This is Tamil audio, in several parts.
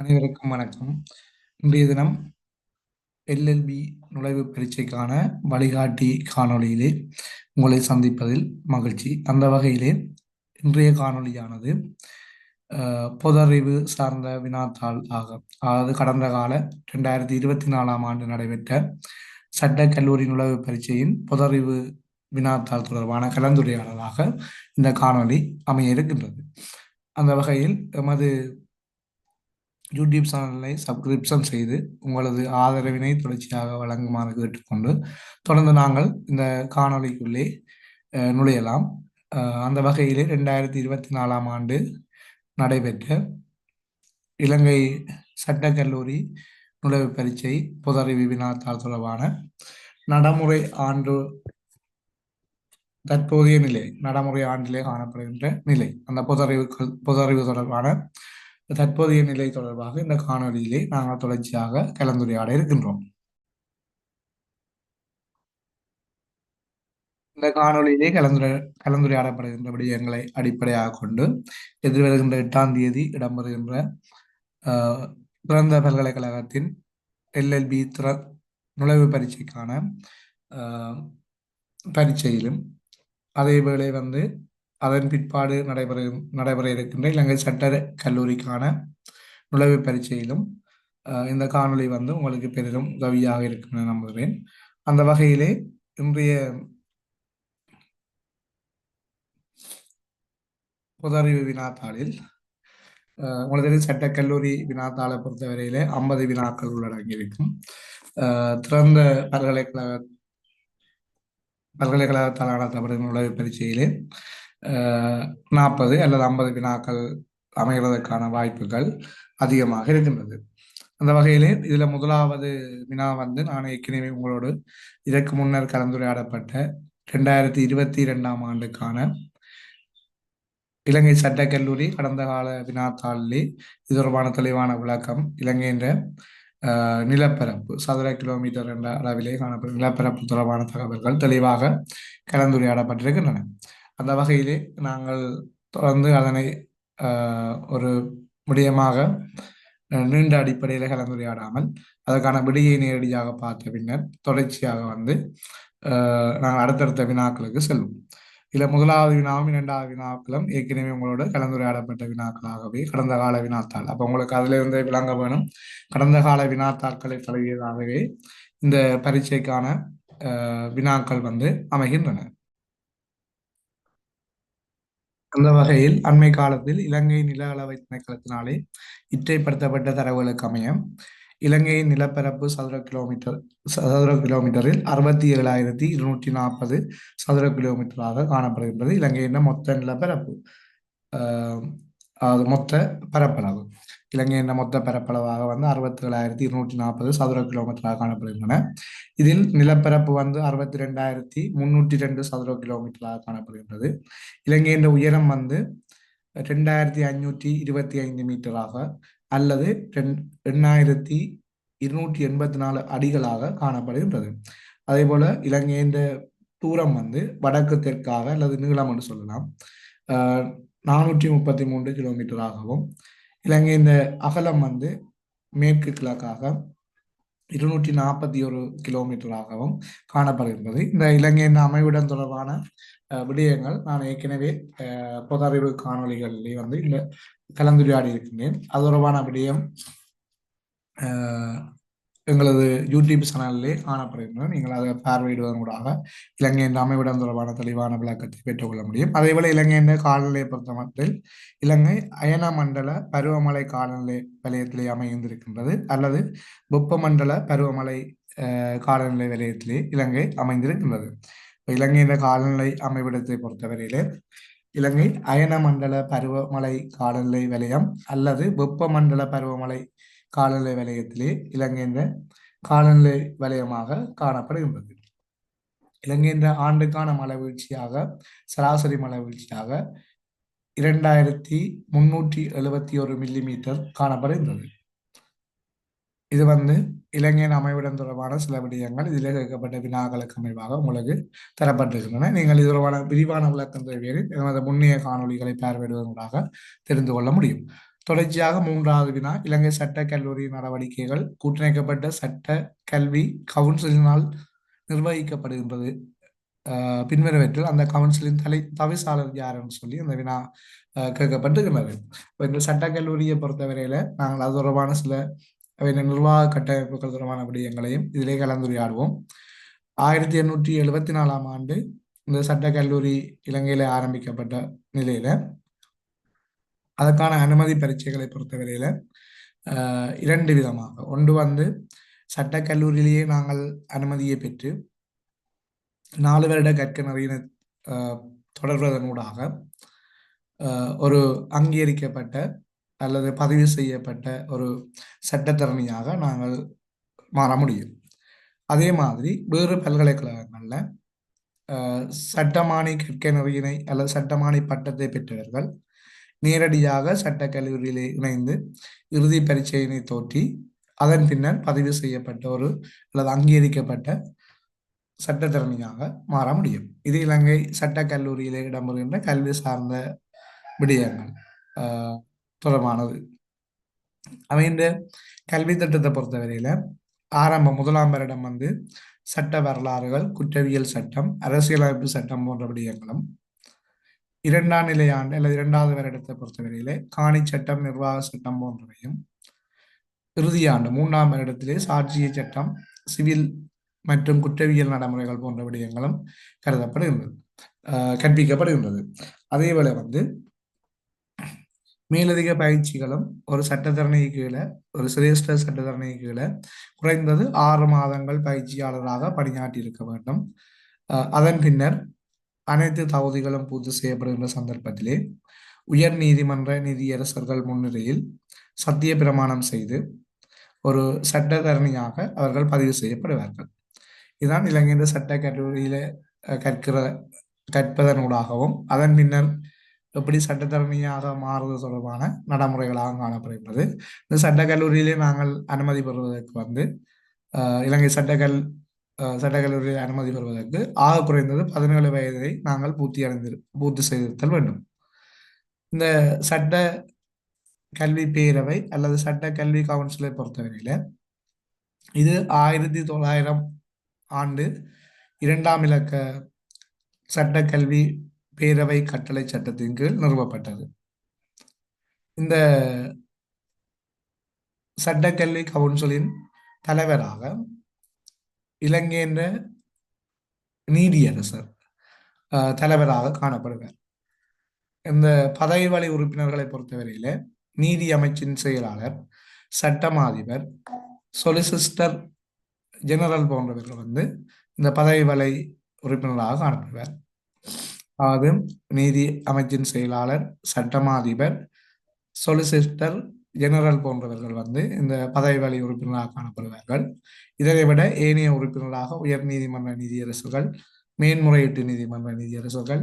அனைவருக்கும் வணக்கம். இன்றைய தினம் எல்எல்பி நுழைவுப் பரீட்சைக்கான வழிகாட்டி காணொளியிலே உங்களை சந்திப்பதில் மகிழ்ச்சி. அந்த வகையிலே இன்றைய காணொளியானது பொதறிவு சார்ந்த வினாத்தாள் ஆகும். அதாவது கடந்த கால 2024ஆம் ஆண்டு நடைபெற்ற சட்ட கல்லூரி நுழைவுப் பரீட்சையின் பொதறிவு வினாத்தாள் தொடர்பான கலந்துரையாடலாக இந்த காணொளி அமைய இருக்கின்றது. அந்த வகையில் எமது யூடியூப் சேனலை சப்ஸ்கிரிப்ஷன் செய்து உங்களது ஆதரவினை தொடர்ச்சியாக வழங்குமாறு கேட்டுக்கொண்டு தொடர்ந்து நாங்கள் இந்த காணொளிக்குள்ளே நுழையலாம். அந்த வகையிலே 2024ஆம் ஆண்டு நடைபெற்ற இலங்கை சட்டக்கல்லூரி நுழைவுப் பரீட்சை பொதறிவு வினாத்தாள் தொடர்பான நடைமுறை ஆண்டு தற்போதைய நிலை, நடைமுறை ஆண்டிலே காணப்படுகின்ற நிலை, அந்த பொதறிவு தொடர்பான தற்போதைய நிலை தொடர்பாக இந்த காணொலியிலே நாங்கள் தொடர்ச்சியாக கலந்துரையாட இருக்கின்றோம். இந்த காணொலியிலே கலந்துரையாடப்படுகின்ற விடயங்களை அடிப்படையாக கொண்டு எதிர்வருகின்ற 8ஆம் தேதி இடம்பெறுகின்ற திறந்த பல்கலைக்கழகத்தின் எல்எல்பி நுழைவு பரீட்சைக்கான பரீட்சையிலும் அதேவேளை அதன் பிற்பாடு நடைபெற இருக்கின்ற இலங்கை சட்ட கல்லூரிக்கான நுழைவு பரீட்சையிலும் இந்த காணொளி உங்களுக்கு பெரிதும் உதவியாக இருக்கும் என நம்புகிறேன். அந்த வகையிலே இன்றைய பொதறிவு வினாத்தாளில் உங்களுக்கு சட்டக்கல்லூரி வினாத்தாளை பொறுத்தவரையிலே 50 வினாக்கள் உள்ளடங்கியிருக்கும். திறந்த பல்கலைக்கழகத்தால் நடத்தப்படும் நுழைவு பரீட்சையிலே 40 அல்லது 50 வினாக்கள் அமைகிறதற்கான வாய்ப்புகள் அதிகமாக இருக்கின்றது. அந்த வகையிலே இதுல முதலாவது வினா நான் ஏற்கனவே உங்களோடு இதற்கு முன்னர் கலந்துரையாடப்பட்ட 2022ஆம் ஆண்டுக்கான இலங்கை சட்டக்கல்லூரி கடந்த கால வினாத்தாளிலே இது தொடர்பான தெளிவான விளக்கம், இலங்கையின் நிலப்பரப்பு சதுர கிலோமீட்டர் என்ற அளவிலே காணப்படும் நிலப்பரப்பு தொடர்பான தகவல்கள் தெளிவாக கலந்துரையாடப்பட்டிருக்கின்றன. அந்த வகையிலே நாங்கள் தொடர்ந்து அதனை ஒரு விடயமாக நீண்ட அடிப்படையில் கலந்துரையாடாமல் அதற்கான விடையை நேரடியாக பார்த்த பின்னர் தொடர்ச்சியாக நாங்கள் அடுத்தடுத்த வினாக்களுக்கு செல்வோம். இதில் முதலாவது வினாவும் 2வது வினாக்களும் ஏற்கனவே உங்களோட கலந்துரையாடப்பட்ட வினாக்களாகவே கடந்த கால வினாத்தாள். அப்போ உங்களுக்கு அதில் இருந்து விளங்க வேணும், கடந்த கால வினாத்தாட்களை தழுவியதாகவே இந்த பரீட்சைக்கான வினாக்கள் அமைகின்றன. அந்த வகையில் அண்மை காலத்தில் இலங்கை நில அளவை திணைக்களத்தினாலே இற்றைப்படுத்தப்பட்ட தரவுகளுக்கு அமைய இலங்கையின் நிலப்பரப்பு சதுர கிலோமீட்டரில் 67,240 சதுர கிலோமீட்டராக காணப்படுகின்றது. இலங்கையின் மொத்த நிலப்பரப்பு மொத்த பரப்பளவு இலங்கையின் மொத்த பரப்பளவாக 67,240 சதுர கிலோமீட்டராக காணப்படுகின்றன. இதில் நிலப்பரப்பு 62,302 சதுர கிலோமீட்டராக காணப்படுகின்றது. இலங்கையின் உயரம் 2,525 மீட்டராக அல்லது 8,284 அடிகளாக காணப்படுகின்றது. அதே போல இலங்கையின் தூரம் வடக்கு தெற்காக அல்லது நீளம் என்று சொல்லலாம் 433 கிலோமீட்டராகவும், இலங்கையின் அகலம் மேற்கு கிழக்காக 241 கிலோமீட்டராகவும் காணப்படுகின்றது. இந்த இலங்கையின் அமைவிடம் தொடர்பான விடயங்கள் நான் ஏற்கனவே பொதறிவு காணொலிகளிலே இந்த கலந்துரையாடி இருக்கின்றேன். அது தொடர்பான விடயம் எங்களது யூடியூப் சேனலிலே காணப்படுகின்றன. நீங்கள் அதை பார்வையிடுவதன் மூலமாக இலங்கையின் அமைவிடம் தொடர்பான தெளிவான விளக்கத்தை பெற்றுக்கொள்ள முடியும். அதேபோல இலங்கையின் காலநிலையை பொறுத்தமட்டில் இலங்கை அயன மண்டல பருவமழை காலநிலை வலயத்திலே அமைந்திருக்கின்றது அல்லது வெப்பமண்டல பருவமழை காலநிலை வலயத்திலே இலங்கை அமைந்திருக்கின்றது. இலங்கையின் காலநிலை அமைவிடத்தை பொறுத்தவரையிலே இலங்கை அயன மண்டல பருவமழை காலநிலை வலயம் அல்லது வெப்பமண்டல பருவமழை காலநிலை வலயத்திலே இலங்கையின் காலநிலை வலயமாக காணப்படுகின்றது. இலங்கையின் ஆண்டுக்கான மழை வீழ்ச்சியாக சராசரி மழை வீழ்ச்சியாக 2,371 மில்லிமீட்டர் காணப்படுகின்றது. இது இலங்கையின் அமைவிடம் தொடர்பான சில விடயங்கள் இதில் கேட்கப்பட்ட வினாக்களுக்கு அமைவாக உங்களுக்கு தரப்பட்டிருக்கின்றன. நீங்கள் இது தொடர்பான விரிவான விளக்கம் தேவையில் எனது முன்னைய காணொலிகளை பார்வையிடுவதற்காக தெரிந்து கொள்ள முடியும். தொடர்ச்சியாக மூன்றாவது வினா, இலங்கை சட்ட கல்லூரி நடவடிக்கைகள் கூட்டிணைக்கப்பட்ட சட்ட கல்வி கவுன்சிலினால் நிர்வகிக்கப்படுகின்றது. பின்வருவற்றில் அந்த கவுன்சிலின் தவிசாளர் யாருன்னு சொல்லி அந்த வினா கேட்கப்பட்டிருக்கிறது. இப்போ இந்த சட்டக்கல்லூரியை பொறுத்தவரையில நாங்கள் அது தொடர்பான சில நிர்வாக கட்டமைப்புகள் தொடர்பான விடயங்களையும் இதிலே கலந்துரையாடுவோம். 1874ஆம் ஆண்டு இந்த சட்டக்கல்லூரி இலங்கையில ஆரம்பிக்கப்பட்ட நிலையில அதற்கான அனுமதி பரீட்சைகளை பொறுத்தவரையில இரண்டு விதமாக, ஒன்று வந்து சட்டக்கல்லூரியிலேயே நாங்கள் அனுமதியை பெற்று 4 வருட கற்க நவீன தொடர்வதனூடாக ஒரு அங்கீகரிக்கப்பட்ட அல்லது பதிவு செய்யப்பட்ட ஒரு சட்டத்தரணியாக நாங்கள் மாற முடியும். அதே மாதிரி வேறு பல்கலைக்கழகங்களில் சட்டமானி கற்க நெறியினை அல்லது சட்டமானி பட்டத்தை பெற்றவர்கள் நேரடியாக சட்டக்கல்லூரியிலே இணைந்து இறுதி பரீட்சையினை தோற்றி அதன் பின்னர் பதிவு செய்யப்பட்ட ஒரு அல்லது அங்கீகரிக்கப்பட்ட சட்டத்தரணியாக மாற முடியும். இது இலங்கை சட்டக்கல்லூரியிலே இடம்பெறுகின்ற கல்வி சார்ந்த விடயங்கள் தொடர்பானது. அமைந்த கல்வி திட்டத்தை பொறுத்தவரையில முதலாம் வருடம் வந்து சட்ட வரலாறுகள், குற்றவியல் சட்டம், அரசியலமைப்பு சட்டம் போன்ற விடயங்களும், இரண்டாம் நிலை ஆண்டு அல்லது இரண்டாவது வருடத்தை பொறுத்தவரையிலே காணி சட்டம், நிர்வாக சட்டம் போன்றவையும், இறுதியாண்டு மூன்றாம் வருடத்திலே சாட்சிய சட்டம், சிவில் மற்றும் குற்றவியல் நடைமுறைகள் போன்ற விடயங்களும் கருதப்படுகின்றது, கற்பிக்கப்படுகின்றது. அதேவேளை வந்து மேலதிக பயிற்சிகளும் ஒரு சட்டத்தரணி கீழே, ஒரு சிரேஷ்ட சட்டத்தரணி கீழே குறைந்தது 6 மாதங்கள் பயிற்சியாளராக பணியாற்றி இருக்க வேண்டும். அதன் பின்னர் அனைத்து தகுதிகளும் பூர்த்தி செய்யப்படுகின்ற சந்தர்ப்பத்திலே உயர் நீதிமன்ற நீதியரசர்கள் முன்னிலையில் சத்திய பிரமாணம் செய்து ஒரு சட்டத்தரணியாக அவர்கள் பதிவு செய்யப்படுவார்கள். இதுதான் இலங்கை சட்ட கல்லூரியில கற்பதனூடாகவும் அதன் பின்னர் எப்படி சட்டத்தரணியாக மாறுவது தொடர்பான நடைமுறைகளாக காணப்படுகின்றது. இந்த சட்டக்கல்லூரியிலே நாங்கள் அனுமதி பெறுவதற்கு வந்து இலங்கை சட்டக்கல்லூரியில் அனுமதி பெறுவதற்கு ஆக குறைந்தது 17 வயதை நாங்கள் பூர்த்தி செய்திருத்தல் வேண்டும். இந்த சட்ட கல்வி பேரவை அல்லது சட்ட கல்வி கவுன்சிலை பொறுத்தவரையில இது 1900 ஆண்டு 2ஆம் இலக்க சட்டக்கல்வி பேரவை கட்டளை சட்டத்தின் கீழ் நிறுவப்பட்டது. இந்த சட்டக்கல்வி கவுன்சிலின் தலைவராக இலங்கையின் நீதியரசர் தலைவராக காணப்படுவார். இந்த பதவி வழி உறுப்பினர்களை பொறுத்தவரையில நீதி அமைச்சின் செயலாளர், சட்டமாதிபர், சொலிசிஸ்டர் ஜெனரல் போன்றவர்கள் வந்து இந்த பதவி வலை உறுப்பினராக காணப்படுவார். அதாவது நீதி அமைச்சின் செயலாளர், சட்டமாதிபர், சொலிசிஸ்டர் ஜெனரல் போன்றவர்கள் வந்து இந்த பதவி வழி உறுப்பினராக காணப்படுவார்கள். இதனை விட ஏனைய உறுப்பினராக உயர் நீதிமன்ற நீதியரசர்கள், மேன்முறையீட்டு நீதிமன்ற நீதியரசர்கள்,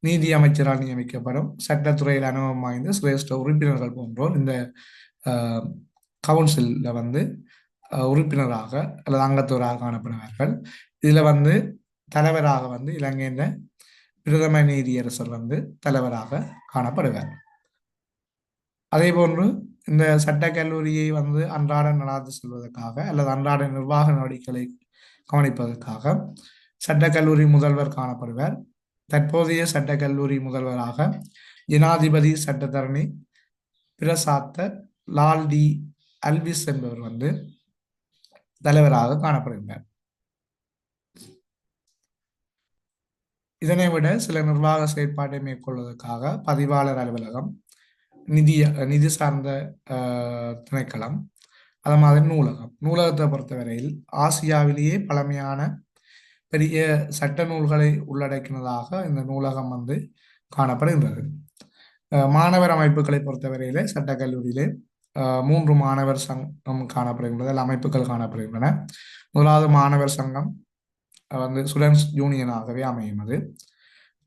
நீதி அமைச்சரால் நியமிக்கப்படும் சட்டத்துறையில் அனுபவம் வாய்ந்த சிரேஷ்ட உறுப்பினர்கள் போன்றோர் இந்த கவுன்சிலில் வந்து உறுப்பினராக அல்லது அங்கத்தவராக காணப்படுவார்கள். இதுல வந்து தலைவராக வந்து இலங்கையின் பிரதம நீதியரசர் வந்து தலைவராக காணப்படுவார். அதே போன்று இந்த சட்டக்கல்லூரியை வந்து அன்றாட நடாத்தி செல்வதற்காக அல்லது அன்றாட நிர்வாக நடவடிக்கைகளை கவனிப்பதற்காக சட்டக்கல்லூரி முதல்வர் காணப்படுவார். தற்போதைய சட்டக்கல்லூரி முதல்வராக ஜனாதிபதி சட்டத்தரணி பிரசாத்த லால் டி அல்விஸ் என்பவர் வந்து தலைவராக காணப்படுகின்றார். இதனை விட சில நிர்வாக செயற்பாட்டை மேற்கொள்வதற்காக பதிவாளர் அலுவலகம், நிதி சார்ந்த திணைக்களம், அது மாதிரி நூலகத்தை பொறுத்தவரையில் ஆசியாவிலேயே பழமையான பெரிய சட்ட நூல்களை உள்ளடக்கினதாக இந்த நூலகம் வந்து காணப்படுகின்றது. மாணவர் அமைப்புகளை பொறுத்தவரையிலே சட்டக்கல்லூரியிலே 3 மாணவர் சங்கம் காணப்படுகின்றது, அல்ல அமைப்புகள் காணப்படுகின்றன. முதலாவது மாணவர் சங்கம் வந்து ஸ்டூடெண்ட்ஸ் யூனியனாகவே அமையும். அது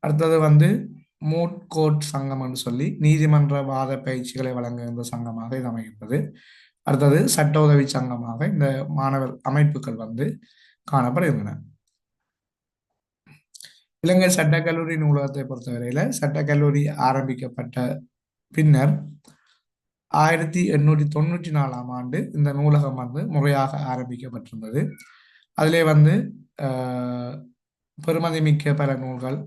அடுத்தது வந்து மூட் கோர்ட் சங்கம் என்று சொல்லி நீதிமன்ற வாத பயிற்சிகளை வழங்குகின்ற சங்கமாக இது அமைகின்றது. அடுத்தது சட்ட உதவி சங்கமாக இந்த மாணவர் அமைப்புகள் வந்து காணப்படுகின்றன. இலங்கை சட்டக்கல்லூரி நூலகத்தை பொறுத்தவரையில சட்டக்கல்லூரி ஆரம்பிக்கப்பட்ட பின்னர் 1894ஆம் ஆண்டு இந்த நூலகம் வந்து முறையாக ஆரம்பிக்கப்பட்டிருந்தது. அதிலே வந்து அஹ், பெறுமதிமிக்க பல நூல்கள்,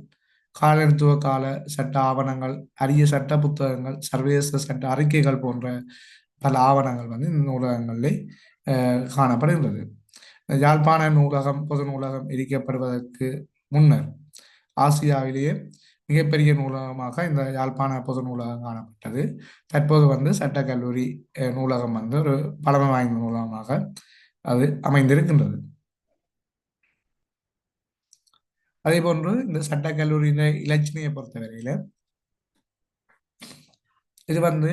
காலனித்துவ கால சட்ட ஆவணங்கள், அரிய சட்ட புத்தகங்கள், சர்வதேச சட்ட அறிக்கைகள் போன்ற பல ஆவணங்கள் வந்து இந்த நூலகங்களிலே காணப்படுகின்றது. யாழ்ப்பாண நூலகம் பொது நூலகம் எரிக்கப்படுவதற்கு முன்னர் ஆசியாவிலேயே மிகப்பெரிய நூலகமாக இந்த யாழ்ப்பாண பொது நூலகம் காணப்பட்டது. தற்போது வந்து சட்டக்கல்லூரி நூலகம் வந்து ஒரு பழமை வாய்ந்த நூலகமாக அது அமைந்திருக்கின்றது. அதே போன்று இந்த சட்டக்கல்லூரியின் இலச்சினையை பொறுத்தவரையில இது வந்து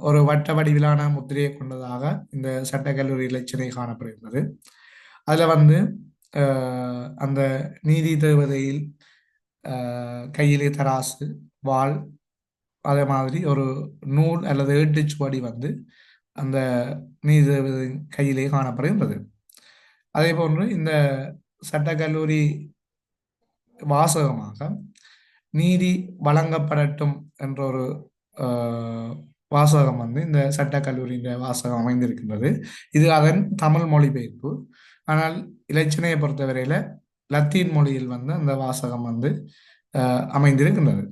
ஒரு வட்ட வடிவிலான முத்திரையை கொண்டதாக இந்த சட்டக்கல்லூரி இலச்சினை காணப்படுகின்றது. அதில் வந்து அந்த நீதி தேவதையில் கையிலே தராசு, வாள், அதே மாதிரி ஒரு நூல் அல்லது ஏட்டுச்சுவடி வந்து அந்த நீதி தேவதையின் கையிலே காணப்படுகின்றது. அதே போன்று இந்த சட்டக்கல்லூரி வாசகமாக நீதி வழங்கப்படட்டும் என்ற ஒரு வாசகம் வந்து இந்த சட்டக்கல்லூரியின் வாசகம் அமைந்திருக்கின்றது. இது அதன் தமிழ் மொழிபெயர்ப்பு. ஆனால் இலச்சினையை பொறுத்தவரையில லத்தீன் மொழியில் வந்து அந்த வாசகம் வந்து அமைந்திருக்கின்றது.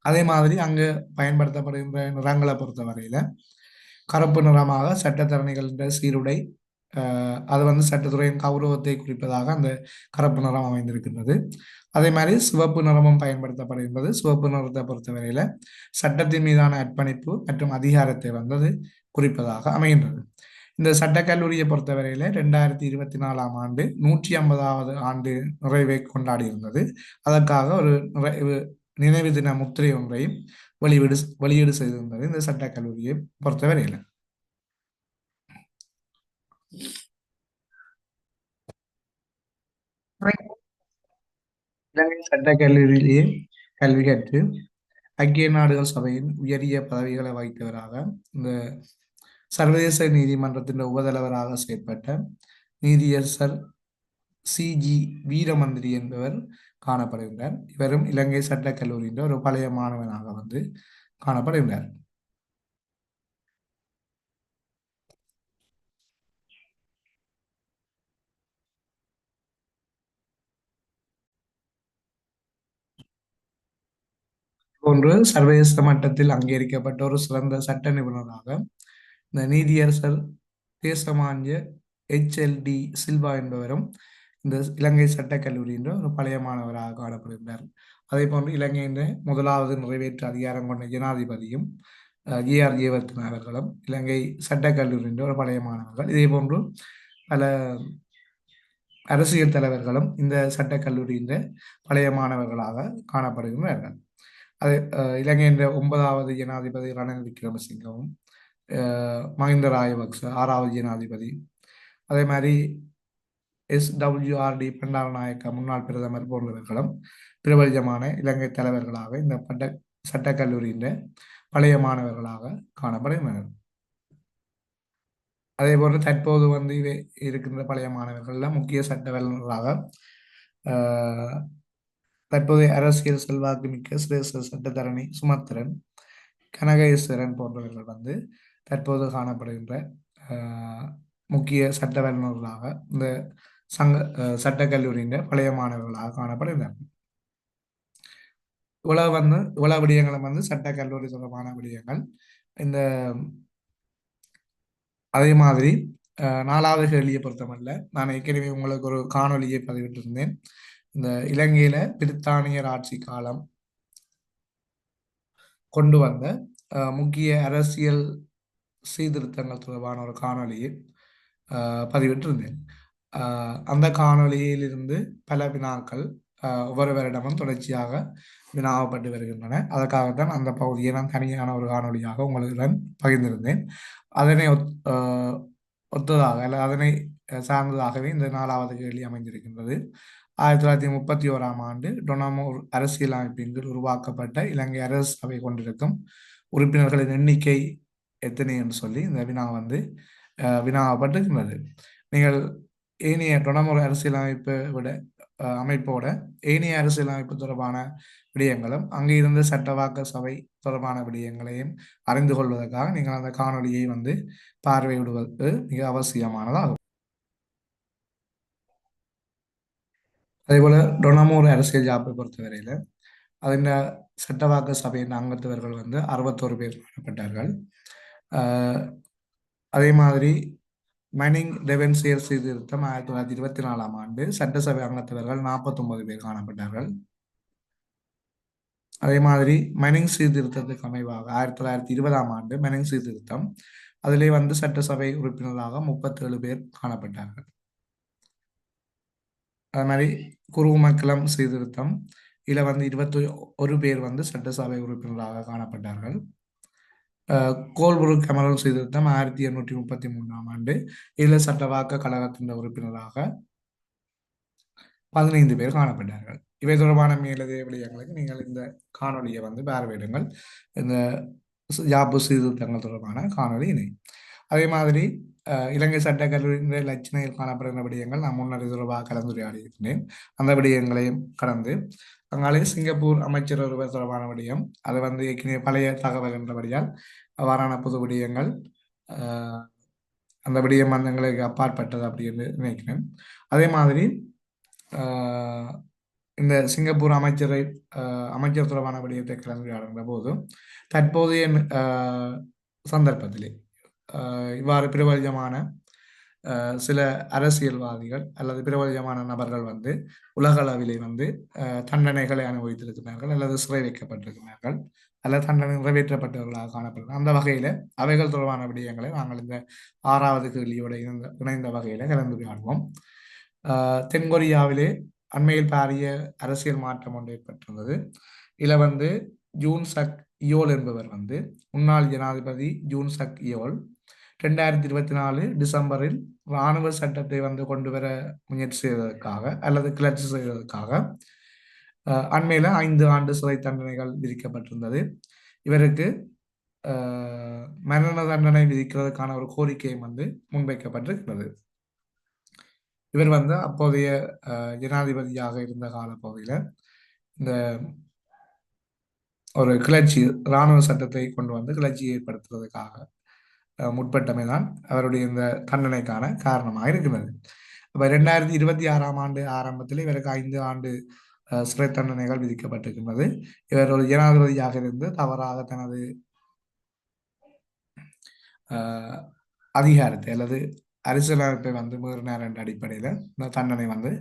அதே மாதிரி அங்கு பயன்படுத்தப்படுகின்ற நிறங்களை பொறுத்தவரையில கருப்பு நிறமாக சட்டத்தரணிகளின் சீருடை, அது வந்து சட்டத்துறையின் கௌரவத்தை குறிப்பதாக அந்த கருப்பு நிறம் அமைந்திருக்கின்றது. அதே மாதிரி சிவப்பு நிறமும் பயன்படுத்தப்படுகின்றது. சிவப்பு நிறத்தை பொறுத்தவரையில சட்டத்தின் மீதான அர்ப்பணிப்பு மற்றும் அதிகாரத்தை வந்தது குறிப்பதாக அமைகின்றது. இந்த சட்டக்கல்லூரியை பொறுத்தவரையில 2024ஆம் ஆண்டு 150வது ஆண்டு நிறைவை கொண்டாடி இருந்தது. அதற்காக ஒரு நினைவு தின முத்திரை ஒன்றையும் வெளியீடு செய்திருந்தது இந்த சட்டக்கல்லூரியை பொறுத்தவரையில. இலங்கை சட்டக்கல்லூரியிலேயே கல்வி கற்று ஐக்கிய நாடுகள் சபையின் உயரிய பதவிகளை வகித்தவராக, இந்த சர்வதேச நீதிமன்றத்தின் உபதலைவராக செயற்பட்ட நீதியரசர் CG வீரமந்திரி என்பவர் காணப்படுகின்றார். இவரும் இலங்கை சட்டக்கல்லூரியின் ஒரு பழைய மாணவனாக வந்து காணப்படுகின்றார். போன்று சர்வதேச மட்டத்தில் அங்கீகரிக்கப்பட்ட ஒரு சிறந்த சட்ட நிபுணராக இந்த நீதியரசர் தேசமானிய HLD சில்வா என்பவரும் இந்த இலங்கை சட்டக்கல்லூரியின் ஒரு பழைய மாணவராக காணப்படுகின்றார். அதே போன்று இலங்கையின் முதலாவது நிறைவேற்று அதிகாரம் கொண்ட ஜனாதிபதியும் JR ஜெயவர்தன அவர்களும் இலங்கை சட்டக்கல்லூரியின் ஒரு பழைய மாணவர்கள். இதே போன்று பல அரசியல் தலைவர்களும் இந்த சட்டக்கல்லூரியின் பழைய மாணவர்களாக காணப்படுகின்றார்கள். அது இலங்கையின் 9வது ஜனாதிபதி ரணில் விக்ரமசிங்கவும், மஹிந்த ராஜபக்ச 6வது ஜனாதிபதி, அதே மாதிரி SWRD பண்டாரநாயக்க முன்னாள் பிரதமர் போன்றவர்களும் பிரபலமான இலங்கை தலைவர்களாக இந்த சட்டக்கல்லூரியின் பழைய மாணவர்களாக காணப்படுகின்றனர். அதே போன்று தற்போது வந்து இருக்கின்ற பழைய மாணவர்கள்ல முக்கிய சட்ட வல்லுநராக தற்போதைய அரசியல் செல்வாக்கு மிக்க சிரேஷ்ட சட்டத்தரணி சுமத்திரன், கனகேஸ்வரன் போன்றவர்கள் வந்து தற்போது காணப்படுகின்ற முக்கிய சட்ட வல்லுநர்களாக இந்த சட்டக்கல்லூரியின் பழைய மாணவர்களாக காணப்படுகின்றனர். இவ்வளவு விடயங்களும் வந்து சட்டக்கல்லூரி தொடர்பான விடயங்கள். இந்த அதே மாதிரி 4வது கேள்வியை பொறுத்தமல்ல, நான் ஏற்கனவே உங்களுக்கு ஒரு காணொலியை பதிவிட்டிருந்தேன். இந்த இலங்கையில பிரித்தானியர் ஆட்சி காலம் கொண்டு வந்த முக்கிய அரசியல் சீர்திருத்தங்கள் தொடர்பான ஒரு காணொலியை பதிவிட்டிருந்தேன். அந்த காணொலியிலிருந்து பல வினாக்கள் ஒவ்வொரு வருடமும் தொடர்ச்சியாக வினாவப்பட்டு வருகின்றன. அதற்காகத்தான் அந்த பகுதியை நான் தனியான ஒரு காணொலியாக உங்களுடன் பகிர்ந்திருந்தேன். அதனை ஒத்ததாக அல்ல அதனை சார்ந்ததாகவே இந்த 4வது கேள்வி அமைந்திருக்கின்றது. 1931ஆம் ஆண்டு டொனமூர் அரசியல் அமைப்பின் கீழ் உருவாக்கப்பட்ட இலங்கை அரசு சபை கொண்டிருக்கும் உறுப்பினர்களின் எண்ணிக்கை எத்தனை என்று சொல்லி இந்த வினா வந்து வினாவப்பட்டிருக்கின்றது. நீங்கள் ஏனைய டொனமூர் அரசியல் அமைப்பை விட அமைப்போட ஏனைய அரசியலமைப்பு தொடர்பான விடயங்களும் அங்கே இருந்த சட்டவாக்க சபை தொடர்பான விடயங்களையும் அறிந்து கொள்வதற்காக நீங்கள் அந்த காணொலியை வந்து பார்வையிடுவது மிக அவசியமானதாகும். அதே போல டொனமூர் அரசியல் ஜாப்பை பொறுத்தவரையில அதன் சட்டவாக்க சபையின் அங்கத்தவர்கள் வந்து 61 பேர் காணப்பட்டார்கள். அதே மாதிரி மைனிங் டெவன்சியர் சீர்திருத்தம் 1924 ஆண்டு சட்டசபை அங்கத்தவர்கள் 49 பேர் காணப்பட்டார்கள். அதே மாதிரி மைனிங் சீர்திருத்தத்துக்கு அமைவாக 1920 ஆண்டு மைனிங் சீர்திருத்தம் அதிலே வந்து சட்டசபை உறுப்பினராக 37 பேர் காணப்பட்டார்கள். அது மாதிரி குருமக்கலம் சீர்திருத்தம் இதில் வந்து 21 பேர் வந்து சட்டசபை உறுப்பினராக காணப்பட்டார்கள். கோல்புருக் கமரல் சீர்திருத்தம் 1833 ஆண்டு இதில் சட்டவாக்க கழகத்தின் உறுப்பினராக 15 பேர் காணப்பட்டார்கள். இவை தொடர்பான மேலதிக விடயங்களுக்கு நீங்கள் இந்த காணொலியை வந்து பார்வையிடுங்கள். இந்த யாப்பு சீர்திருத்தங்கள் தொடர்பான காணொலி இணை. அதே மாதிரி இலங்கை சட்டக்கல்லூரியின் இலச்சினையில் காணப்படுகிற விடயங்கள் நான் முன்னர் தொடர்பாக கலந்துரையாடி இருக்கின்றேன். அந்த விடயங்களையும் கடந்து அங்காலே சிங்கப்பூர் அமைச்சர் ஒருவர் தொடர்பான விடயம் அது வந்து ஏற்கனவே பழைய தகவல் என்றபடியால் அவ்வாறான புது விடயங்கள் அந்த விடயம் வந்து எங்களுக்கு அப்பாற்பட்டது அப்படின்னு நினைக்கிறேன். அதே மாதிரி இந்த சிங்கப்பூர் அமைச்சர் தொடர்பான விடயத்தை கலந்துரையாடுகிற போது தற்போதைய சந்தர்ப்பத்திலே இவ்வாறு பிரபலமான சில அரசியல்வாதிகள் அல்லது பிரபலமான நபர்கள் வந்து உலக அளவிலே வந்து தண்டனைகளை அனுபவித்திருக்கிறார்கள் அல்லது சிறை வைக்கப்பட்டிருக்கிறார்கள் அல்லது தண்டனை நிறைவேற்றப்பட்டவர்களாக காணப்படுகிறார். அந்த வகையில அவைகள் தொடர்பான விடயங்களை நாங்கள் இந்த 6வது கேள்வியோடு இணைந்த வகையில கலந்துரையாடுவோம். தென்கொரியாவிலே அண்மையில் பாரிய அரசியல் மாற்றம் ஒன்று ஏற்பட்டிருந்தது. இதுல வந்து ஜூன் சக் இயோல் என்பவர் வந்து முன்னாள் ஜனாதிபதி ஜூன் சக் இயோல் 2024 டிசம்பரில் இராணுவ சட்டத்தை வந்து கொண்டு வர முயற்சி செய்வதற்காக அல்லது கிளர்ச்சி செய்வதற்காக அண்மையில 5 ஆண்டு சிறை தண்டனைகள் விதிக்கப்பட்டிருந்தது. இவருக்கு மரண தண்டனை விதிக்கிறதுக்கான ஒரு கோரிக்கையும் வந்து முன்வைக்கப்பட்டிருக்கிறது. இவர் வந்து அப்போதைய ஜனாதிபதியாக இருந்த காலப்பகுதியில் இந்த ஒரு கிளர்ச்சி இராணுவ சட்டத்தை கொண்டு வந்து கிளர்ச்சி ஏற்படுத்துவதற்காக முற்பட்டமை தான் அவருடைய இந்த தண்டனைக்கான காரணமாக இருக்கிறது. அப்ப 2026 ஆண்டு ஆரம்பத்தில் இவருக்கு 5 ஆண்டு சிறை தண்டனைகள் விதிக்கப்பட்டிருக்கின்றது. இவர் ஒரு ஜனாதிபதியாக இருந்து தவறாக தனது அதிகாரத்தை அல்லது அரசியலமைப்பை வந்து மீறினார் என்ற அடிப்படையில் இந்த தண்டனை வந்து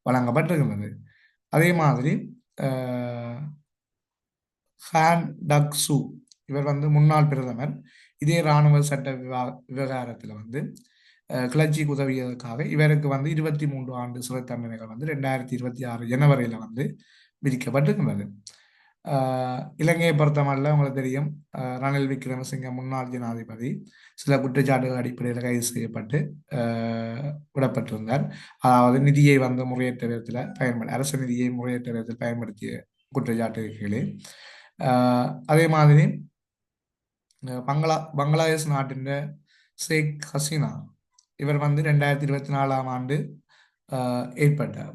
வழங்கப்பட்டிருக்கின்றது. அதே மாதிரி ஹான் டக் சூ இவர் வந்து முன்னாள் பிரதமர். இதே இராணுவ சட்ட விவகாரத்தில் வந்து கிளர்ச்சிக்கு உதவியதற்காக இவருக்கு வந்து 23 ஆண்டு சிறை தண்டனைகள் வந்து 2026 ஜனவரியில வந்து விதிக்கப்பட்டிருக்கின்றது. இலங்கையை பொறுத்தமல்ல உங்களுக்கு தெரியும், ரணில் விக்ரமசிங்க முன்னாள் ஜனாதிபதி சில குற்றச்சாட்டுகள் அடிப்படையில் கைது செய்யப்பட்டு விடப்பட்டிருந்தார். அதாவது நிதியை வந்து முறையற்ற விதத்தில் அரசு நிதியை முறையற்ற விதத்தில் பயன்படுத்திய குற்றச்சாட்டுகளே. அதே மாதிரி பங்களாதேஷ் நாட்டின் ஷேக் ஹசீனா இவர் வந்து 2024 ஆண்டு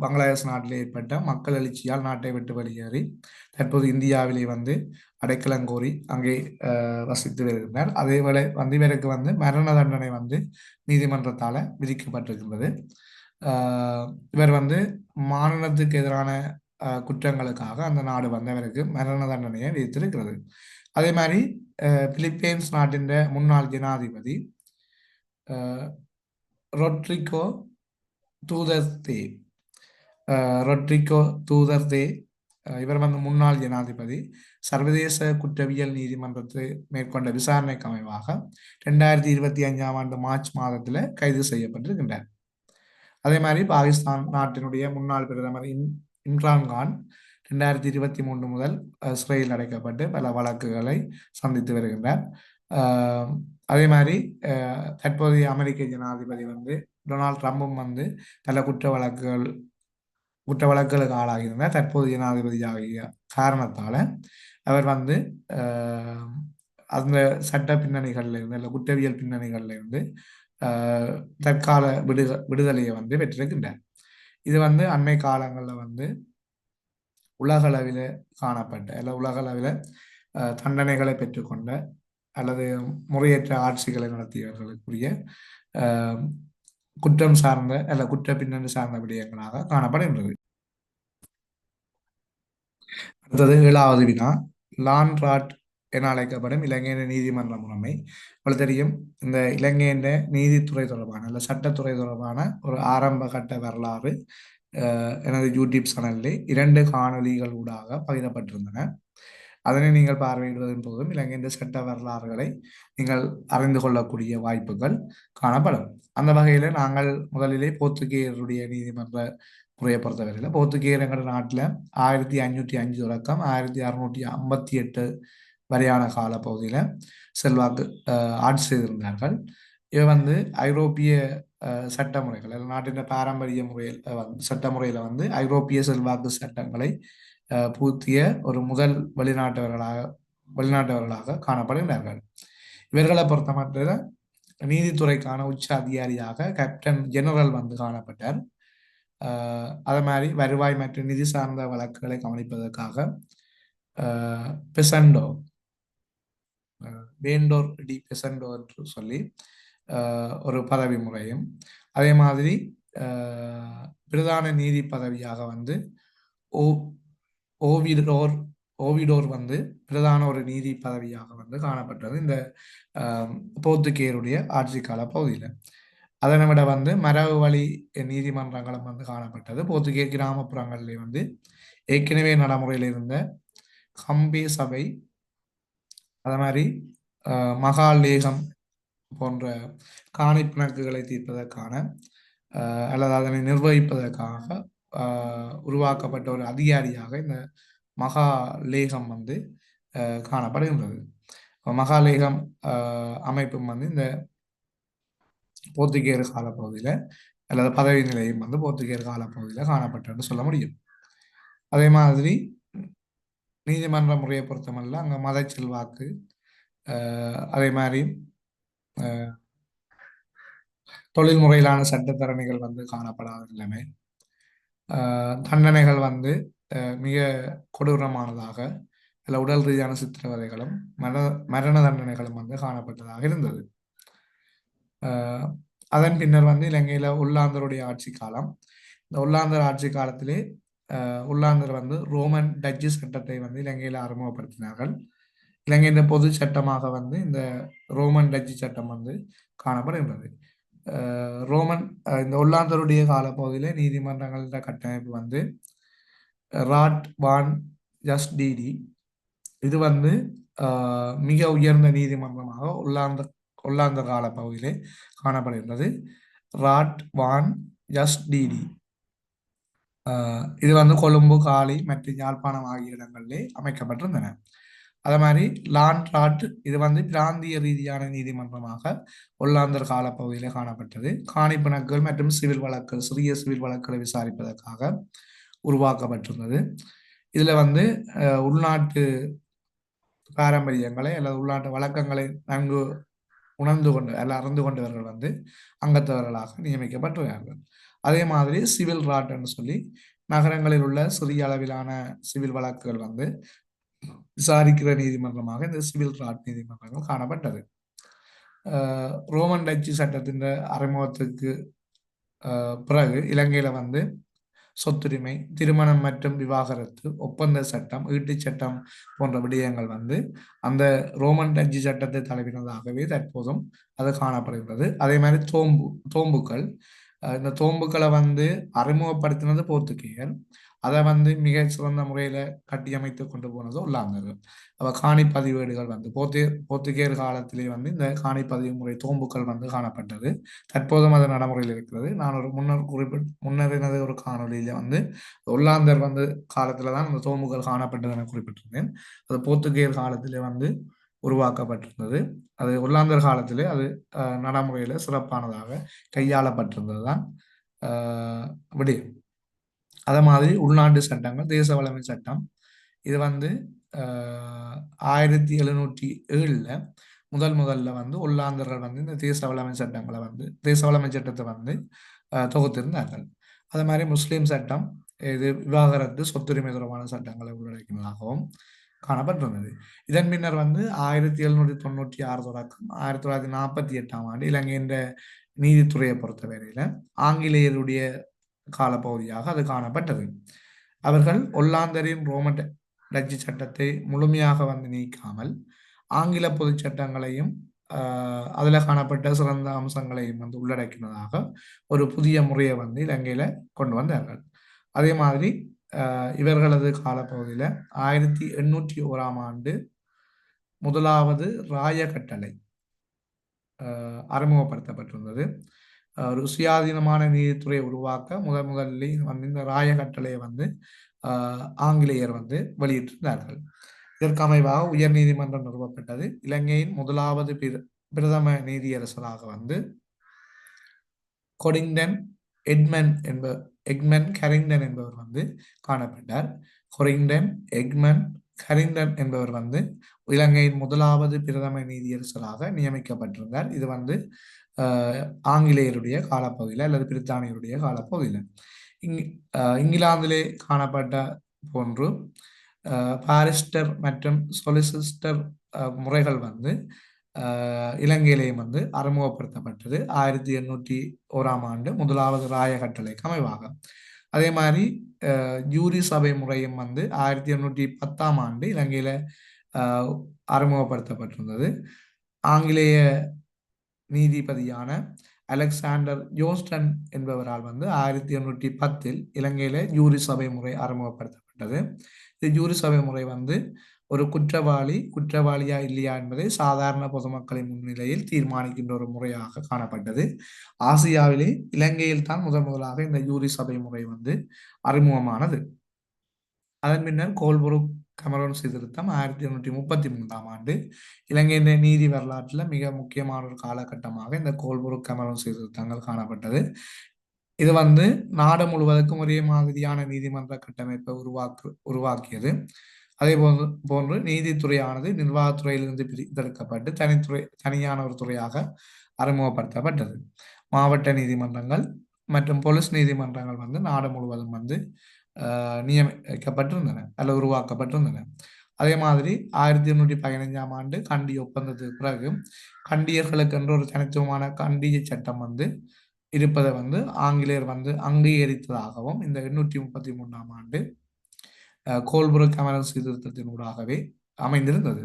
பங்களாதேஷ் நாட்டில் ஏற்பட்ட மக்கள் எழுச்சியால் நாட்டை விட்டு வெளியேறி தற்போது இந்தியாவிலே வந்து அடைக்கலம் கோரி அங்கே வசித்து வருகின்றனர். அதேவேளை வந்து இவருக்கு வந்து மரண தண்டனை வந்து நீதிமன்றத்தால் விதிக்கப்பட்டிருக்கின்றது. இவர் வந்து மாநிலத்துக்கு எதிரான குற்றங்களுக்காக அந்த நாடு வந்து அவருக்கு மரண தண்டனையை விதித்திருக்கிறது. அதே மாதிரி பிலிப்பைன்ஸ் நாட்டின் முன்னாள் ஜனாதிபதி ரொட்ரிகோ தூதர்தே இவர் வந்து முன்னாள் ஜனாதிபதி சர்வதேச குற்றவியல் நீதிமன்றத்தை மேற்கொண்ட விசாரணைக்கு அமைவாக 2025 ஆண்டு மார்ச் மாதத்தில் கைது செய்யப்பட்டிருக்கின்றார். அதே மாதிரி பாகிஸ்தான் நாட்டினுடைய முன்னாள் பிரதமர் இம்ரான்கான் 2023 முதல் சிறையில் அடைக்கப்பட்டு பல வழக்குகளை சந்தித்து வருகின்றார். அதே மாதிரி தற்போதைய அமெரிக்க ஜனாதிபதி வந்து டொனால்ட் ட்ரம்பும் வந்து பல குற்ற வழக்குகளுக்கு ஆளாகியிருந்தார். தற்போது ஜனாதிபதியாகிய காரணத்தால அவர் வந்து அந்த சட்ட பின்னணிகள்ல இருந்து அல்ல குற்றவியல் பின்னணிகள்ல இருந்து தற்கால விடுதலையை வந்து பெற்றிருக்கின்றார். இது வந்து அண்மை காலங்களில் வந்து உலகளவில் காணப்பட்ட அல்ல உலகளவில் தண்டனைகளை பெற்றுக்கொண்ட அல்லது முறையற்ற ஆட்சிகளை நடத்தியவர்களுக்குரிய அஹ், குற்றம் சார்ந்த அல்ல குற்ற பின்னணி சார்ந்த விடயங்களாக காணப்படுகின்றது. அடுத்தது 7வது வினா, லான்ராட் என அழைக்கப்படும் இலங்கையின் நீதிமன்ற முறைமை. உங்களுக்கு தெரியும், இந்த இலங்கையின் நீதித்துறை தொடர்பான அல்ல சட்டத்துறை தொடர்பான ஒரு ஆரம்ப கட்ட வரலாறு எனது யூடியூப் சேனலில் 2 காணொளிகள் ஊடாக பகிரப்பட்டிருந்தன. அதனை நீங்கள் பார்வையிடுவதன் போதும் இலங்கையின் சட்ட வரலாறுகளை நீங்கள் அறிந்து கொள்ளக்கூடிய வாய்ப்புகள் காணப்படும். அந்த வகையில் நாங்கள் முதலிலே போர்த்துகேயருடைய நீதிமன்ற முறையை பொறுத்தவரையில் போர்த்துகேயர் எங்கள் நாட்டில் 1505 தொடக்கம் 1658 வரையான காலப்பகுதியில் செல்வாக்கு ஆட்சி செய்திருந்தார்கள். இவை வந்து ஐரோப்பிய சட்ட முறைகள் நாட்டின் பாரம்பரிய முறையில் சட்ட முறையில் வந்து ஐரோப்பிய செல்வாக்கு சட்டங்களை பூர்த்திய ஒரு முதல் வெளிநாட்டவர்களாக காணப்படுகிறார்கள். இவர்களை பொறுத்தமட்டில் நீதித்துறைக்கான உச்ச அதிகாரியாக கேப்டன் ஜெனரல் வந்து காணப்பட்டார். அதே மாதிரி வருவாய் மற்றும் நிதி சார்ந்த வழக்குகளை கவனிப்பதற்காக பெசண்டோ வேண்டோர் டி பெசண்டோ என்று சொல்லி ஒரு பதவி முறையும், அதே மாதிரி பிரதான நீதி பதவியாக வந்து ஓவிடோர் வந்து பிரதான ஒரு நீதி பதவியாக வந்து காணப்பட்டது இந்த போர்த்துகேயருடைய ஆட்சி கால பகுதியில். அதனை விட வந்து மரபு வழி நீதிமன்றங்களும் வந்து காணப்பட்டது. போர்த்துகேய கிராமப்புறங்களிலே வந்து ஏற்கனவே நடைமுறையில் இருந்த கம்பே சபை, அதே மாதிரி மகாலேகம் போன்ற காணி பிணக்குகளை தீர்ப்பதற்கான அல்லது அதனை நிர்வகிப்பதற்காக உருவாக்கப்பட்ட ஒரு அதிகாரியாக இந்த மகாலேகம் வந்து காணப்படுகின்றது. மகாலேகம் அமைப்பும் வந்து இந்த போர்த்துகேயர் காலப்பகுதியில் அல்லது பதவி நிலையம் வந்து போர்த்துகேயர் காலப்பகுதியில் காணப்பட்டதுன்னு சொல்ல முடியும். அதே மாதிரி நீதிமன்ற முறையை பொறுத்தமல்ல அங்கே மத செல்வாக்கு, அதே மாதிரி தொழில் முறையிலான சட்டத்தரணிகள் வந்து காணப்படாத நிலைமை, தண்டனைகள் வந்து மிக கொடூரமானதாக அல்ல உடல் ரீதியான சித்திரவதைகளும் மரண தண்டனைகளும் வந்து காணப்பட்டதாக இருந்தது. அதன் பின்னர் வந்து இலங்கையில உள்ளாந்தருடைய ஆட்சி காலம். இந்த உள்ளாந்தர் ஆட்சி காலத்திலே உள்ளாந்தர் வந்து ரோமன் டச்சு சட்டத்தை வந்து இலங்கையில அறிமுகப்படுத்தினார்கள். இலங்கையின் பொது சட்டமாக வந்து இந்த ரோமன் டச்சு சட்டம் வந்து காணப்படுகின்றது. ரோமன் இந்த ஒல்லாந்தருடைய காலப்பகுதியிலே நீதிமன்றங்கள கட்டமைப்பு வந்து ராட் வான் ஜஸ்டிடி, இது வந்து மிக உயர்ந்த நீதிமன்றமாக ஒல்லாந்தர் காலப்பகுதியிலே காணப்படுகின்றது. ராட் வான் ஜஸ்டிடி இது வந்து கொழும்பு, காலி மற்றும் யாழ்ப்பாணம் ஆகிய இடங்களிலே அமைக்கப்பட்டிருந்தன. அதே மாதிரி லான்ராட் இது வந்து பிராந்திய ரீதியான நீதிமன்றமாக ஒல்லாந்தர் காலப்பகுதியில் காணப்பட்டது. காணி பிணக்குகள் மற்றும் சிவில் வழக்குகள், சிறிய சிவில் வழக்குகளை விசாரிப்பதற்காக உருவாக்கப்பட்டிருந்தது. இதுல வந்து உள்நாட்டு பாரம்பரியங்களை அல்லது உள்நாட்டு வழக்கங்களை நன்கு உணர்ந்து கொண்டு அல்ல அறிந்து கொண்டவர்கள் வந்து அங்கத்தவர்களாக நியமிக்கப்பட்டுள்ளார்கள். அதே மாதிரி சிவில் ராட் என்று சொல்லி நகரங்களில் உள்ள சிறிய அளவிலான சிவில் வழக்குகள் வந்து விசாரிக்கிற நீதிமன்றமாக இந்த சிவில் ராட் நீதிமன்றங்கள் காணப்பட்டது. ரோமன் டச்சு சட்டத்தின் அறிமுகத்துக்கு பிறகு இலங்கையில வந்து சொத்துரிமை, திருமணம் மற்றும் விவாகரத்து, ஒப்பந்த சட்டம், ஈட்டுச் சட்டம் போன்ற விடயங்கள் வந்து அந்த ரோமன் டச்சு சட்டத்தை தழுவினதாகவே தற்போதும் அது காணப்படுகிறது. அதே மாதிரி தோம்புக்கள், இந்த தோம்புக்களை வந்து அறிமுகப்படுத்தினது போர்த்துகேயர், அதை வந்து மிக சிறந்த முறையில கட்டியமைத்து கொண்டு போனது உள்ளாந்தர்கள். அவ காணி பதிவேடுகள் வந்து போர்த்துகேயர் காலத்திலே வந்து இந்த காணி பதிவு முறை தோம்புக்கள் வந்து காணப்பட்டது. தற்போதும் அது நடைமுறையில் இருக்கிறது. நான் ஒரு முன்னறினது ஒரு காணொலியில வந்து உள்ளாந்தர் வந்து காலத்துலதான் அந்த தோம்புகள் காணப்பட்டது என குறிப்பிட்டிருந்தேன். அது போர்த்துகேயர் காலத்திலே வந்து உருவாக்கப்பட்டிருந்தது. அது உள்ளாந்தர் காலத்திலே அது நடைமுறையில சிறப்பானதாக கையாளப்பட்டிருந்ததுதான் விடயம். அதே மாதிரி உள்நாட்டு சட்டங்கள், தேச வளமை சட்டம், இது வந்து 1707 முதல்ல வந்து உள்ளாந்தர்கள் வந்து இந்த தேச வளமை சட்டங்களை வந்து தேச வளமை சட்டத்தை வந்து தொகுத்திருந்தார்கள். அதே மாதிரி முஸ்லீம் சட்டம் இது விவாகரத்து சொத்துரிமை தொடர்பான சட்டங்களை உள்ளடக்கினதாகவும் காணப்பட்டிருந்தது. இதன் பின்னர் 1796 தொடக்கம் 1948 ஆண்டு இலங்கையின் நீதித்துறையை பொறுத்தவரையில ஆங்கிலேயருடைய காலப்பகுதியாக அது காணப்பட்டது. அவர்கள் ஒல்லாந்தரின் ரோமன் டச்சு சட்டத்தை முழுமையாக நீக்காமல் ஆங்கில பொது சட்டங்களையும் அதில் காணப்பட்ட சிறந்த அம்சங்களையும் உள்ளடக்கினதாக ஒரு புதிய முறையை இலங்கையில கொண்டு வந்தார்கள். அதே மாதிரி இவர்களது காலப்பகுதியில் 1801 ஆண்டு முதலாவது ராய கட்டளை அறிமுகப்படுத்தப்பட்டிருந்தது. ஒரு சுயாதீனமான நீதித்துறையை உருவாக்க முதலில் இந்த ராய கட்டளையை ஆங்கிலேயர் வெளியிட்டிருந்தார்கள். இதற்கு அமைவாக உயர் நீதிமன்றம் நிறுவப்பட்டது. இலங்கையின் முதலாவது பிரதம நீதியரசராக கொடிங்டன் எக்மன் கரிங்டன் என்பவர் காணப்பட்டார். கொரிங்டன் எக்மன் கரிங்டன் என்பவர் இலங்கையின் முதலாவது பிரதம நீதியரசராக நியமிக்கப்பட்டிருந்தார். இது ஆங்கிலேயருடைய காலப்பகுதியில் அல்லது பிரித்தானியருடைய காலப்பகுதியில் இங்கிலாந்திலே காணப்பட்ட போன்று பாரிஸ்டர் மற்றும் சொலிசிஸ்டர் முறைகள் இலங்கையிலேயும் அறிமுகப்படுத்தப்பட்டது 1801 ஆண்டு முதலாவது ராய கட்டளைக்கு அமைவாக. அதே மாதிரி ஜூரி சபை முறையும் 1810 ஆண்டு இலங்கையில அறிமுகப்படுத்தப்பட்டிருந்தது. ஆங்கிலேய நீதிபதியான அலெக்சாண்டர் ஜோஸ்டன் என்பவரால் 1810 இலங்கையில ஜூரி சபை முறை அறிமுகப்படுத்தப்பட்டது. இந்த ஜூரி சபை முறை ஒரு குற்றவாளியா இல்லையா என்பதை சாதாரண பொதுமக்களின் முன்னிலையில் தீர்மானிக்கின்ற ஒரு முறையாக காணப்பட்டது. ஆசியாவிலே இலங்கையில் தான் முதலாக இந்த ஜூரி சபை முறை அறிமுகமானது. அதன் பின்னர் கோல்புருக் கமரோன் சீர்திருத்தம் 1833 ஆண்டு இலங்கையின் நீதி வரலாற்றில் மிக முக்கியமான ஒரு காலகட்டமாக இந்த கோல்புருக் கமரோன் சீர்திருத்தங்கள் காணப்பட்டது. இது நாடு முழுவதற்கும் ஒரே மாதிரியான நீதிமன்ற கட்டமைப்பை உருவாக்கியது. அதே போன்று நீதித்துறையானது நிர்வாகத்துறையிலிருந்து பிரித்தெடுக்கப்பட்டு தனியான ஒரு துறையாக அறிமுகப்படுத்தப்பட்டது. மாவட்ட நீதிமன்றங்கள் மற்றும் போலீஸ் நீதிமன்றங்கள் நாடு முழுவதும் நியமிக்கப்பட்டிருந்தன அல்லது உருவாக்கப்பட்டிருந்தன. அதே மாதிரி 1815 ஆண்டு கண்டி ஒப்பந்தத்துக்கு பிறகு கண்டியர்களுக்கு என்று ஒரு தனித்துவமான கண்டிய சட்டம் இருப்பதை ஆங்கிலேயர் அங்கீகரித்ததாகவும் இந்த 833 ஆண்டு கோல்புருக் கமரோன் சீர்திருத்தத்தினூடாகவே அமைந்திருந்தது.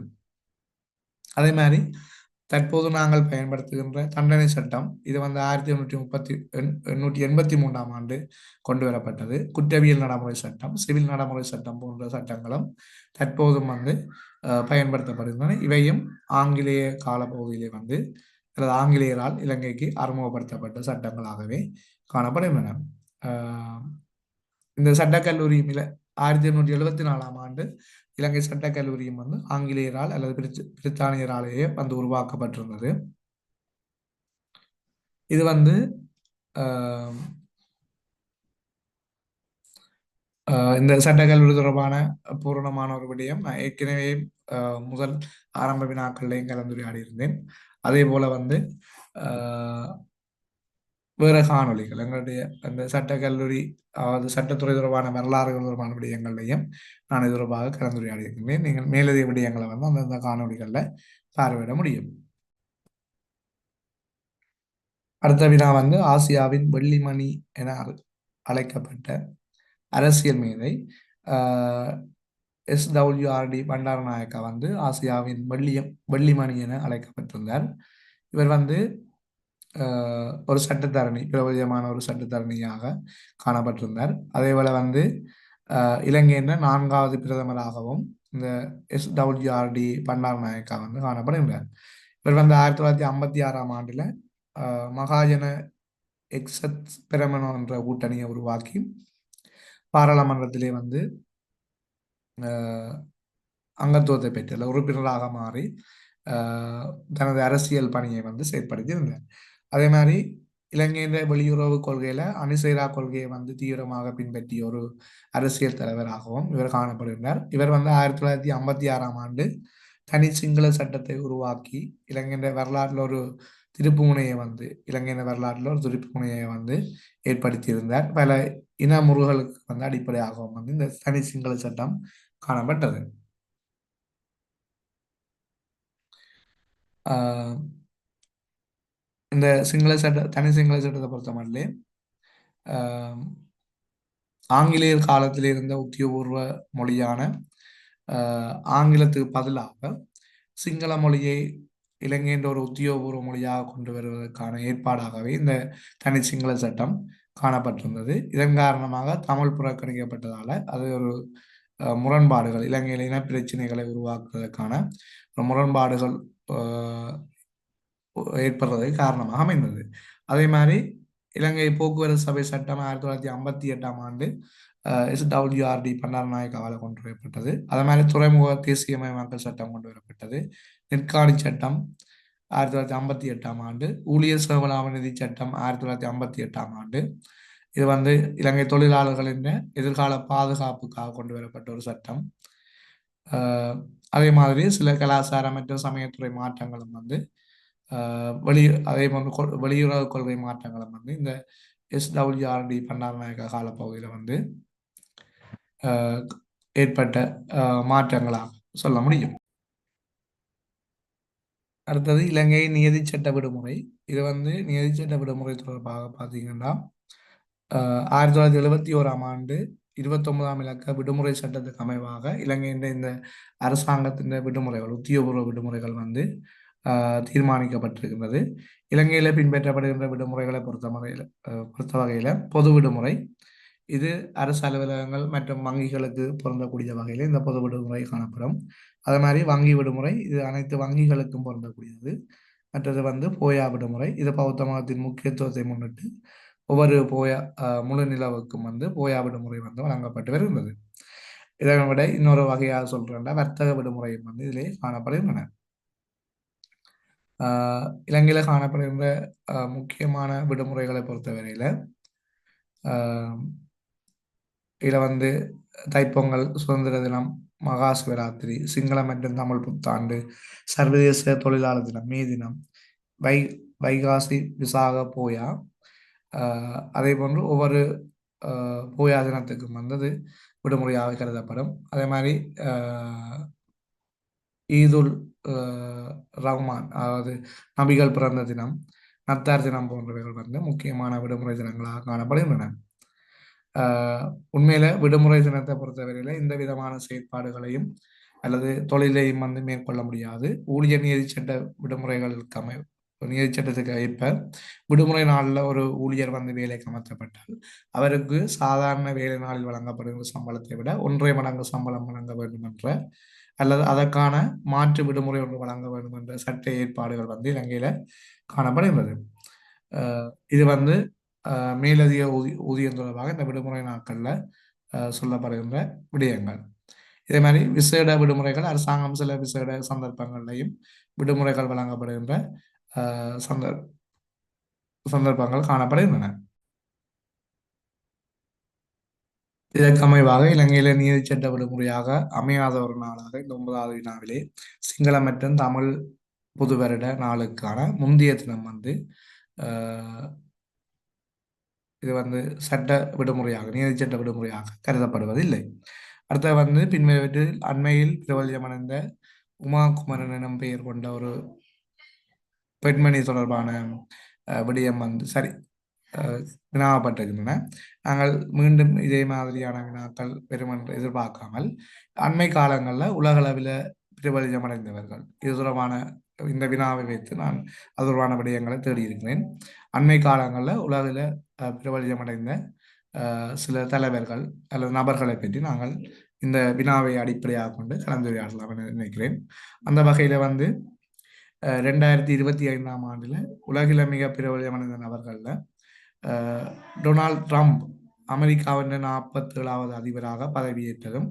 அதே மாதிரி தற்போது நாங்கள் பயன்படுத்துகின்ற தண்டனை சட்டம் இது 1883 ஆண்டு கொண்டு வரப்பட்டது. குற்றவியல் நடைமுறை சட்டம், சிவில் நடைமுறை சட்டம் போன்ற சட்டங்களும் தற்போதும் பயன்படுத்தப்படுகின்றன. இவையும் ஆங்கிலேய காலப்பகுதியிலே அல்லது ஆங்கிலேயரால் இலங்கைக்கு அறிமுகப்படுத்தப்பட்ட சட்டங்களாகவே காணப்படுகின்றன. இந்த சட்டக்கல்லூரி 1874 ஆண்டு இலங்கை சட்டக்கல்லூரியும் ஆங்கிலேயரால் அல்லது பிரித்தானியராலேயே உருவாக்கப்பட்டிருந்தது. இது இந்த சட்டக்கல்லூரி தொடர்பான பூரணமான ஒரு விடயம் நான் ஏற்கனவே முதல் ஆரம்ப வினாக்கள்லையும் கலந்துரையாடி இருந்தேன். அதே போல வேற காணொலிகள் எங்களுடைய அந்த சட்டக்கல்லூரி அதாவது சட்டத்துறை தொடர்பான வரலாறுகள் தொடர்பான விடயங்கள்லையும் நான் இது தொடர்பாக கலந்துரையாடி இருக்கின்றேன். நீங்கள் மேலதிக விடயங்களை அந்தந்த காணொலிகளில் பார்வையிட முடியும். அடுத்த வினா ஆசியாவின் வெள்ளிமணி என அழைக்கப்பட்ட அரசியல் மேதை SWRD பண்டாரநாயக்கா ஆசியாவின் வெள்ளிமணி என அழைக்கப்பட்டிருந்தார். இவர் ஒரு சட்டத்தரணி, பிரபலியமான ஒரு சட்டத்தரணியாக காணப்பட்டிருந்தார். அதே போல இலங்கையின் 4வது பிரதமராகவும் இந்த SWRD பண்டாரநாயக்கா காணப்படுகின்றார். இவர் 1956 ஆண்டுல மகாஜன எக்ஸெப்ரமனோ என்ற கூட்டணியை உருவாக்கி பாராளுமன்றத்திலே அங்கத்துவத்தை பெற்ற உறுப்பினராக மாறி தனது அரசியல் பணியை செயற்படுத்தி இருந்தார். அதே மாதிரி இலங்கையின் வெளியுறவு கொள்கையில அணிசேரா கொள்கையை தீவிரமாக பின்பற்றிய ஒரு அரசியல் தலைவராகவும் இவர் காணப்படுகிறார். இவர் 1956 ஆண்டு தனி சிங்கள சட்டத்தை உருவாக்கி இலங்கையின் வரலாற்றில் ஒரு திருப்புமுனையை வந்து இலங்கையின் வரலாற்றில் ஒரு திருப்புமுனையை வந்து ஏற்படுத்தியிருந்தார். பல இன முறைகளுக்கு வந்து அடிப்படையாகவும் வந்து இந்த தனி சிங்கள சட்டம் காணப்பட்டது. ஆஹ் இந்த சிங்கள சட்ட தனி சிங்கள சட்டத்தை பொறுத்த மட்டும் ஆங்கிலேயர் காலத்தில் இருந்த உத்தியோகபூர்வ மொழியான ஆங்கிலத்துக்கு பதிலாக சிங்கள மொழியை இலங்கையின் ஒரு உத்தியோகபூர்வ மொழியாக கொண்டு வருவதற்கான ஏற்பாடாகவே இந்த தனி சிங்கள சட்டம் காணப்பட்டிருந்தது. இதன் காரணமாக தமிழ் புறக்கணிக்கப்பட்டதால அது ஒரு முரண்பாடுகள் இலங்கையில் இன பிரச்சனைகளை உருவாக்குவதற்கான முரண்பாடுகள் ஏற்படுறதுக்கு காரணமாக அமைந்தது. அதே மாதிரி இலங்கை போக்குவரத்து சபை சட்டம் 1958ஆம் ஆண்டு SWRD பண்டாரநாயக்காவால் கொண்டு வரப்பட்டது. அதே மாதிரி துறைமுக தேசியமயமாக்கல் சட்டம் கொண்டு வரப்பட்டது. நெற்காணி சட்டம் 1958ஆம் ஆண்டு, ஊழியர் சேவலாம நிதி சட்டம் 1958ஆம் ஆண்டு. இது வந்து இலங்கை தொழிலாளர்களின் எதிர்கால பாதுகாப்புக்காக கொண்டு வரப்பட்ட ஒரு சட்டம். அதே மாதிரி சில கலாச்சார மற்றும் சமயத்துறை மாற்றங்களும் வந்து அதே போன்று வெளியுறவு கொள்கை மாற்றங்களும் வந்து இந்த SWRD பண்டாரநாயக்க காலப்பகுதியில் வந்து ஏற்பட்ட மாற்றங்களாக சொல்ல முடியும். அடுத்தது இலங்கை நியதி சட்ட விடுமுறை. இது வந்து நியதி சட்ட விடுமுறை தொடர்பாக பார்த்தீங்கன்னா 1971ஆம் ஆண்டு 29ஆம் இலக்க விடுமுறை சட்டத்துக்கு அமைவாக இலங்கையின் இந்த அரசாங்கத்தின் விடுமுறைகள் உத்தியோகபூர்வ விடுமுறைகள் வந்து தீர்மானிக்கப்பட்டிருக்கின்றது. இலங்கையில பின்பற்றப்படுகின்ற விடுமுறைகளை பொறுத்த வகையில பொது விடுமுறை இது அரசு அலுவலகங்கள் மற்றும் வங்கிகளுக்கு பொருந்தக்கூடிய வகையில் இந்த பொது விடுமுறை காணப்படும். அதே மாதிரி வங்கி விடுமுறை இது அனைத்து வங்கிகளுக்கும் பொருந்தக்கூடியது. மற்றது வந்து போயா விடுமுறை இது பௌத்த மதத்தின் முக்கியத்துவத்தை முன்னிட்டு ஒவ்வொரு போயா முழு நிலவுக்கும் வந்து போயா விடுமுறை வந்து வழங்கப்பட்டு வருகின்றது. இதனை விட இன்னொரு வகையாக சொல்றேன்னா வர்த்தக விடுமுறையும் வந்து இதிலே காணப்படுகின்றன. இலங்கையில காணப்படுகின்ற முக்கியமான விடுமுறைகளை பொறுத்தவரையில இதில் வந்து தைப்பொங்கல், சுதந்திர தினம், மகா சிவராத்திரி, சிங்கள மற்றும் தமிழ் புத்தாண்டு, சர்வதேச தொழிலாளர் தினம், மே தினம், வைகாசி விசாக போயா, அதே போன்று ஒவ்வொரு போயா தினத்துக்கும் வந்தது விடுமுறையாக கருதப்படும். அதே மாதிரி ஈதுல் ரஹ்மான் அதாவது நபிகள் பிறந்த தினம், நத்தார் தினம் போன்றவைகள் வந்து முக்கியமான விடுமுறை தினங்களாக காணப்படுகின்றன. உண்மையில விடுமுறை தினத்தை பொறுத்தவரையில இந்த விதமான செயற்பாடுகளையும் அல்லது தொழிலையும் வந்து மேற்கொள்ள முடியாது. ஊழியர் நீதி சட்ட விடுமுறைகளுக்கு நீதி சட்டத்துக்கு ஏற்ப விடுமுறை நாளில் ஒரு ஊழியர் வந்து வேலைக்கு அமர்த்தப்பட்டால் அவருக்கு சாதாரண வேலை நாளில் வழங்கப்படுகின்ற சம்பளத்தை விட 1.5 மடங்கு சம்பளம் வழங்க வேண்டும் என்ற அல்லது அதற்கான மாற்று விடுமுறை ஒன்று வழங்க வேண்டும் என்ற சட்ட ஏற்பாடுகள் வந்து இலங்கையில காணப்படுகின்றது. இது வந்து மேலதிக ஊதியம் தொடர்பாக இந்த விடுமுறை நாட்களில் சொல்லப்படுகின்ற விடயங்கள். இதே மாதிரி விசேட விடுமுறைகள் அரசாங்கம் சில விசேட சந்தர்ப்பங்களையும் விடுமுறைகள் வழங்கப்படுகின்ற சந்தர்ப்பங்கள் காணப்படுகின்றன. இதற்கமைவாக இலங்கையில நீதி சட்ட விடுமுறையாக அமையாத ஒரு நாளாக இந்த 9வது வினாவிலே சிங்கள மற்றும் தமிழ் புது வருட நாளுக்கான முந்தைய தினம் வந்து இது வந்து சட்ட விடுமுறையாக நீதி சட்ட விடுமுறையாக கருதப்படுவதில்லை. அடுத்த வந்து பின்வற்றில் அண்மையில் பிரபல்யமடைந்த உமா குமரன் எனும் பெயர் கொண்ட ஒரு பெண்மணி தொடர்பான விடயம் வந்து வினாவப்பட்டிருக்கின்றன. நாங்கள் மீண்டும் இதே மாதிரியான வினாக்கள் பெறும் என்று எதிர்பார்க்காமல் அண்மை காலங்களில் உலகளவில் பிரபலியமடைந்தவர்கள் இது தொடர்பான இந்த வினாவை வைத்து நான் அது தொடர்பான விடயங்களை தேடியிருக்கிறேன். அண்மை காலங்களில் உலகில் பிரபலியமடைந்த சில தலைவர்கள் அல்லது நபர்களை பற்றி நாங்கள் இந்த வினாவை அடிப்படையாக கொண்டு கலந்துரையாடலாம் என நினைக்கிறேன். அந்த வகையில் வந்து 2025ஆம் ஆண்டில் உலகில் மிக பிரபலியமடைந்த நபர்களில் டொனால்ட் ட்ரம்ப் அமெரிக்காவின் 47வது அதிபராக பதவியேற்றதும்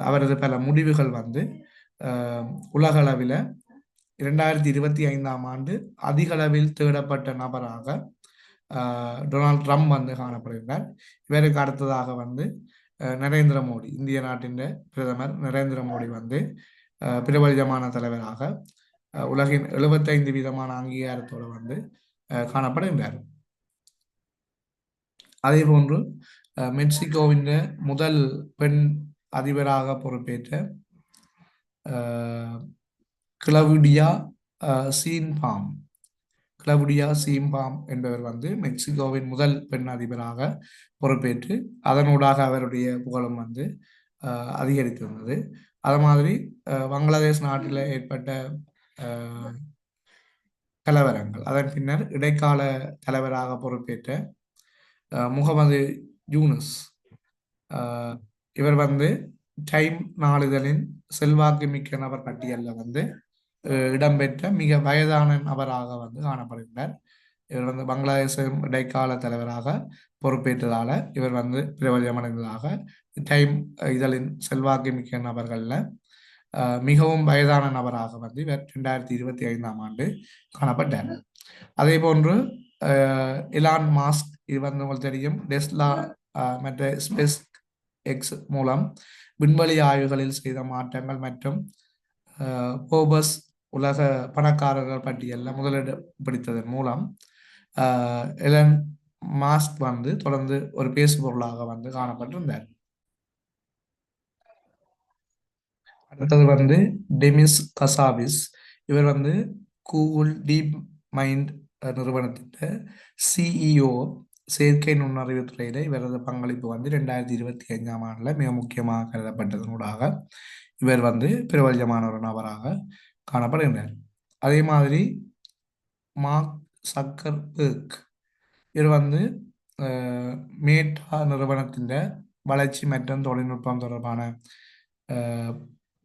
அவரது பல முடிவுகள் வந்து உலகளவில் 2025ஆம் ஆண்டு அதிக அளவில் தேடப்பட்ட நபராக டொனால்ட் ட்ரம்ப் வந்து காணப்படுகிறார். இவருக்கு அடுத்ததாக வந்து நரேந்திர மோடி இந்திய நாட்டின் பிரதமர் நரேந்திர மோடி வந்து பிரபல்யமான தலைவராக உலகின் 75% அங்கீகாரத்தோடு வந்து காணப்படுகின்றார். அதே போன்று மெக்சிகோவின் முதல் பெண் அதிபராக பொறுப்பேற்ற கிளவுடியா சீன்பாம் கிளவுடியா சீம்பாம் என்பவர் வந்து மெக்சிகோவின் முதல் பெண் அதிபராக பொறுப்பேற்று அதனூடாக அவருடைய புகழும் வந்து அதிகரித்திருந்தது. அது மாதிரி பங்களாதேஷ் நாட்டில் ஏற்பட்ட கலவரங்கள் அதன் பின்னர் இடைக்கால தலைவராக பொறுப்பேற்ற முகமது யூனுஸ் இவர் வந்து டைம் நாளிதழின் செல்வாக்கு மிக்க நபர் பட்டியலில் வந்து இடம்பெற்ற மிக வயதான நபராக வந்து காணப்படுகிறார். இவர் வந்து பங்களாதேஷ் இடைக்கால தலைவராக பொறுப்பேற்றதால இவர் வந்து பிரபலமடைந்ததாக டைம் இதழின் செல்வாக்கு மிக்க நபர்களில் மிகவும் வயதான நபராக வந்து இவர் 2025ஆம் ஆண்டு காணப்பட்டார். அதே போன்று எலான் மாஸ்க் இது வந்து உங்களுக்கு தெரியும், டெஸ்லா மற்ற ஸ்பேஸ் எக்ஸ் மூலம் விண்வெளி ஆய்வுகளில் செய்த மாற்றங்கள் மற்றும் போபஸ் உலக பணக்காரர்கள் பட்டியலில் முதலிட பிடித்ததன் மூலம் எலன் மாஸ்க் வந்து தொடர்ந்து ஒரு பேசுபொருளாக வந்து காணப்பட்டிருந்தார். அடுத்தது வந்து டெமிஸ் கசாபிஸ். இவர் வந்து கூகுள் டீப் மைண்ட் நிறுவனத்தின் சிஇஓ. செயற்கை நுண்ணறிவு துறையில இவரது பங்களிப்பு வந்து 2025ஆம் ஆண்டுல மிக முக்கியமாக கருதப்பட்டதனூடாக இவர் வந்து பிரபல்யமான ஒரு நபராக காணப்படுகின்றார். அதே மாதிரி மார்க் சக்கர்பர்க் இவர் வந்து மேட்டா நிறுவனத்தின் வளர்ச்சி மற்றும் தொழில்நுட்பம் தொடர்பான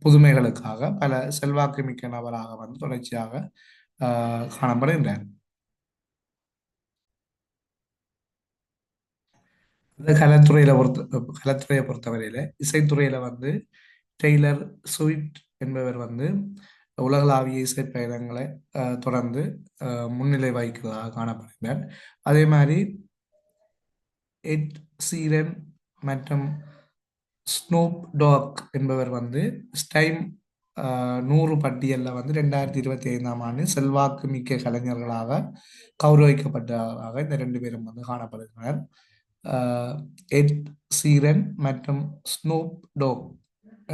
புதுமைகளுக்காக பல செல்வாக்கு மிக்க நபராக வந்து தொடர்ச்சியாக காணப்படுகின்றார். இந்த கலைத்துறையை பொறுத்தவரையில இசைத்துறையில வந்து டெய்லர் ஸ்விஃப்ட் என்பவர் வந்து உலகளாவிய இசை பயணங்களை தொடர்ந்து முன்னிலை வகிக்கிறதாக காணப்படுகிறார். அதே மாதிரி எட் சீரன் மற்றும் ஸ்னூப் டாக் என்பவர் வந்து ஸ்டைம் 100 பட்டியலில் வந்து 2025ஆம் ஆண்டு செல்வாக்கு மிக்க கலைஞர்களாக கௌரவிக்கப்பட்டதாக இந்த 2 பேரும் வந்து காணப்படுகின்றனர். எட் சீரன் மற்றும் ஸ்னூப் டாக்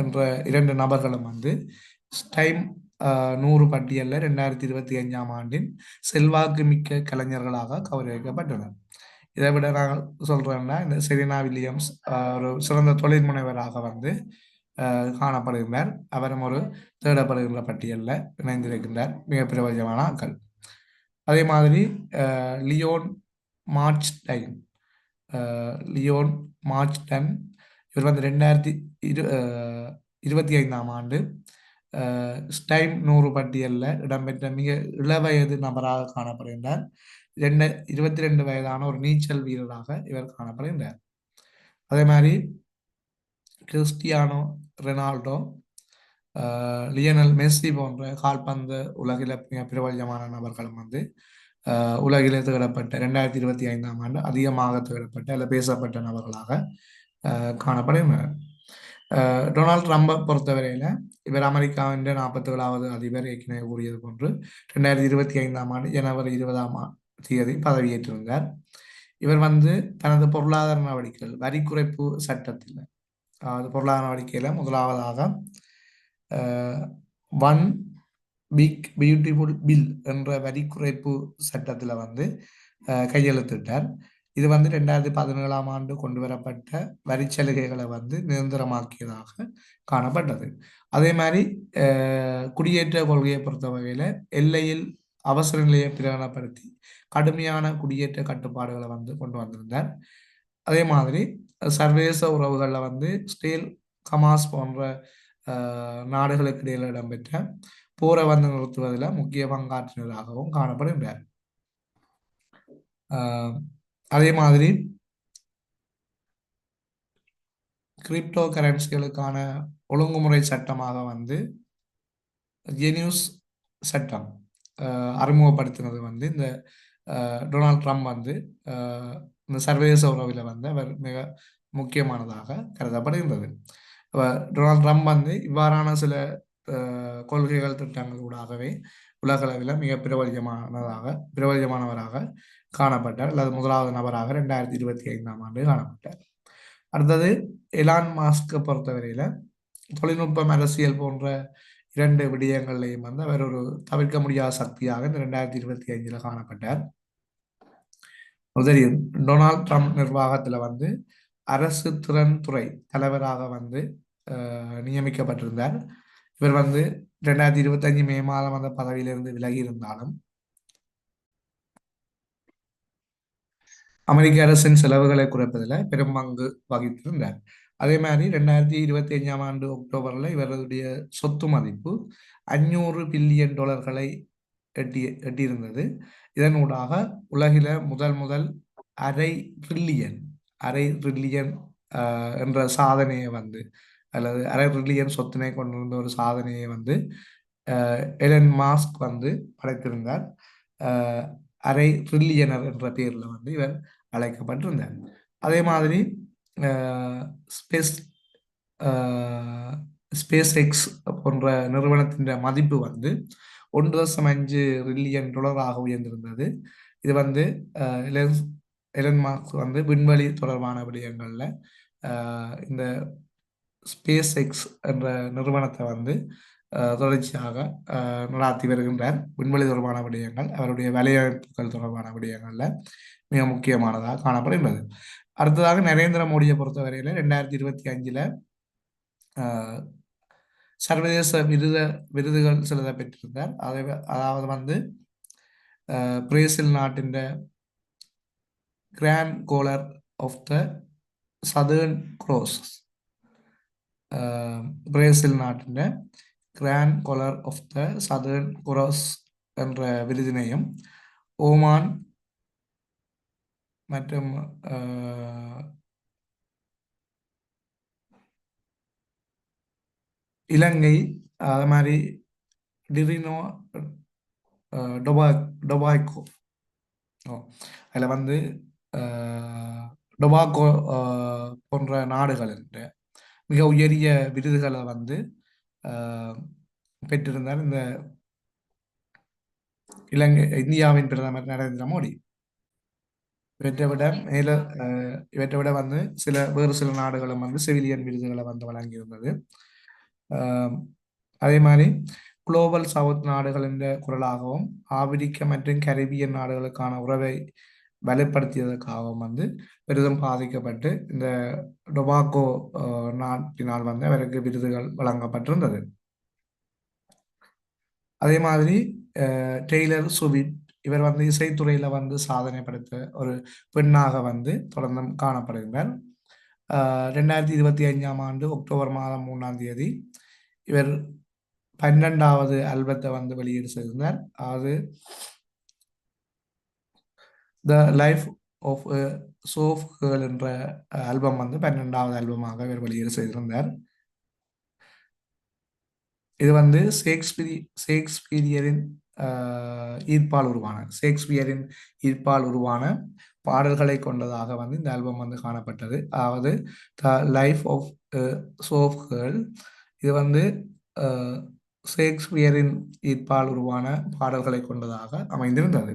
என்ற 2 நபர்களும் வந்து ஸ்டைம் 100 பட்டியலில் 2025ஆம் ஆண்டின் செல்வாக்கு மிக்க கலைஞர்களாக கௌரவிக்கப்பட்டனர். இதை விட நான் சொல்றேன்னா இந்த செரீனா வில்லியம்ஸ் ஒரு சிறந்த தொழில் முனைவராக வந்து காணப்படுகின்றார். அவரும் ஒரு தேடப்படுகின்ற பட்டியலில் இணைந்திருக்கின்றார், மிக பிரபலமான ஆட்கள். அதே மாதிரி லியோன் மார்ச்டைன் இவர் வந்து 2025ஆம் ஆண்டு ஸ்டைம் 100 பட்டியலில் இடம்பெற்ற மிக இளவயது நபராக காணப்படுகின்றார். 22 வயதான ஒரு நீச்சல் வீரராக இவர் காணப்படுகின்றார். அதே மாதிரி கிறிஸ்டியானோ ரெனால்டோ, லியனல் மெஸ்ஸி போன்ற கால்பந்து உலகில மிக பிரபலமான நபர்களும் வந்து உலகிலே தேடப்பட்ட 2025ஆம் ஆண்டு அதிகமாக தேடப்பட்ட அல்ல பேசப்பட்ட நபர்களாக காணப்படுகின்றனர். டொனால்ட் ட்ரம்பை பொறுத்தவரையில இவர் அமெரிக்காவின் 47வது அதிபர். ஏற்கனவே கூறியது போன்று 2025ஆம் ஆண்டு ஜனவரி 20ஆம் தேதி பதவியேற்றிருந்தார். இவர் வந்து தனது பொருளாதார நடவடிக்கைகள் வரி குறைப்பு சட்டத்தில், அதாவது பொருளாதார நடவடிக்கையில முதலாவதாக ஒன் பிக் பியூட்டிஃபுல் பில் என்ற வரி குறைப்பு சட்டத்தில் வந்து கையெழுத்திட்டார். இது வந்து 2017ஆம் ஆண்டு கொண்டு வரப்பட்ட வரி சலுகைகளை வந்து நிரந்தரமாக்கியதாக காணப்பட்டது. அதே மாதிரி குடியேற்ற கொள்கையை பொறுத்த வகையில எல்லையில் அவசர நிலையை பிரகடனப்படுத்தி கடுமையான குடியேற்ற கட்டுப்பாடுகளை வந்து கொண்டு வந்திருந்தார். அதே மாதிரி சர்வதேச உறவுகளில் வந்து ஸ்டேல் கமாஸ் போன்ற நாடுகளுக்கு இடையில் இடம்பெற்ற போரை வந்து நிறுத்துவதில் முக்கிய பங்காற்றினதாகவும் காணப்படுகிறார். அதே மாதிரி கிரிப்டோ கரன்சிகளுக்கான ஒழுங்குமுறை சட்டமாக வந்து ஜெனியூஸ் சட்டம் அறிமுகப்படுத்தினது வந்து இந்த டொனால்ட் ட்ரம்ப் வந்து இந்த சர்வதேச உறவில் வந்து அவர் மிக முக்கியமானதாக கருதப்படுகின்றது. டொனால்ட் ட்ரம்ப் வந்து இவ்வாறான சில கொள்கைகள் திட்டங்களூடாகவே உலகளவில் மிக பிரபல்யமானவராக காணப்பட்டார், அல்லது முதலாவது நபராக 2025ஆம் ஆண்டு காணப்பட்டார். அடுத்தது எலான் மாஸ்கை பொறுத்தவரையில தொழில்நுட்பம், அரசியல் போன்ற இரண்டு விடயங்கள்லையும் வந்து அவர் ஒரு தவிர்க்க முடியாத சக்தியாக இந்த 2025 காணப்பட்டார். தெரியும், டொனால்ட் ட்ரம்ப் நிர்வாகத்துல வந்து அரசு திறன் துறை தலைவராக வந்து நியமிக்கப்பட்டிருந்தார். இவர் வந்து 2025 மே மாதம் அந்த பதவியிலிருந்து விலகி இருந்தாலும் அமெரிக்க அரசின் செலவுகளை குறைப்பதில் பெரும் பங்கு வகித்திருந்தார். அதே மாதிரி 2025ஆம் ஆண்டு அக்டோபரில் இவருடைய சொத்து மதிப்பு $500 பில்லியன் எட்டியிருந்தது. இதனூடாக உலகில முதல் அரை ட்ரில்லியன் என்ற சாதனையை வந்து, அல்லது அரை ட்ரில்லியன் சொத்தினை கொண்டிருந்த ஒரு சாதனையை வந்து எலன் மாஸ்க் வந்து படைத்திருந்தார். அரை ட்ரில்லியனர் என்ற பெயரில் வந்து இவர் அழைக்கப்பட்டிருந்தார். அதே மாதிரி ஸ்பேஸ் ஸ்பேஸ் எக்ஸ் போன்ற நிறுவனத்தின் மதிப்பு வந்து $1.5 ட்ரில்லியன் உயர்ந்திருந்தது. இது வந்து எலன் மாஸ்க் வந்து விண்வெளி தொடர்பான விடயங்கள்ல இந்த ஸ்பேஸ் எக்ஸ் என்ற நிறுவனத்தை வந்து தொடர்ச்சியாக நடாத்தி வருகின்றார். விண்வெளி தொடர்பான விடயங்கள், அவருடைய வேலைவாய்ப்புகள் தொடர்பான விடயங்கள்ல மிக முக்கியமானதாக காணப்படுகின்றது. அடுத்ததாக நரேந்திர மோடியை பொறுத்தவரையில 2025 சர்வதேச விருதுகள் சிலதை பெற்றிருந்தார். அதாவது வந்து பிரேசில் நாட்டின் grand collar of the southern cross, Brazil நாட்டின் grand collar of the southern cross என்ற விருதினையும், ஓமான் மற்றும் இலங்கை, அது மாதிரி டிரினோ டொபாக்கோ அதில் வந்து டொபாக்கோ போன்ற நாடுகளின் மிக உயரிய விருதுகளை வந்து பெற்றிருந்தார் இந்த இந்தியாவின் பிரதமர் நரேந்திர மோடி. இவற்றை விட வந்து வேறு சில நாடுகளும் வந்து சிவிலியன் விருதுகளை வந்து வழங்கியிருந்தது. அதே மாதிரி குளோபல் சவுத் நாடுகளின் குரலாகவும் ஆப்பிரிக்க மற்றும் கரிபியன் நாடுகளுக்கான உறவை வலுப்படுத்தியதற்காகவும் வந்து பெரிதும் பாதிக்கப்பட்டு இந்த டொபாக்கோ நாட்டினால் வந்து அவருக்கு விருதுகள் வழங்கப்பட்டிருந்தது. அதே மாதிரி டெய்லர் ஸ்விஃப்ட், இவர் வந்து இசைத்துறையில வந்து சாதனை படைத்த ஒரு பெண்ணாக வந்து தொடர்ந்து காணப்படுகின்றார். 2025ஆம் ஆண்டு அக்டோபர் மாதம் 3ஆம் தேதி இவர் 12வது ஆல்பத்தை வந்து வெளியீடு செய்திருந்தார். அது த லைஃப் ஆஃப் சோஃப் கேர்ள் என்ற ஆல்பம் வந்து 12வது ஆல்பமாக இவர் வெளியீடு செய்திருந்தார். இது வந்து ஷேக்ஸ்பியரின் ஈர்ப்பால் உருவான பாடல்களை கொண்டதாக வந்து இந்த ஆல்பம் வந்து காணப்பட்டது. அதாவது த லைஃப் ஆஃப் சோஃப் கேர்ள், இது வந்து ஷேக்ஸ்பியரின் ஈர்ப்பால் உருவான பாடல்களை கொண்டதாக அமைந்திருந்தது.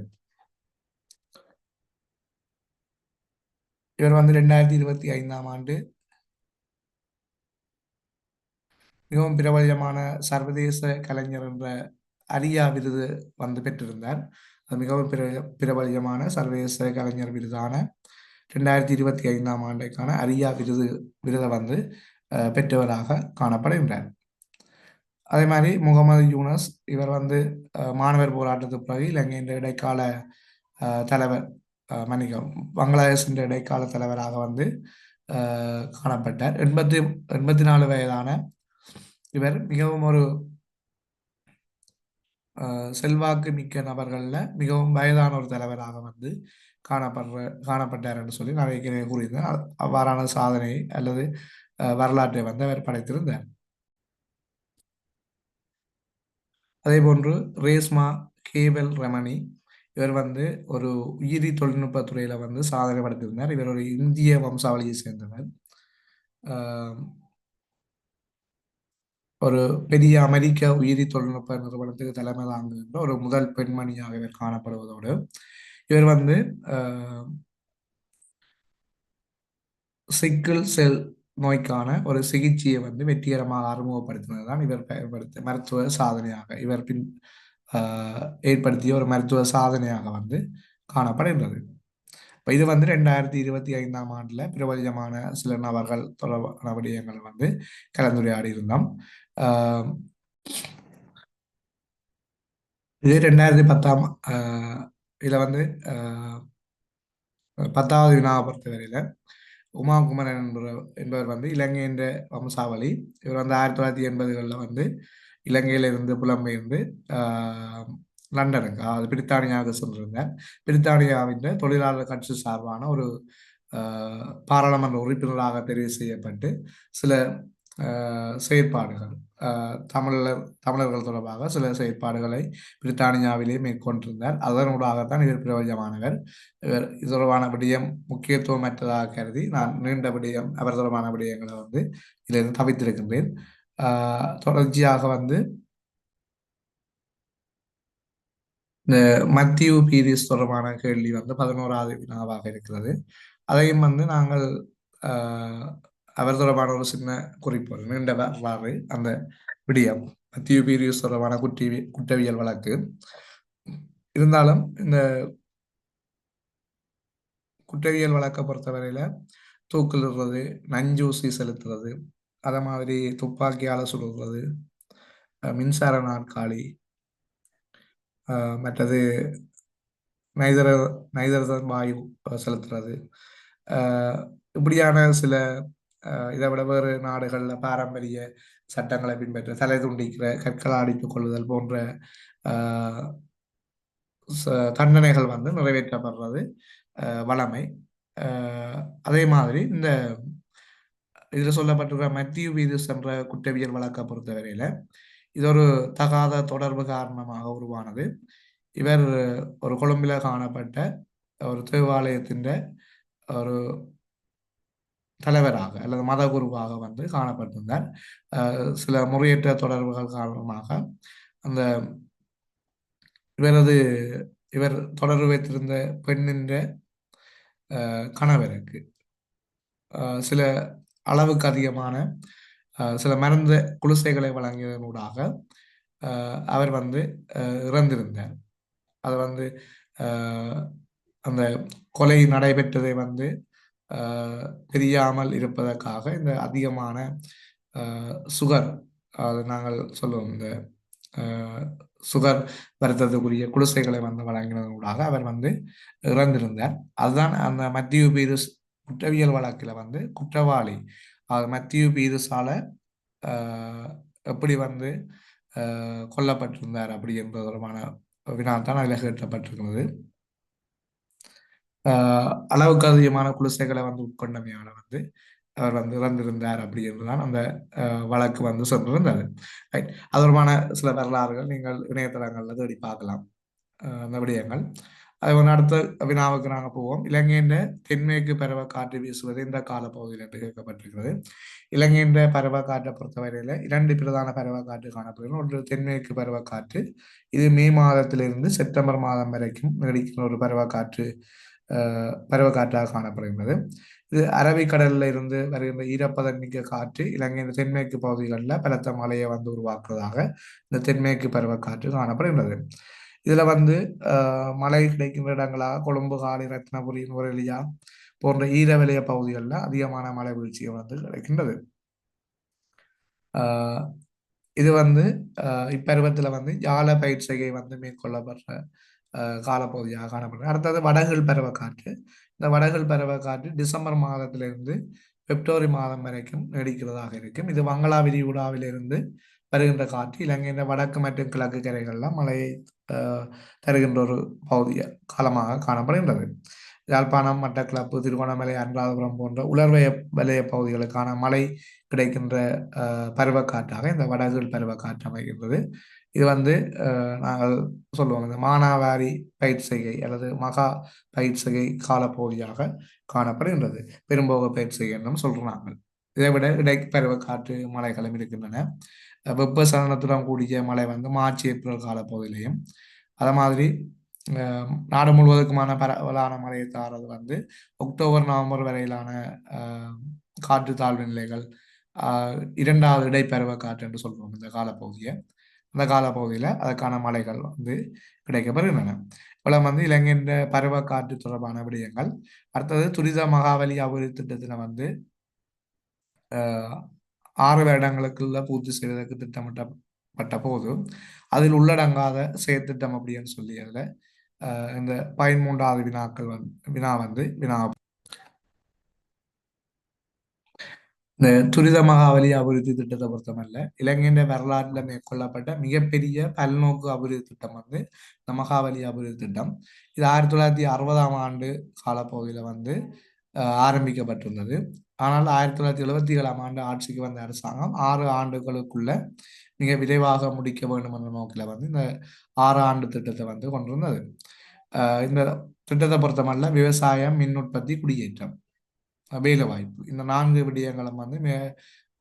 இவர் வந்து 2025ஆம் ஆண்டு மிகவும் பிரபல்யமான சர்வதேச கலைஞர் என்ற அரியா விருது வந்து பெற்றிருந்தார். அது மிகவும் பிரபல்யமான சர்வதேச கலைஞர் விருதான 2025ஆம் ஆண்டுக்கான அரியா விருதை வந்து பெற்றவராக காணப்படுகின்றார். அதே மாதிரி முகமது யூனஸ், இவர் வந்து மாணவர் போராட்டத்துக்கு பிறகு இலங்கையின் இடைக்கால தலைவர், பங்களாதேஷின் இடைக்கால தலைவராக வந்து காணப்பட்டார். 84 வயதான இவர் மிகவும் ஒரு செல்வாக்கு மிக்க நபர்கள்ல மிகவும் வயதான ஒரு தலைவராக வந்து காணப்பட்டார் என்று சொல்லி நான் ஏற்கனவே கூறியிருந்தேன். அவ்வாறான சாதனை அல்லது வரலாற்றை வந்து அவர் படைத்திருந்தார். அதே போன்று ரேஸ்மா கேவல் ரமணி, இவர் வந்து ஒரு உயிரி தொழில்நுட்ப துறையில வந்து சாதனை படைத்திருந்தார். இவர் ஒரு இந்திய வம்சாவளியை சேர்ந்தவர். ஒரு பெரிய அமெரிக்க உயிரி தொழில்நுட்ப நிறுவனத்துக்கு தலைமை தாங்குகின்ற ஒரு முதல் பெண்மணியாக இவர் காணப்படுவதோடு இவர் வந்து சிக்கிள் செல் நோய்க்கான ஒரு சிகிச்சையை வந்து வெற்றிகரமாக அறிமுகப்படுத்தினது தான் இவர் பயன்படுத்த மருத்துவ சாதனையாக இவர் பின் ஏற்படுத்திய ஒரு மருத்துவ சாதனையாக வந்து காணப்படுகின்றது. இப்போ இது வந்து 2025ஆம் ஆண்டில் பிரபலியமான சில நபர்கள் தொடர்பான விடயங்கள் வந்து கலந்துரையாடி இருந்தோம். ஆஹ் இது 2010ஆம் இதில் வந்து ஆஹ் 10வது வினாவை பொறுத்தவரையில் உமா குமரன் என்பவர் வந்து இலங்கையின் வம்சாவளி. இவர் வந்து 1980களில் வந்து இலங்கையிலிருந்து புலம்பெயர்ந்து லண்டனுக்கு, அதாவது பிரித்தானியாவுக்கு சென்றிருந்தார். பிரித்தானியாவின் தொழிலாளர் கட்சி சார்பான ஒரு பாராளுமன்ற உறுப்பினராக தெரிவு செய்யப்பட்டு சில செயற்பாடுகள் தமிழர்கள் தொடர்பாக சில செயற்பாடுகளை பிரித்தானியாவிலே மேற்கொண்டிருந்தார். அதனூடாகத்தான் இவர் பிரயோஜனமானவர். இவர் இது தொடர்பான விடயம் முக்கியத்துவமற்றதாக கருதி நான் நீண்ட விடயம் அவர் தொடர்பான விடயங்களை வந்து இதிலிருந்து தவித்திருக்கின்றேன். தொடர்ச்சியாக வந்து இந்த மத்தியூ பீரிஸ் தொடர்பான கேள்வி வந்து 11வது வினாவாக இருக்கிறது. அதையும் வந்து நாங்கள் அவர் தொடர்பான ஒரு சின்ன குறிப்பு நீண்ட வரலாறு அந்த விடயம் மத்தியூ பீரிஸ் தொடர்பான குற்றவியல் வழக்கு இருந்தாலும் இந்த குற்றவியல் வழக்கை பொறுத்தவரையில தூக்கிலிடுறது, நஞ்சூசி செலுத்துறது, அதை மாதிரி துப்பாக்கியால சுடுறது, மின்சார நாற்காலி, மற்றது நைதரசன் வாயு செலுத்துறது, இப்படியான சில இதை விட வேறு நாடுகளில் பாரம்பரிய சட்டங்களை பின்பற்ற தலை துண்டிக்கிற, கற்களை அடித்துக் கொள்ளுதல் போன்ற தண்டனைகள் வந்து நிறைவேற்றப்படுறது வளமை. அதே மாதிரி இந்த இதில் சொல்லப்பட்டிருக்கிற மத்தியூ பீரிஸ் என்ற குற்றவியல் வழக்கை பொறுத்தவரையில் இது ஒரு தகாத தொடர்பு காரணமாக உருவானது. இவர் ஒரு கொழும்பில காணப்பட்ட ஒரு தேவாலயத்தின் ஒரு தலைவராக அல்லது மத குருவாக வந்து காணப்பட்டிருந்தார். சில முறையற்ற தொடர்புகள் காரணமாக அந்த இவர் தொடர்பு வைத்திருந்த பெண்ணின் கணவருக்கு சில அளவுக்கு அதிகமான சில மருந்து குளிசைகளை வழங்கியதனூடாக அவர் வந்து இறந்திருந்தார். அது வந்து அந்த கொலை நடைபெற்றதை வந்து தெரியாமல் இருப்பதற்காக இந்த அதிகமான சுகர், அது நாங்கள் சொல்லுவோம் இந்த சுகர் வருத்தத்துக்குரிய குடிசைகளை வந்து வழங்கினதனூடாக அவர் வந்து இறந்திருந்தார். அதுதான் அந்த மத்தியூ பீரிஸ் குற்றவியல் வழக்கில் வந்து குற்றவாளி மத்தியூ பீரிஸால எப்படி வந்து கொல்லப்பட்டிருந்தார் அப்படி என்பதற்கான வினாத்தான் அதில் கேட்கப்பட்டிருக்கிறது. அளவுக்கு அதிகமான குளிசைகளை வந்து உட்கொண்டமையால வந்து அவர் வந்து இறந்திருந்தார் அப்படி என்றுதான் அந்த வழக்கு வந்து சென்றிருந்தது. ரைட், அது தொடர்பான சில வரலாறுகள் நீங்கள் இணையதளங்களில் தேடி பார்க்கலாம் அந்த விடயங்கள். அது ஒன்று அடுத்த வினாவுக்கு நாங்கள் போவோம். இலங்கையின் தென்மேற்கு பருவ காற்று வீசுவது இந்த காலப்பகுதியில் என்று கேட்கப்பட்டிருக்கிறது. இலங்கையின் பருவக்காற்றை பொறுத்தவரையில் 2 பிரதான பருவக்காற்று காணப்படுகிறது. ஒன்று தென்மேற்கு பருவக்காற்று, இது மே மாதத்திலிருந்து செப்டம்பர் மாதம் வரைக்கும் நீடிக்கிற ஒரு பருவக்காற்றாக காணப்படுகின்றது. இது அரபிக்கடலில் இருந்து வருகின்ற ஈரப்பதன் மிக்க காற்று இலங்கையின் தென்மேற்கு பகுதிகளில் பலத்த மழையை வந்து உருவாக்குவதாக இந்த தென்மேற்கு பருவக்காற்று காணப்படுகின்றது. இதுல வந்து மழை கிடைக்கின்ற இடங்களாக கொழும்பு, காலி, ரத்னபுரி, நுவரெலியா போன்ற ஈரவலய பகுதிகளில் அதிகமான மழை வீழ்ச்சியை வந்து கிடைக்கின்றது. இது வந்து இப்பருவத்தில் வந்து யாழ பயிற்சிகை வந்து மேற்கொள்ளப்படுற காலப்பகுதியாக காணப்படுகிறது. அடுத்தது வடகிழ் பருவக்காற்று. இந்த வடகிழ் பருவக்காற்று டிசம்பர் மாதத்திலிருந்து பிப்ரவரி மாதம் வரைக்கும் நீடிக்கிறதாக இருக்கும். இது வங்களா விரிகுடாவிலிருந்து வருகின்ற காற்று இலங்கையின் வடக்கு மற்றும் கிழக்கு கரைகளில் மழையை தருகின்ற ஒரு பகுதிய காலமாக காணப்படுகின்றது. யாழ்ப்பாணம், மட்டக்களப்பு, திருகோணமலை, அனுராதபுரம் போன்ற உலர்வய வலய பகுதிகளுக்கான மழை கிடைக்கின்ற பருவக்காற்றாக இந்த வடகிழ் பருவக்காற்று அமைகின்றது. இது வந்து நாங்கள் சொல்லுவோம் இந்த மானாவாரி பயிற்சிகை அல்லது மகா பயிற்சிகை காலப்பகுதியாக காணப்படுகின்றது. பெரும்போக பயிற்சிகை என்றும் சொல்றாங்க. இதை விட இடைப்பருவ காற்று மழைகளும் இருக்கின்றன. வெப்பசலனத்துடன் கூடிய மழை வந்து மார்ச் ஏப்ரல் காலப்பகுதியிலையும் அதே மாதிரி நாடு முழுவதுக்குமான பரவலான மழையை தாரது வந்து அக்டோபர் நவம்பர் வரையிலான அஹ், காற்று தாழ்வு நிலைகள் இரண்டாவது இடைப்பருவ காற்று என்று சொல்றோம் இந்த காலப்பகுதியை அந்த காலப்பகுதியில் அதற்கான மழைகள் வந்து கிடைக்கப்பெறுகின்றன இவ்வளவு வந்து இலங்கையின் பருவ காற்று தொடர்பான விடயங்கள். அடுத்தது துரித மகாவலி அபிவிருத்தி திட்டத்தில் வந்து அஹ், 6 வருடங்களுக்குள்ள பூர்த்தி செய்வதற்கு திட்டமிட்டப்பட்ட போது அதில் உள்ளடங்காத செயற்திட்டம் அப்படின்னு சொல்லி அதில் இந்த 13வது வினா இந்த துரித மகாவலி அபிவிருத்தி திட்டத்தை பொறுத்தமல்ல இலங்கையின் வரலாற்றில் மேற்கொள்ளப்பட்ட மிகப்பெரிய பல்நோக்கு அபிவிருத்தி திட்டம் வந்து இந்த மகாவலி அபிவிருத்தி திட்டம். இது 1960ஆம் ஆண்டு காலப்பகுதியில் வந்து ஆரம்பிக்கப்பட்டிருந்தது. ஆனால் 1977ஆம் ஆண்டு ஆட்சிக்கு வந்த அரசாங்கம் 6 ஆண்டுகளுக்குள்ள மிக விரைவாக முடிக்க வேண்டும் என்ற நோக்கில் வந்து இந்த 6 ஆண்டு திட்டத்தை வந்து கொண்டிருந்தது. இந்த திட்டத்தை பொறுத்தமல்ல விவசாயம், மின் உற்பத்தி, குடியேற்றம், வேலை வாய்ப்பு இந்த 4 விடயங்களும் வந்து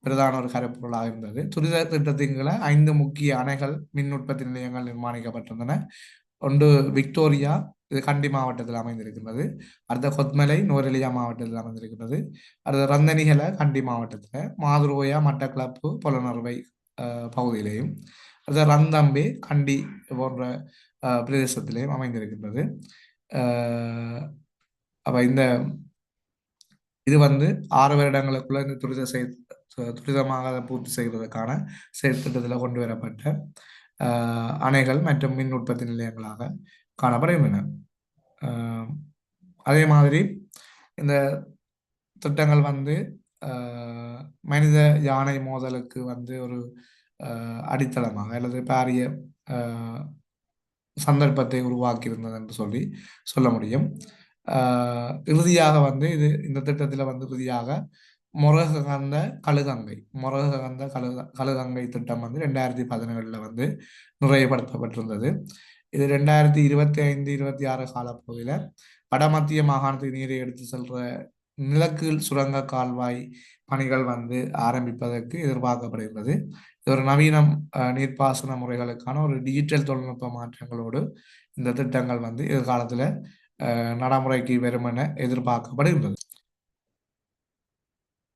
பிரதான ஒரு கருப்பொருளாக இருந்தது. துரித திட்டத்தின் கீழ 5 முக்கிய அணைகள், மின் உற்பத்தி நிலையங்கள் நிர்மாணிக்கப்பட்டிருந்தன. ஒன்று விக்டோரியா, இது கண்டி மாவட்டத்தில் அமைந்திருக்கின்றது. அடுத்த கொத்மலை நுவரெலியா மாவட்டத்தில் அமைந்திருக்கின்றது. அடுத்த ரந்தனிகல கண்டி மாவட்டத்தில், மாதுருவோயா மட்டக்களப்பு பொலனறுவை பகுதியிலேயும், அடுத்த ரந்தம்பே கண்டி போன்ற பிரதேசத்திலேயும் அமைந்திருக்கின்றது. அப்ப இந்த இது வந்து 6 வருடங்களுக்குள்ள இந்த துரிதமாக அதை பூர்த்தி செய்வதற்கான செயற்திட்டத்தில் கொண்டு வரப்பட்ட அணைகள் மற்றும் மின் உற்பத்தி நிலையங்களாக காணப்படுகின்றன. அதே மாதிரி இந்த திட்டங்கள் வந்து மனித யானை மோதலுக்கு வந்து ஒரு அடித்தளமாக அல்லது பாரிய சந்தர்ப்பத்தை உருவாக்கி இருந்தது என்று சொல்ல முடியும். இறுதியாக வந்து இந்த திட்டத்தில் வந்து இறுதியாக முரககந்த கழுகங்கை கழுகங்கை திட்டம் வந்து 2017 வந்து நிறைவுபடுத்தப்பட்டிருந்தது. இது 2025-26 காலப்பகுதியில் வடமத்திய மாகாணத்துக்கு நீரை எடுத்து செல்ற நிலக்கீழ் சுரங்க கால்வாய் பணிகள் வந்து ஆரம்பிப்பதற்கு எதிர்பார்க்கப்படுகிறது. இது ஒரு நவீன நீர்ப்பாசன முறைகளுக்கான ஒரு டிஜிட்டல் தொழில்நுட்ப மாற்றங்களோடு இந்த திட்டங்கள் வந்து எதிர்காலத்தில் நடைமுறைக்கு வரும் என எதிர்பார்க்கப்படுகின்றது.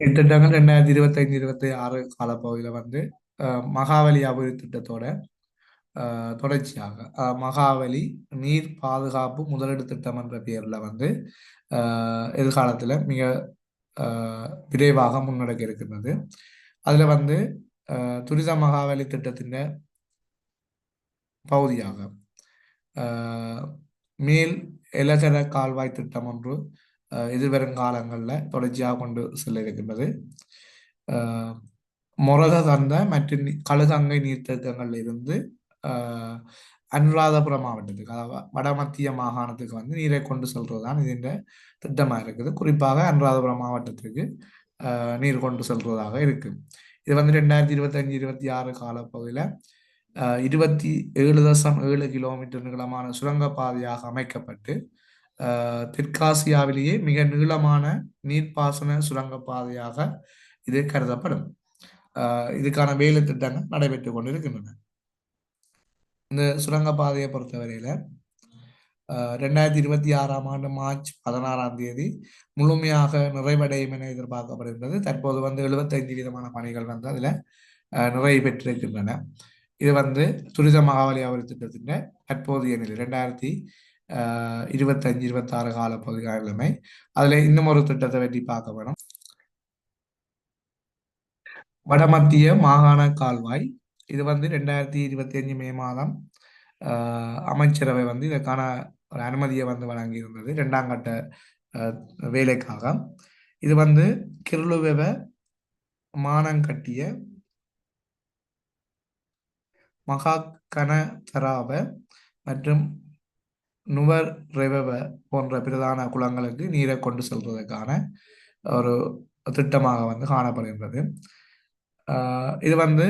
இத்திட்டங்கள் 2025-26 காலப்பகுதியில் வந்து மகாவலி அபிவிருத்தி திட்டத்தோட தொடர்ச்சியாக மகாவலி நீர் பாதுகாப்பு முதலீடு திட்டம் என்ற பெயரில் வந்து எதிர்காலத்தில் மிக விரைவாக முன்னெடுக்க இருக்கின்றது. அதில் வந்து துரித மகாவலி திட்டத்தின் பகுதியாக மேல் எலகர கால்வாய் திட்டம் ஒன்று எதிர்வரும் காலங்களில் தொடர்ச்சியாக கொண்டு செல்ல இருக்கின்றது. மொரககந்த மற்றும் கழுகங்கை நீர்த்தேக்கங்கள்ல இருந்து அனுராதபுரம் மாவட்டத்துக்கு, அதாவது வடமத்திய மாகாணத்துக்கு வந்து நீரை கொண்டு செல்றதுதான் இதன் திட்டமாக இருக்குது. குறிப்பாக அனுராதபுரம் மாவட்டத்துக்கு நீர் கொண்டு செல்றதாக இருக்கு. இது வந்து 2025-26 காலப்பகுதியில் 27.7 கிலோமீட்டர் நீளமான சுரங்கப்பாதையாக அமைக்கப்பட்டு தெற்காசியாவிலேயே மிக நீளமான நீர்ப்பாசன சுரங்கப்பாதையாக இது கருதப்படும். இதுக்கான வேலை திட்டங்கள் நடைபெற்றுக் கொண்டிருக்கின்றன. இந்த சுரங்கப்பாதையை பொறுத்தவரையில 2026ஆம் ஆண்டு மார்ச் 16ஆம் தேதி முழுமையாக நிறைவடையும் என எதிர்பார்க்கப்படுகின்றது. தற்போது வந்து 75% பணிகள் வந்து அதில் நிறைவு பெற்றிருக்கின்றன. இது வந்து துரித மகாவலி அபிவிருத்தி திட்டத்தின் தற்போதைய நிலை 2025-26 காலப்பகுதி நிலைமை. அதுல இன்னும் ஒரு திட்டத்தை பற்றி பார்க்க வேணும். வடமத்திய மாகாண கால்வாய். இது வந்து 2025 மே மாதம் அமைச்சரவை வந்து இதற்கான ஒரு அனுமதியை வந்து வழங்கி இருந்தது 2ஆம் கட்ட வேலைக்காக. இது வந்து கிருளுவெவ மானங்கட்டிய மகாகனதராவ மற்றும் நுவர் ரெவவ போன்ற பிரதான குளங்களுக்கு நீரை கொண்டு செல்வதற்கான ஒரு திட்டமாக வந்து காணப்படுகின்றது. இது வந்து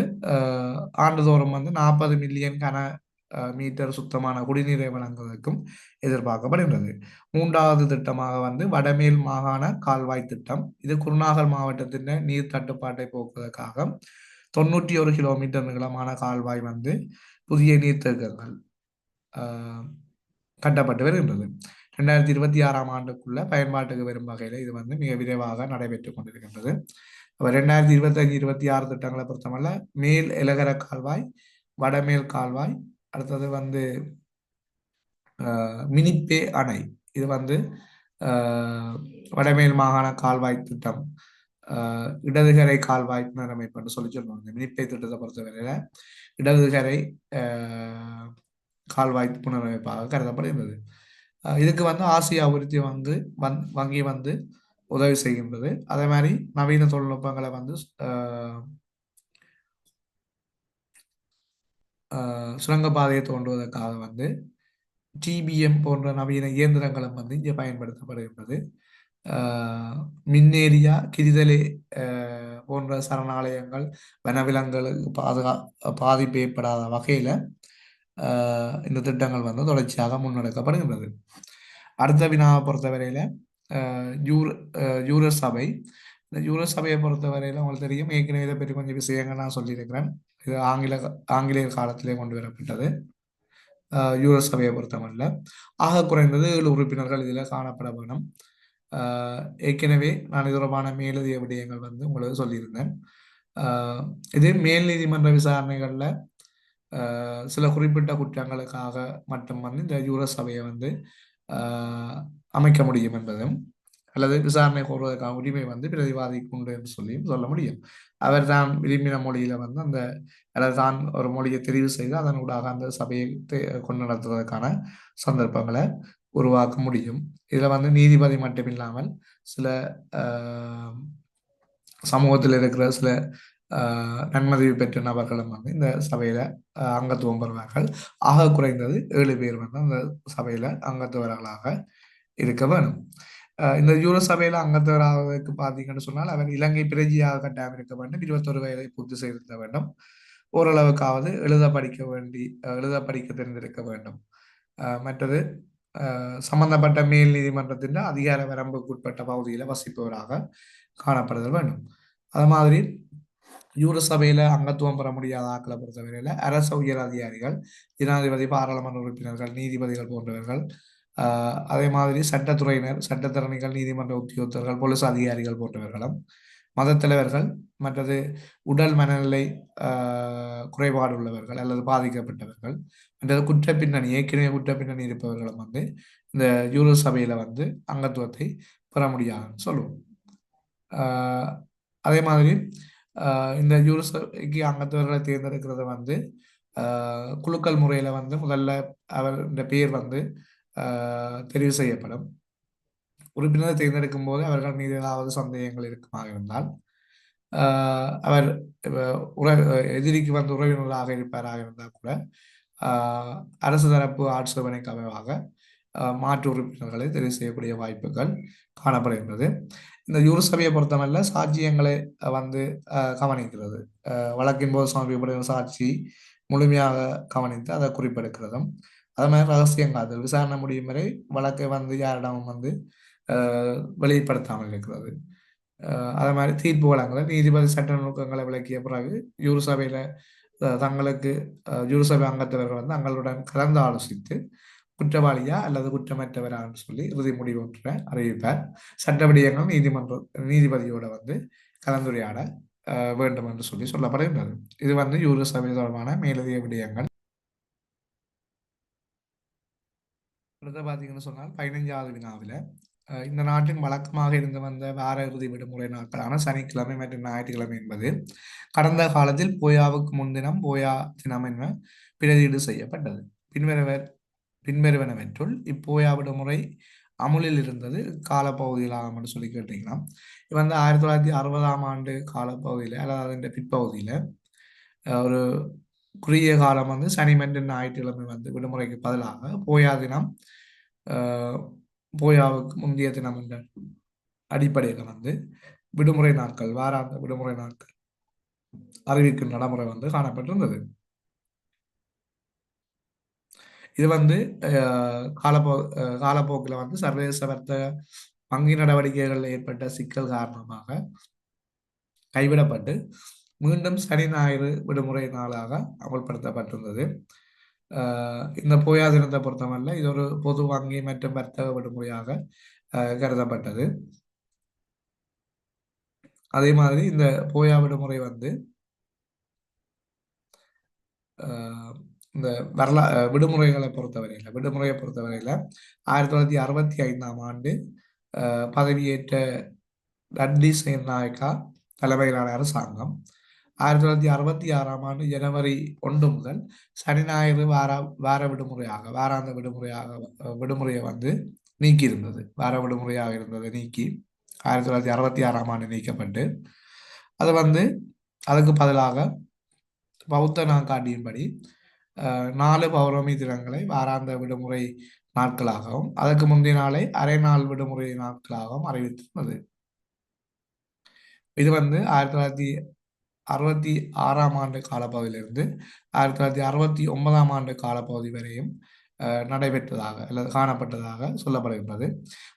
ஆண்டுதோறும் வந்து 40 மில்லியன் கன மீட்டர் சுத்தமான குடிநீரை வழங்குவதற்கும் எதிர்பார்க்கப்படுகின்றது. 3வது திட்டமாக வந்து வடமேல் மாகாண கால்வாய் திட்டம். இது குருநாகல் மாவட்டத்தின் நீர் தட்டுப்பாட்டை போக்குவதற்காக 91 கிலோமீட்டர் நீளமான கால்வாய் வந்து புதிய நீர்த்தேக்கங்கள் கட்டப்பட்டு வருகின்றது. 2026ஆம் ஆண்டுக்குள்ள பயன்பாட்டுக்கு வரும் வகையில் இது வந்து மிக விரைவாக நடைபெற்றுக் கொண்டிருக்கின்றது. அப்ப 2025-26 திட்டங்களை பொறுத்தவரை மேல் இலகர கால்வாய், வடமேல் கால்வாய், அடுத்தது வந்து மினிப்பே அணை, இது வந்து வடமேல் மாகாண கால்வாய் திட்டம், இடதுகரை கால்வாய் புனரமைப்பு என்று சொல்லி சொல்லுவாங்க. மினிப்பே திட்டத்தை பொறுத்தவரையில இடதுகரை கால்வாய் புனரமைப்பாக கருதப்படுகின்றது. இதுக்கு வந்து ஆசியா அபிவிருத்தி வங்கி வந்து உதவி செய்கின்றது. அதே மாதிரி நவீன தொழில்நுட்பங்களை வந்து சுரங்கப்பாதையை தோண்டுவதற்காக வந்து டிபிஎம் போன்ற நவீன இயந்திரங்களும் வந்து இங்கே பயன்படுத்தப்படுகின்றது. மின்னேரியா, கிரிதலை போன்ற சரணாலயங்கள் வனவிலங்குகளுக்கு பாதிப்பு ஏற்படாத வகையில் இந்த திட்டங்கள் வந்து தொடர்ச்சியாக முன்னெடுக்கப்படுகின்றது. அடுத்த வினாவை பொறுத்தவரையில் யூரோ சபை. இந்த யூரோ சபையை பொறுத்தவரையில் உங்களுக்கு தெரியும், ஏற்கனவே இதை பற்றி கொஞ்சம் விஷயங்கள் நான் சொல்லியிருக்கிறேன். இது ஆங்கிலேயர் காலத்திலே கொண்டு வரப்பட்டது. யூரோ சபையை பொறுத்தவரையில் ஆக குறைந்தது 7 உறுப்பினர்கள் இதில் காணப்பட வேணும். ஏற்கனவே நான் இது தொடர்பான மேலதிக விடயங்கள் வந்து உங்களுக்கு சொல்லியிருந்தேன். இது மேல் நீதிமன்ற விசாரணைகளில் சில குறிப்பிட்ட குற்றங்களுக்காக மட்டும் வந்து இந்த யூரோ சபையை வந்து அமைக்க முடியும் என்பதும், அல்லது விசாரணை கோருவதற்கான உரிமை வந்து பிரதிவாதிக்கு உண்டு என்று சொல்லியும் சொல்ல முடியும். அவர் தான் விரும்பின மொழியில வந்து அந்த அல்லது தான் ஒரு மொழியை தெரிவு செய்து அதன் ஊடாக அந்த சபையை கொண்டு நடத்துவதற்கான சந்தர்ப்பங்களை உருவாக்க முடியும். இதுல வந்து நீதிபதி மட்டும் இல்லாமல் சில சமூகத்தில் இருக்கிற சில நன்மதிவு பெற்ற நபர்களும் வந்து இந்த சபையில அங்கத்துவம் பெறுவார்கள். ஆக குறைந்தது 7 பேர் வந்து அந்த சபையில அங்கத்துவர்களாக இருக்க வேணும். இந்த யூரோ சபையில அங்கத்தவராவதற்கு பார்த்தீங்கன்னு சொன்னால் அவர் இலங்கை பிரஜையாக கட்டாயம் இருக்க வேண்டும், 21 வயதை பூர்த்தி செய்திருக்க வேண்டும், ஓரளவுக்காவது எழுத படிக்க தெரிந்திருக்க வேண்டும். மற்றது சம்பந்தப்பட்ட மேல் நீதிமன்றத்தின் அதிகார வரம்புக்குட்பட்ட பகுதியில் வசிப்பவராக காணப்படுதல் வேண்டும். அது மாதிரி யூரோ சபையில அங்கத்துவம் பெற முடியாத ஆக்களை பொறுத்தவரையில அரச உயர் அதிகாரிகள், ஜனாதிபதி, பாராளுமன்ற உறுப்பினர்கள், நீதிபதிகள் போன்றவர்கள், அதே மாதிரி சட்டத்துறையினர், சட்டத்தரணிகள், நீதிமன்ற உத்தியோகத்தர்கள், போலீஸ் அதிகாரிகள் போன்றவர்களும், மதத்தலைவர்கள், மற்றது உடல் மனநிலை குறைபாடு உள்ளவர்கள் அல்லது பாதிக்கப்பட்டவர்கள், மற்றது குற்ற பின்னணி, ஏற்கனவே குற்ற பின்னணி இருப்பவர்களும் வந்து இந்த யூரோ சபையில வந்து அங்கத்துவத்தை பெற முடியாதுன்னு சொல்லுவோம். அதே மாதிரி இந்த யூரோ சபைக்கு அங்கத்தவர்களை தேர்ந்தெடுக்கிறது வந்து குலுக்கல் முறையில வந்து முதல்ல இந்த பேர் வந்து தெரிவு செய்யப்படும். உறுப்பினரை தேர்ந்தெடுக்கும் போது அவர்கள் மீது ஏதாவது சந்தேகங்கள் இருக்குமாக இருந்தால் அவர் எதிரிக்கு வந்து உறவினராக இருப்பாராக இருந்தால் கூட அரசு தரப்பு ஆட்சேபனைக்கு அமைவாக மாற்று உறுப்பினர்களை தெரிவு செய்யக்கூடிய வாய்ப்புகள் காணப்படுகின்றது. இந்த யூரோ சபையை பொறுத்தவரை சாட்சியங்களை வந்து கவனிக்கிறது. வழக்கின் போது சமர்ப்பிக்கப்படுகிற சாட்சி முழுமையாக கவனித்து அதை குறிப்பெடுக்கிறதும், அது மாதிரி ரகசியங்காதல் விசாரணை முடியும் வரை வழக்கை வந்து யாரிடமும் வந்து வெளிப்படுத்தாமல் இருக்கிறது. அதே மாதிரி தீர்ப்பு வழங்கல நீதிபதி சட்ட நுணுக்கங்களை விளக்கிய பிறகு யூரோ சபையில தங்களுக்கு யூரோ சபை அங்கத்தவர்கள் வந்து தங்களுடன் கலந்து ஆலோசித்து குற்றவாளியா அல்லது குற்றமற்றவரான்னு சொல்லி இறுதி முடிவு ஒன்றை அறிவிப்பார். சட்ட விடயங்கள் நீதிபதியோட வந்து கலந்துரையாட வேண்டும் என்று சொல்லப்படுகின்றது. இது வந்து யூரோ சபை தொடர்பான மேலதிக விடயங்கள். பார்த்தீங்கன்னு சொன்னால் 15வது வினாவில் இந்த நாட்டின் வழக்கமாக இருந்து வந்த வார இறுதி விடுமுறை நாட்களான சனிக்கிழமை மற்றும் ஞாயிற்றுக்கிழமை என்பது கடந்த காலத்தில் போயாவுக்கு முன்தினம் போயா தினம் என பிரதியீடு செய்யப்பட்டது. பின்வருவனவற்றுள் இப்போயா விடுமுறை அமுலில் இருந்தது காலப்பகுதியிலாகும் என்று சொல்லி கேட்டீங்கன்னா, இது வந்து 1960ஆம் ஆண்டு காலப்பகுதியில் அல்லது அதன் பிற்பகுதியில் ஒரு குறுகிய காலம் வந்து சனி மற்றும் ஞாயிற்றுக்கிழமை வந்து விடுமுறைக்கு பதிலாக போயா தினம் போயாவுக்கு முந்தைய தினம் என்ற அடிப்படையில் வந்து விடுமுறை நாட்கள், வாராந்த விடுமுறை நாட்கள் அறிவிக்கும் நடைமுறை வந்து காணப்பட்டிருந்தது. இது வந்து காலப்போக்கில் வந்து சர்வதேச வர்த்தக வங்கி நடவடிக்கைகளில் ஏற்பட்ட சிக்கல் காரணமாக கைவிடப்பட்டு மீண்டும் சனி ஞாயிறு விடுமுறை நாளாக அமல்படுத்தப்பட்டிருந்தது. இந்த போயா தினத்தை பொறுத்தவரை இது ஒரு பொது வங்கி மற்றும் வர்த்தக விடுமுறையாக கருதப்பட்டது. அதே மாதிரி இந்த போயா விடுமுறை வந்து இந்த விடுமுறைகளை விடுமுறையை பொறுத்தவரையில் 1965ஆம் ஆண்டு பதவியேற்ற டட்லி சேனாயக்கா தலைமையிலான அரசாங்கம் 1966ஆம் ஆண்டு ஜனவரி 1 முதல் சனி ஞாயிறு வார விடுமுறையாக வாராந்த விடுமுறையை வந்து நீக்கியிருந்தது. வார விடுமுறையாக இருந்ததை நீக்கி 1966ஆம் ஆண்டு நீக்கப்பட்டு அது வந்து அதுக்கு பதிலாக பௌத்த நாட்காட்டியின்படி 4 பௌர்ணமி தினங்களை வாராந்த விடுமுறை நாட்களாகவும் அதற்கு முந்தைய நாளை அரை நாள் விடுமுறை நாட்களாகவும் அறிவித்துள்ளது. இது வந்து 1966ஆம் ஆண்டு காலப்பகுதியிலிருந்து 1969ஆம் ஆண்டு காலப்பகுதி வரையும் நடைபெற்றதாக அல்லது காணப்பட்டதாக சொல்லப்படுகின்றது.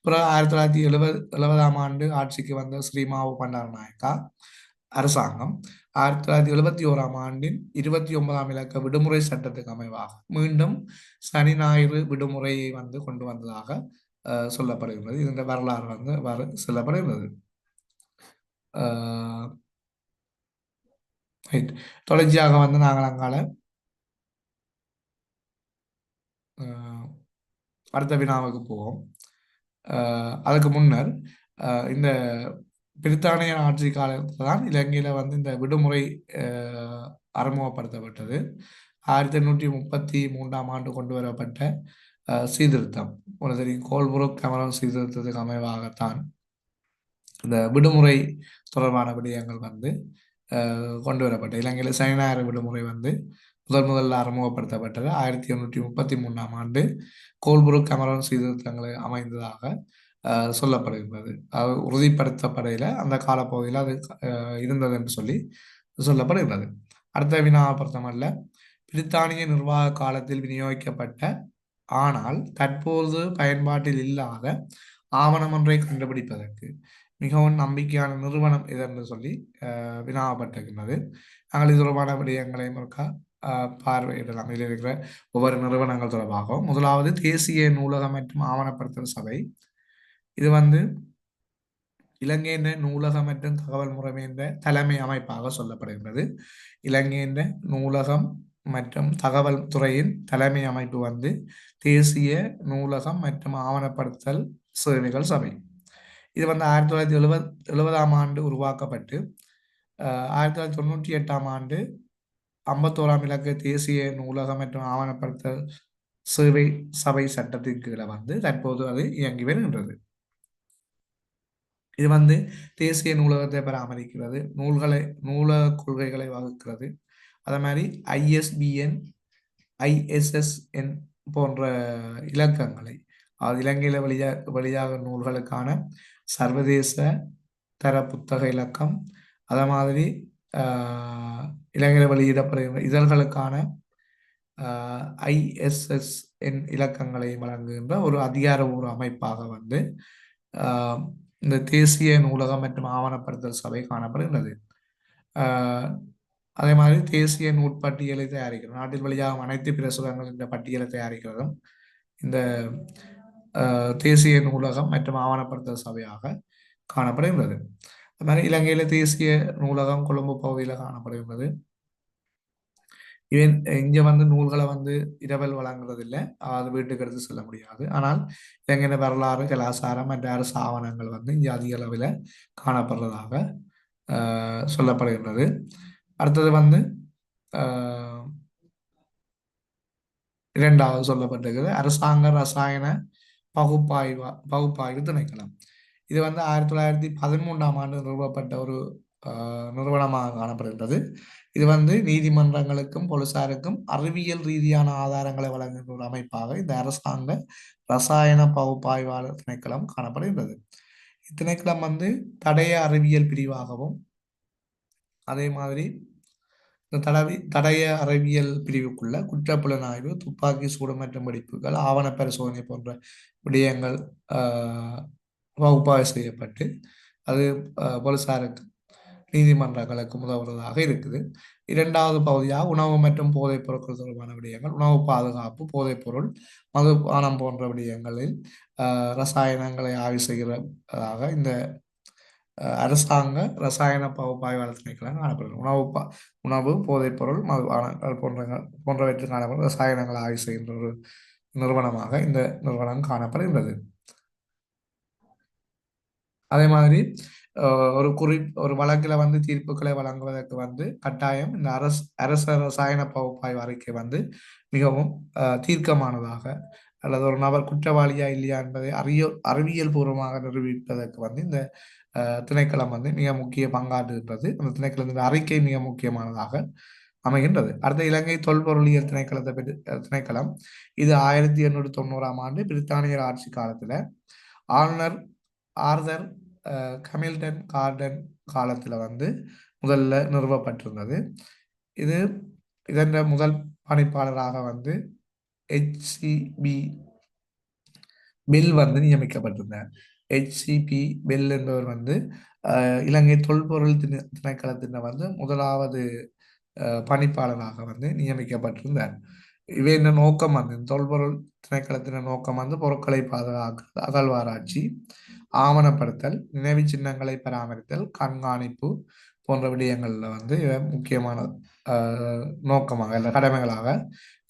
பிறகு 1970ஆம் ஆண்டு ஆட்சிக்கு வந்த ஸ்ரீமாவு பண்டாரநாயக்கா அரசாங்கம் 1971ஆம் ஆண்டின் 29ஆம் இலக்க விடுமுறை சட்டத்துக்கு அமைவாக மீண்டும் சனி ஞாயிறு விடுமுறையை வந்து கொண்டு வந்ததாக சொல்லப்படுகிறது. இதன் வரலாறு வந்து சொல்லப்படுகிறது. தொடர்ச்சியாக வந்து நாங்கள் அங்கால அடுத்த வினாவுக்கு போவோம். அதுக்கு முன்னர் இந்த பிரித்தானிய ஆட்சி காலத்தில் தான் இலங்கையில் வந்து இந்த விடுமுறை அறிமுகப்படுத்தப்பட்டது. 1833ஆம் ஆண்டு கொண்டு வரப்பட்ட சீர்திருத்தம் தெரியும். கோல்புரூக் கமரன் சீர்திருத்தத்துக்கு அமைவாகத்தான் இந்த விடுமுறை தொடர்பான விடயங்கள் வந்து கொண்டு வரப்பட்ட இலங்கையில் சனி ஞாயிறு விடுமுறை வந்து முதல்ல அறிமுகப்படுத்தப்பட்டது 1833ஆம் ஆண்டு கோல்புரூக் கமரன் சீர்திருத்தங்களை அமைந்ததாக சொல்லப்படுகின்றது. அது உறுதிப்படுத்தப்படையில் அந்த காலப்பகுதியில் அது இருந்தது என்று சொல்லப்படுகிறது. அடுத்த வினாவை பொறுத்தமல்ல பிரித்தானிய நிர்வாக காலத்தில் விநியோகிக்கப்பட்ட ஆனால் தற்போது பயன்பாட்டில் இல்லாத ஆவணம் ஒன்றை கண்டுபிடிப்பதற்கு மிகவும் நம்பிக்கையான நிறுவனம் எதென்று சொல்லி வினாவப்பட்டிருக்கின்றது. நாங்கள் இது தொடர்பான விடயங்களையும் இருக்கா பார்வையிடலாம். இதில் இருக்கிற ஒவ்வொரு நிறுவனங்கள் தொடர்பாகவும் முதலாவது தேசிய நூலகம் மற்றும் ஆவணப்படுத்தல் சபை. இது வந்து இலங்கையின் நூலகம் மற்றும் தகவல் முறைமை என்ற தலைமை அமைப்பாக சொல்லப்படுகின்றது. இலங்கையின் நூலகம் மற்றும் தகவல் துறையின் தலைமை அமைப்பு வந்து தேசிய நூலகம் மற்றும் ஆவணப்படுத்தல் சேவைகள் சபை. இது வந்து 1970ஆம் ஆண்டு உருவாக்கப்பட்டு 1998ஆம் ஆண்டு 51ஆம் இலக்க தேசிய நூலகம் மற்றும் ஆவணப்படுத்தல் சேவை சபை சட்டத்தின் கீழே வந்து தற்போது அது இயங்கி வருகின்றது. இது வந்து தேசிய நூலகத்தை பராமரிக்கிறது, நூலக கொள்கைகளை வகுக்கிறது. அதே மாதிரி ISBN ISSN போன்ற இலக்கங்களை இலங்கையில வெளியாக நூல்களுக்கான சர்வதேச தர புத்தக இலக்கம், அதே மாதிரி இலங்கையில் வெளியிடப்படுகின்ற இதழ்களுக்கான ISSN இலக்கங்களை வழங்குகின்ற ஒரு அதிகாரபூர்வ அமைப்பாக வந்து இந்த தேசிய நூலகம் மற்றும் ஆவணப்படுத்தல் சபை காணப்படுகின்றது. அதே மாதிரி தேசிய நூற்பட்டியலை தயாரிக்கிறது, நாட்டில் வழியாக அனைத்து பிரசுரங்கள் இந்த பட்டியலை தயாரிக்கிறதும் இந்த தேசிய நூலகம் மற்றும் ஆவணப்படுத்தல் சபையாக காணப்படுகின்றது. அது மாதிரி இலங்கையில தேசிய நூலகம் கொழும்பு பகுதியில் காணப்படுகின்றது. இவன் இங்க வந்து நூல்களை வந்து இரவல் வழங்குறது இல்லை, அது வீட்டுக்கு எடுத்து செல்ல முடியாது. ஆனால் இலங்கையில வரலாறு கலாச்சாரம் மற்ற அரசு ஆவணங்கள் வந்து இங்கே அதிக அளவில் காணப்படுறதாக சொல்லப்படுகின்றது. அடுத்தது வந்து இரண்டாவது சொல்லப்பட்டிருக்கிறது அரசாங்க ரசாயன பகுப்பாய்வு திணைக்களம். இது வந்து 1913ஆம் ஆண்டு நிறுவப்பட்ட ஒரு நிறுவனமாக காணப்படுகின்றது. இது வந்து நீதிமன்றங்களுக்கும் போலீசாருக்கும் அறிவியல் ரீதியான ஆதாரங்களை வழங்குகின்ற ஒரு அமைப்பாக இந்த அரசாங்க ரசாயன பகுப்பாய்வாளர் திணைக்களம் காணப்படுகின்றது. இத்திணைக்களம் வந்து தடய அறிவியல் பிரிவாகவும் அதே மாதிரி தடய அறிவியல் பிரிவுக்குள்ள குற்றப்புலனாய்வு, துப்பாக்கி சூடு மற்றும் வெடிப்புகள், ஆவண பரிசோதனை போன்ற விடயங்கள் பகுப்பாய்வு செய்யப்பட்டு அது போலீசாருக்கு நீதிமன்றங்களுக்கு உதவுவதாக இருக்குது. இரண்டாவது பகுதியாக உணவு மற்றும் போதைப் பொருட்கள் தொடர்பான விடயங்கள், உணவு பாதுகாப்பு, போதைப் பொருள், மதுபானம் போன்ற விடயங்களில் ரசாயனங்களை ஆய்வு செய்கிறதாக இந்த அரசாங்க ரசாயன பகுப்பாய்வாளர் திணைக்களம் காணப்படுகிறது. உணவு, போதைப் பொருள், மதுபானங்கள் போன்றவற்றில் காணப்படும் ரசாயனங்களை ஆய்வு செய்கின்ற ஒரு நிறுவனமாக இந்த நிறுவனம் காணப்படுகின்றது. அதே மாதிரி ஒரு வழக்கில் வந்து தீர்ப்புகளை வழங்குவதற்கு வந்து கட்டாயம் இந்த அரச ரசாயன பகுப்பாய்வு அறிக்கை வந்து மிகவும் தீர்க்கமானதாக அல்லது ஒரு நபர் குற்றவாளியா இல்லையா என்பதை அறிவியல் பூர்வமாக நிரூபிப்பதற்கு வந்து இந்த திணைக்களம் வந்து மிக முக்கிய பங்காற்றுகின்றது. அந்த திணைக்களத்தின் அறிக்கை மிக முக்கியமானதாக அமைகின்றது. அடுத்த இலங்கை தொல்பொருளியல் திணைக்களம் இது 1890ஆம் ஆண்டு பிரித்தானியர் ஆட்சி காலத்துல ஆளுநர் ஆர்தர் கமில்டன் கார்டன் காலத்துல வந்து முதல்ல நிறுவப்பட்டிருந்தது. இதன் முதல் பணிப்பாளராக வந்து HCB பெல் வந்து நியமிக்கப்பட்டிருந்தார். HCP பெல் என்பவர் வந்து இலங்கை தொல்பொருள் திணைக்களத்தின் வந்து முதலாவது பணிப்பாளராக வந்து நியமிக்கப்பட்டிருந்தார். இவையின் நோக்கம் வந்து தொல்பொருள் திணைக்களத்தின் நோக்கம் வந்து பொருட்களை பாதுகாக்கிறது, அகழ்வாராய்ச்சி, ஆவணப்படுத்தல், நினைவு சின்னங்களை பராமரித்தல், கண்காணிப்பு போன்ற விடயங்கள்ல வந்து முக்கியமான நோக்கமாக இல்லை கடமைகளாக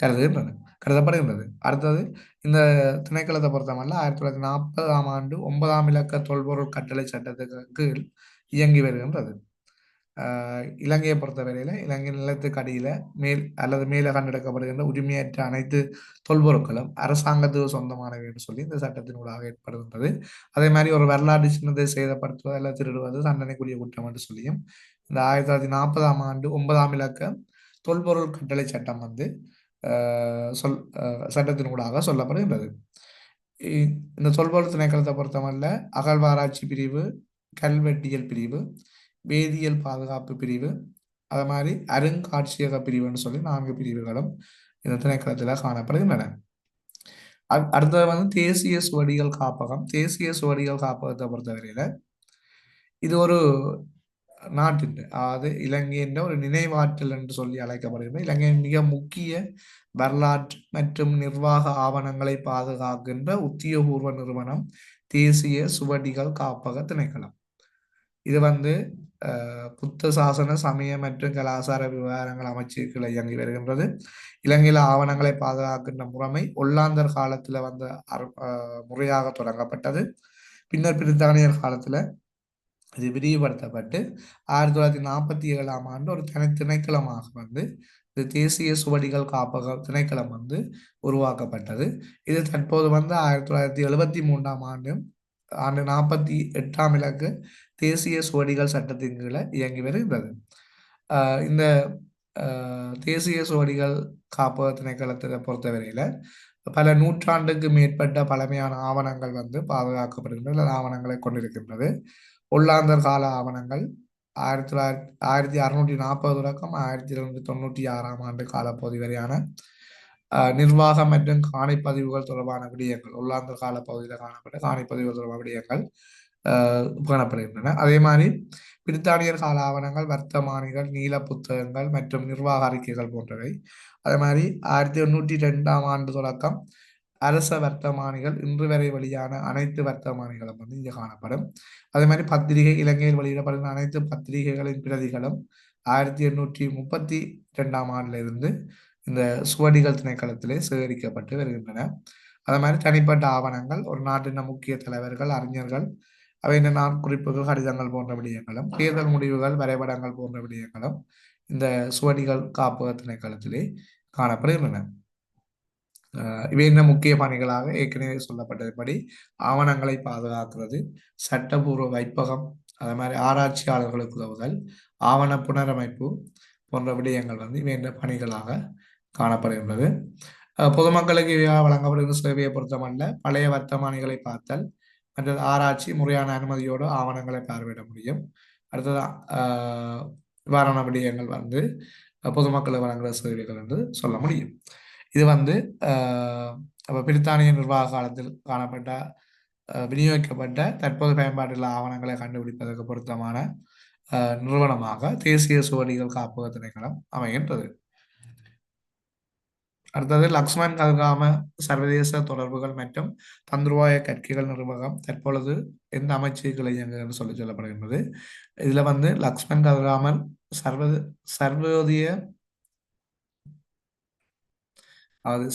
கருதப்படுகின்றது. அடுத்தது இந்த திணைக்களத்தை பொறுத்தமல்ல 1940ஆம் ஆண்டு 9ஆம் இலக்க தொல்பொருள் கட்டளை சட்டத்துக்கு கீழ் இயங்கி வருகின்றது. இலங்கையை பொறுத்தவரையில இலங்கை நிலத்துக்கு அடியில மேலே கண்டெடுக்கப்படுகின்ற உரிமையற்ற அனைத்து தொல்பொருட்களும் அரசாங்கத்துக்கு சொந்தமானவை என்று சொல்லி இந்த சட்டத்தினூடாக ஏற்படுகின்றது. அதே மாதிரி ஒரு வரலாற்று சின்னத்தை சேதப்படுத்துவது அல்லது திருடுவது தண்டனைக்குரிய குற்றம் என்று சொல்லியும் இந்த 1940ஆம் ஆண்டு 9ஆம் இலக்க தொல்பொருள் கட்டளை சட்டம் வந்து சட்டத்தினூடாக சொல்லப்படுகின்றது. இந்த தொல்பொருள் திணைக்களத்தை பொறுத்தமல்ல அகழ்வாராய்ச்சி பிரிவு, கல்வெட்டியல் பிரிவு, வேதியியல் பாதுகாப்பு பிரிவு, அது மாதிரி அருங்காட்சியக பிரிவுன்னு சொல்லி 4 பிரிவுகளும் இந்த திணைக்களத்தில் காணப்படுகின்றன. அடுத்தது வந்து தேசிய சுவடிகள் காப்பகம். தேசிய சுவடிகள் காப்பகத்தை பொறுத்தவரையில இது ஒரு நாட்டின், அதாவது இலங்கையின் ஒரு நினைவாற்றல் என்று சொல்லி அழைக்கப்படுகிறது. இலங்கையின் மிக முக்கிய வரலாற்று மற்றும் நிர்வாக ஆவணங்களை பாதுகாக்கின்ற உத்தியோகபூர்வ நிறுவனம் தேசிய சுவடிகள் காப்பக திணைக்களம். இது வந்து புத்த சாசன, சமய மற்றும் கலாச்சார விவகாரங்கள் அமைச்சுக்களை இயங்கி வருகின்றது. இலங்கையில் ஆவணங்களை பாதுகாக்கின்ற முறைமை ஒல்லாந்தர் காலத்துல வந்து முறையாக தொடங்கப்பட்டது. பின்னர் பிரித்தானியர் காலத்துல இது விரிவுபடுத்தப்பட்டு 1947ஆம் ஆண்டு ஒரு திணைக்களமாக வந்து இது தேசிய சுவடிகள் காப்பக திணைக்களம் வந்து உருவாக்கப்பட்டது. இது தற்போது வந்து 1973ஆம் ஆண்டு 48ஆம் இலக்கு தேசிய சுவடிகள் சட்டத்தின் கீழே இயங்கி வருகிறது. இந்த தேசிய சுவடிகள் காப்பக திணைக்களத்தை பொறுத்தவரையில பல நூற்றாண்டுக்கு மேற்பட்ட பழமையான ஆவணங்கள் வந்து பாதுகாக்கப்படுகின்றன, ஆவணங்களை கொண்டிருக்கின்றது. ஒல்லாந்தர் கால ஆவணங்கள் 1640 தொடக்கம் 1796ஆம் ஆண்டு காலப்பகுதி வரையான நிர்வாகம் மற்றும் காணிப்பதிவுகள் தொடர்பான விடயங்கள், ஒல்லாந்தர் கால பகுதியில் காணப்பட்ட காணிப்பதிவுகள் தொடர்பான விடயங்கள் காணப்படுகின்றன. அதே மாதிரி பிரித்தானியர் கால ஆவணங்கள், வர்த்தமானிகள், நீல புத்தகங்கள் மற்றும் நிர்வாக அறிக்கைகள் போன்றவை. அதே மாதிரி 1802ஆம் ஆண்டு தொடக்கம் அரச வர்த்தமானிகள் இன்று வரை வெளியான அனைத்து வர்த்தமானிகளும் வந்து இங்கே காணப்படும். அதே மாதிரி பத்திரிகை, இலங்கையில் வெளியிடப்படுகிற அனைத்து பத்திரிகைகளின் பிரதிகளும் 1832ஆம் ஆண்டிலிருந்து இந்த சுவடிகள் திணைக்களத்திலே சேகரிக்கப்பட்டு வருகின்றன. அதே மாதிரி தனிப்பட்ட ஆவணங்கள், ஒரு நாட்டின் முக்கிய தலைவர்கள், அறிஞர்கள், அவை குறிப்புகள், கடிதங்கள் போன்ற விடயங்களும், தேர்தல் முடிவுகள், வரைபடங்கள் போன்ற விடயங்களும் இந்த சுவடிகள் காப்பக திணைக்களத்திலே காணப்படுகின்றன. இவை என்ன முக்கிய பணிகளாக ஏற்கனவே சொல்லப்பட்டதுபடி ஆவணங்களை பாதுகாக்கிறது, சட்டபூர்வ வைப்பகம், அதே மாதிரி ஆராய்ச்சியாளர்களுக்கு உதவுதல், ஆவண புனரமைப்பு போன்ற விடயங்கள் வந்து இவை என்ன பணிகளாக காணப்படுகின்றது. பொதுமக்களுக்கு வழங்கப்படுகிற சேவையை பொறுத்தமல்ல பழைய வர்த்தமானிகளை பார்த்தல், மற்றது ஆராய்ச்சி, முறையான அனுமதியோடு ஆவணங்களை பார்வையிட முடியும். அடுத்தது இவ்வாறான விடயங்கள் வந்து பொதுமக்களுக்கு வழங்குகிற சேவைகள் என்று சொல்ல முடியும். இது வந்து பிரித்தானிய நிர்வாக காலத்தில் காணப்பட்ட விநியோகிக்கப்பட்ட தற்போது பயன்பாட்டில் ஆவணங்களை கண்டுபிடிப்பதற்கு பொருத்தமான நிறுவனமாக தேசிய சுவடிகள் காப்பக திணைக்களம் அமைகின்றது. அடுத்தது லக்ஷ்மன் கதிர்காம சர்வதேச தொடர்புகள் மற்றும் தந்துருவாய கற்கைகள் நிர்வாகம் தற்பொழுது எந்த அமைச்சுக்களை இயங்குகிறது சொல்லி சொல்லப்படுகின்றது. இதுல வந்து லக்ஷ்மன் கதிர்காமர் சர்வதேய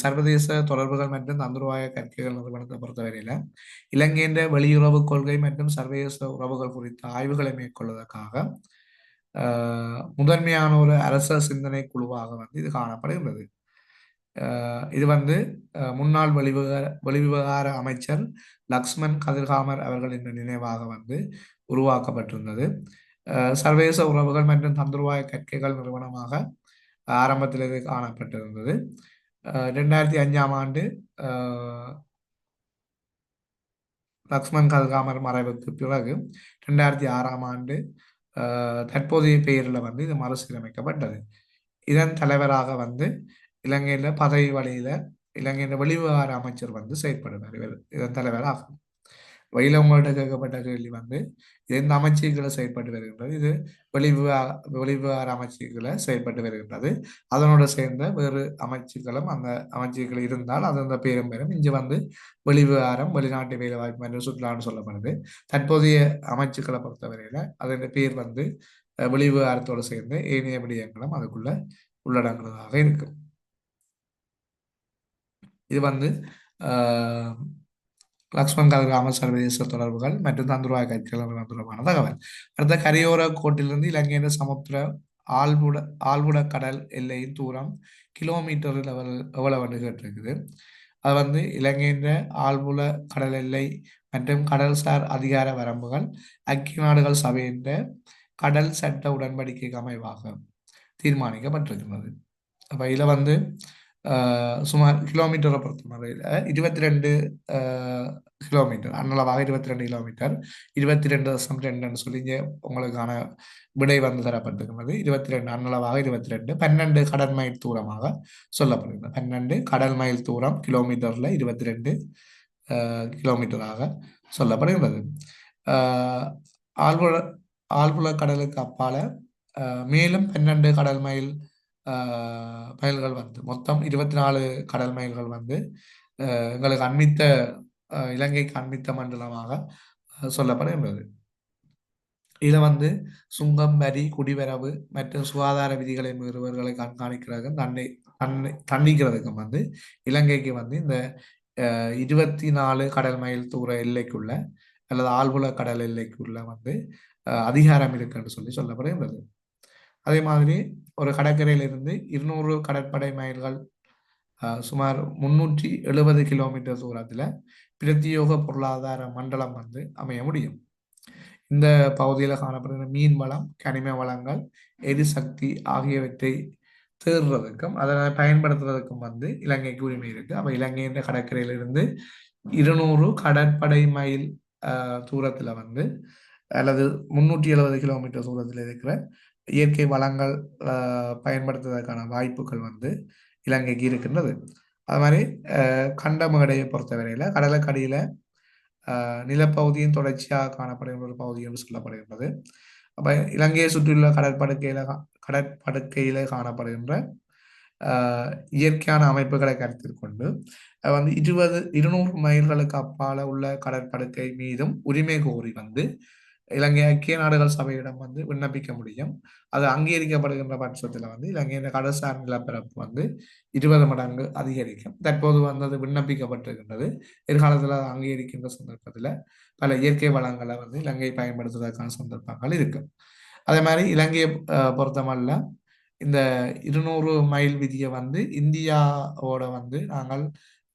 சர்வதேச தொடர்புகள் மற்றும் தந்துருவாய கற்கைகள் நிறுவனத்தை பொறுத்தவரையில இலங்கையின் வெளியுறவு கொள்கை மற்றும் சர்வதேச உறவுகள் குறித்த ஆய்வுகளை மேற்கொள்வதற்காக முதன்மையான ஒரு அரச சிந்தனை குழுவாக வந்து இது காணப்படுகின்றது. இது வந்து முன்னாள் வெளிவிவகார அமைச்சர் லக்ஷ்மன் கதிர்காமர் அவர்களின் நினைவாக வந்து உருவாக்கப்பட்டிருந்தது. சர்வதேச உறவுகள் மற்றும் தந்துருவாய கற்கைகள் நிறுவனமாக ஆரம்பத்தில் இது காணப்பட்டிருந்தது. 2005ஆம் ஆண்டு லக்ஷ்மன் கதிர்காமர் மறைவுக்கு பிறகு 2006ஆம் ஆண்டு தற்போதைய பெயரில் வந்து இது மறுசீரமைக்கப்பட்டது. இதன் தலைவராக வந்து இலங்கையில பதவி வழியில இலங்கையின் வெளிவிவகார அமைச்சர் வந்து செயற்படுவார். இவர் இதன் தலைவராகும். வயல உங்கள்கிட்ட கேட்கப்பட்ட கேள்வி வந்து எந்த அமைச்சுகளை செயற்பட்டு வருகின்றது? இது வெளிவிவகார அமைச்சுகளை செயற்பட்டு வருகின்றது. அதனோடு சேர்ந்த வேறு அமைச்சுக்களும் அந்த அமைச்சுகள் இருந்தால் அது அந்த பேரும் பெறும். இங்கு வந்து வெளிவிவகாரம், வெளிநாட்டு வேலை வாய்ப்பு மற்றும் சுற்றுலான்னு சொல்லப்படுது. தற்போதைய அமைச்சுக்களை பொறுத்தவரையில அதன் பேர் வந்து வெளிவிவகாரத்தோடு சேர்ந்து ஏனைய விடயங்களும் அதுக்குள்ள உள்ளடங்குவதாக இருக்கும். இது வந்து லக்ஷ்மன் கதிர்காம சர்வதேச தொடர்புகள் மற்றும் தந்துருவாய கற்கைகள் தொடர்பான தகவல். அடுத்த கரையோர கோட்டிலிருந்து இலங்கையின் சமுத்திர ஆழ்வுட கடல் எல்லையின் தூரம் கிலோமீட்டரில் எவ்வளவு கேட்டிருக்குது. அது வந்து இலங்கையின் ஆழ்வுல கடல் எல்லை மற்றும் கடல்சார் அதிகார வரம்புகள் ஐக்கிய நாடுகள் சபையின் கடல் சட்ட உடன்படிக்கைக்கு அமைவாக தீர்மானிக்கப்பட்டிருக்கிறது. அப்ப இதுல வந்து சுமார் கிலோமீட்டரை பொறுத்தவரையில் 22 கிலோமீட்டர் அன்னளவாக 22 கிலோமீட்டர் 22.2 சொல்லி இங்கே உங்களுக்கான விடை வந்து தரப்பட்டிருக்கிறது. 22 அன்னளவாக 22 12 கடல் மைல் தூரமாக சொல்லப்படுகிறது. 12 கடல் மைல் தூரம் கிலோமீட்டர்ல 22 கிலோமீட்டராக சொல்லப்படுகிறது. ஆழ்வுள ஆழ்வுள கடலுக்கு அப்பால மேலும் 12 கடல் மைல்கள் வந்து மொத்தம் 24 கடல் மைல்கள் வந்து எங்களுக்கு அண்மித்த இலங்கைக்கு அண்மித்த மண்டலமாக சொல்லப்படுகின்றது. இதுல வந்து சுங்கம், வரி, குடிவரவு மற்றும் சுகாதார விதிகளை மீறுவர்களை கண்காணிக்கிறதுக்கும் தண்டிக்கிறதுக்கும் வந்து இலங்கைக்கு வந்து இந்த 24 கடல் மைல் தூர எல்லைக்குள்ள அல்லது ஆழ்வுள கடல் எல்லைக்குள்ள வந்து அதிகாரம் இருக்குன்னு சொல்லப்படுகின்றது. அதே மாதிரி ஒரு கடற்கரையிலிருந்து 200 கடற்படை மைல்கள் சுமார் 370 கிலோமீட்டர் தூரத்தில் பிரத்தியோக பொருளாதார மண்டலம் வந்து அமைய முடியும். இந்த பகுதியில் காணப்படுகிற மீன் வளம், கனிம வளங்கள், எரிசக்தி ஆகியவற்றை தேடுறதுக்கும் அதனை பயன்படுத்துறதுக்கும் வந்து இலங்கைக்கு உரிமை இருக்கு. அப்ப இலங்கையின் கடற்கரையிலிருந்து 200 கடற்படை மைல் தூரத்துல வந்து அல்லது 370 கிலோமீட்டர் தூரத்தில் இருக்கிற இயற்கை வளங்கள் பயன்படுத்துவதற்கான வாய்ப்புகள் வந்து இலங்கைக்கு இருக்கின்றது. அது மாதிரி கண்டமேடையை பொறுத்தவரையில கடலுக்கடியில நிலப்பகுதியின் தொடர்ச்சியாக காணப்படுகின்ற ஒரு பகுதி என்று சொல்லப்படுகின்றது. அப்ப இலங்கையை சுற்றியுள்ள கடற்படுக்கையில காணப்படுகின்ற இயற்கையான அமைப்புகளை கருத்தில் கொண்டு வந்து 200 மைல்களுக்கு அப்பால உள்ள கடற்படுக்கை மீதும் உரிமை கோரி வந்து இலங்கை ஐக்கிய நாடுகள் சபையிடம் வந்து விண்ணப்பிக்க முடியும். அது அங்கீகரிக்கப்படுகின்ற பட்சத்தில் வந்து இலங்கையின் கடல்சார் நிலப்பரப்பு வந்து 20 மடங்கு அதிகரிக்கும். தற்போது வந்து அது விண்ணப்பிக்கப்பட்டிருக்கின்றது. எதிர்காலத்தில் அது அங்கீகரிக்கின்ற சந்தர்ப்பத்தில் பல இயற்கை வளங்களை வந்து இலங்கை பயன்படுத்துவதற்கான சந்தர்ப்பங்கள் இருக்கு. அதே மாதிரி இலங்கையை பொறுத்தமல்ல இந்த 200 மைல் விதியை வந்து இந்தியாவோட வந்து நாங்கள்